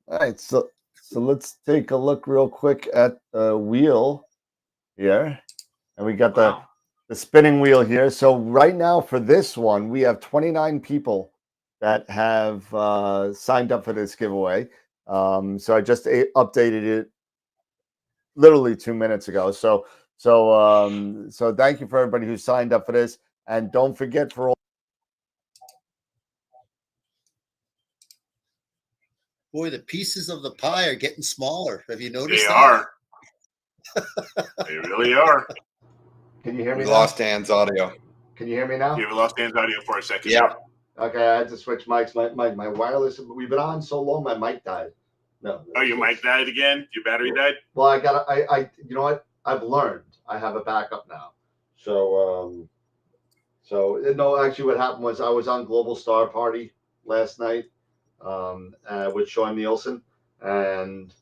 all right, so let's take a look real quick at the wheel here, and we got the spinning wheel here. So right now for this one, we have 29 people that have signed up for this giveaway. So I just updated it literally 2 minutes ago. So thank you for everybody who signed up for this, and don't forget for all. Boy, the pieces of the pie are getting smaller. Have you noticed They that? are. They really are. Can you hear me We now? lost Dan's audio. Can you hear me now? You lost Dan's audio for a second. Yep. Okay, I had to switch mics. My wireless. We've been on so long, my mic died. No. Oh, your mic died again? Your battery died? Well, I you know what? I've learned. I have a backup now. So no, actually what happened was I was on Global Star Party last night with Sean Nielsen, and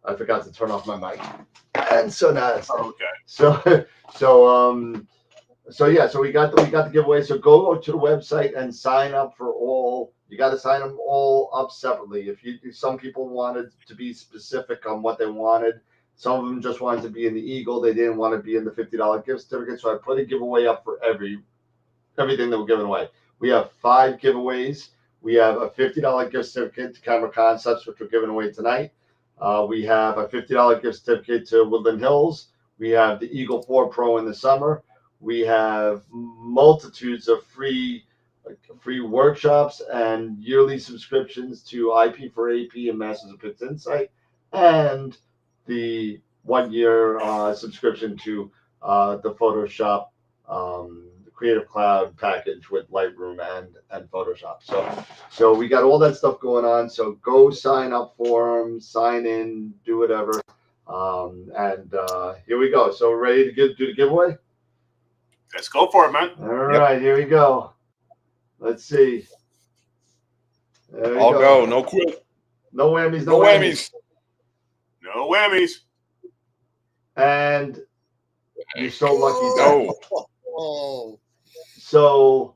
I forgot to turn off my mic. And so now it's okay. So yeah, so we got the giveaway. So go to the website and sign up for all. You got to sign them all up separately. Some people wanted to be specific on what they wanted. Some of them just wanted to be in the Eagle. They didn't want to be in the $50 gift certificate. So I put a giveaway up for everything that we're giving away. We have 5 giveaways. We have a $50 gift certificate to Camera Concepts, which we're giving away tonight. We have a $50 gift certificate to Woodland Hills. We have the Eagle 4 Pro in the summer. We have multitudes of free workshops and yearly subscriptions to IP for AP and Masters of Pits Insight, and the 1-year subscription to the Photoshop Creative Cloud package with Lightroom and Photoshop. So we got all that stuff going on. So go sign up for them, sign in, do whatever. And here we go. So we're ready to do the giveaway? Let's go for it, man. All right, here we go. Let's see. I'll go. No quit. No whammies. No whammies. No whammies. And you're so lucky. No. Oh. So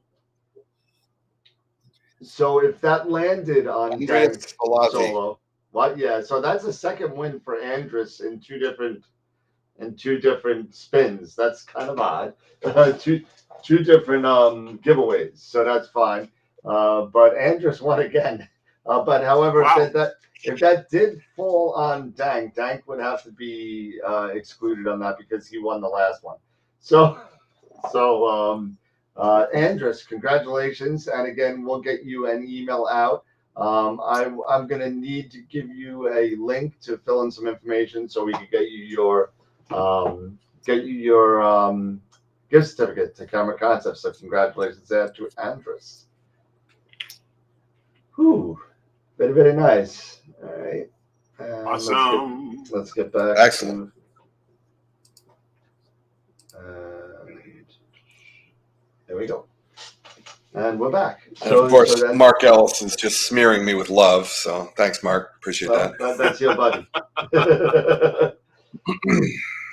if that landed on Andreas Salazzi. Solo, what? Yeah. So that's a second win for Andres in two different spins. That's kind of odd. two different giveaways. So that's fine. But Andres won again. But however, if that did fall on Dank would have to be excluded on that because he won the last one. So Andres, congratulations. And again, we'll get you an email out. I'm going to need to give you a link to fill in some information so we can get you your gift certificate to Camera Concepts. So congratulations there to Andres. Whew. Very, very nice. All right. Awesome. Let's get back. Excellent. There we go. And we're back. And of course, Mark Ellis is just smearing me with love. So thanks, Mark. Appreciate that. That's your buddy.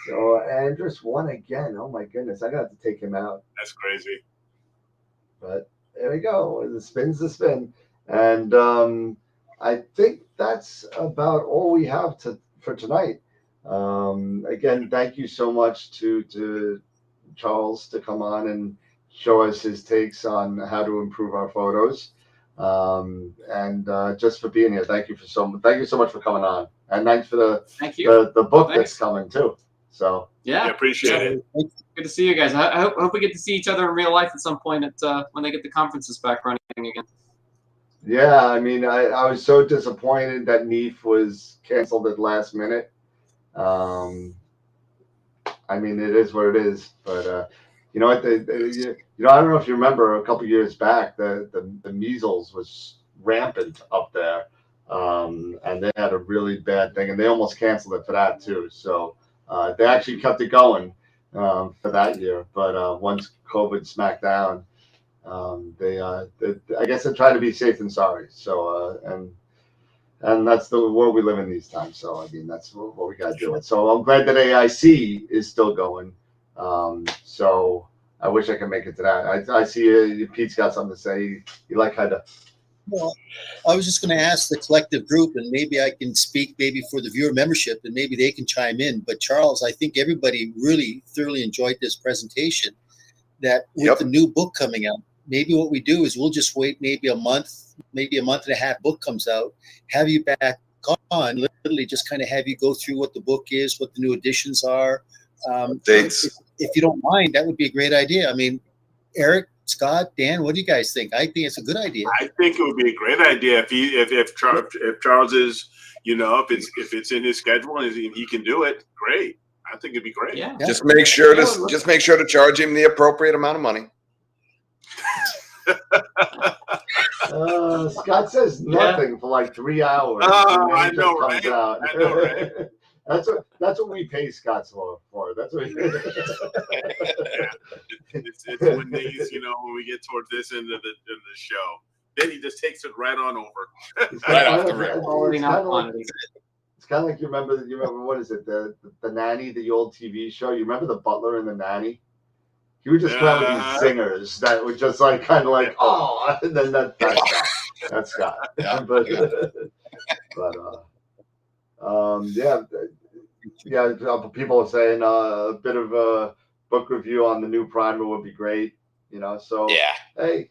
So Andrus won again. Oh my goodness, I got to take him out. That's crazy. But there we go. The spin's the spin, and I think that's about all we have for tonight. Again, thank you so much to Charles to come on and show us his takes on how to improve our photos, and just for being here. Thank you so much for coming on, and thanks for the book that's coming too. So yeah, appreciate it. Good to see you guys. I hope we get to see each other in real life at some point when they get the conferences back running again. Yeah, I mean, I was so disappointed that NEAF was canceled at last minute. I mean, it is what it is. But you know what? I don't know if you remember a couple years back, the measles was rampant up there, and they had a really bad thing, and they almost canceled it for that too. So they actually kept it going for that year. But once COVID smacked down, they I guess they're trying to be safe and sorry. So and that's the world we live in these times. So I mean, that's what we got to deal with. So I'm glad that AIC is still going. So I wish I could make it to that. I see Pete's got something to say. You like kind of. Well, I was just going to ask the collective group, and maybe I can speak maybe for the viewer membership, and maybe they can chime in. But Charles, I think everybody really thoroughly enjoyed this presentation. That with the new book coming out, maybe what we do is we'll just wait maybe a month and a half. Book comes out, have you back on, literally just kind of have you go through what the book is, what the new additions are. Dates. If you don't mind, that would be a great idea. I mean, Eric, Scott, Dan, what do you guys think? I think it's a good idea. I think it would be a great idea if Charles is, if it's in his schedule and if he can do it, great. I think it'd be great. Yeah. Just make sure to charge him the appropriate amount of money. Scott says nothing for like 3 hours. Oh, I know, right? I know, right? That's what we pay Scott for. That's what. It's when these, when we get towards this end of the show, then he just takes it right on over. Right off the rip. It's kind of like you remember what is it, the Nanny, the old TV show. You remember the butler and the nanny? He would just come out with these singers that would just like kind of like, oh, and then that's Scott. Yeah. but people are saying a bit of a book review on the new primer would be great. So yeah. Hey,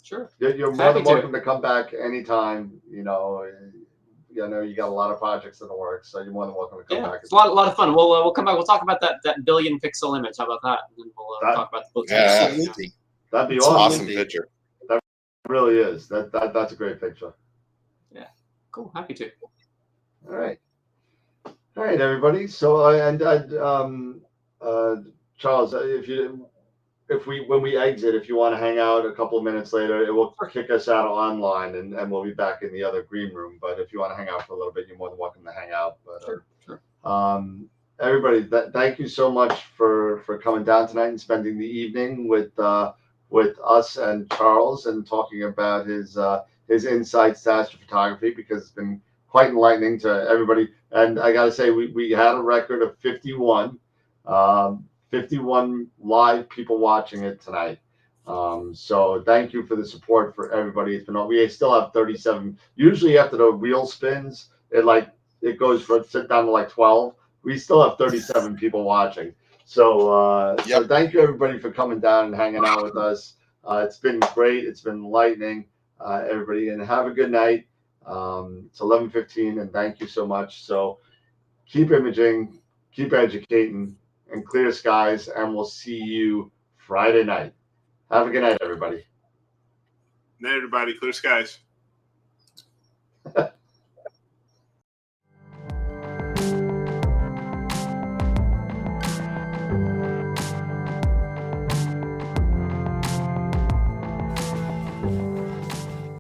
sure, you're more than welcome to come back anytime. I know you got a lot of projects in the works, so you're more than welcome to come back. It's a lot of fun. We'll come back. We'll talk about that billion pixel image. How about that? And then we'll talk about the book. Yeah. Absolutely. That'd be Awesome picture. That really is. That's a great picture. Yeah. Cool. Happy to. All right, everybody. So Charles, when we exit, if you want to hang out a couple of minutes later, it will kick us out online, and we'll be back in the other green room. But if you want to hang out for a little bit, you're more than welcome to hang out. But sure. Everybody, thank you so much for coming down tonight and spending the evening with us and Charles and talking about his insights to astrophotography, because it's been quite enlightening to everybody. And I got to say, we had a record of 51 live people watching it tonight. So thank you for the support for everybody. We still have 37. Usually after the wheel spins, it goes down to like 12. We still have 37 people watching. So so thank you everybody for coming down and hanging out with us. It's been great. It's been enlightening, everybody, and have a good night. It's 11:15, and thank you so much. So keep imaging, keep educating, and clear skies, and we'll see you Friday night. Have a good night, everybody. Night, everybody. Clear skies.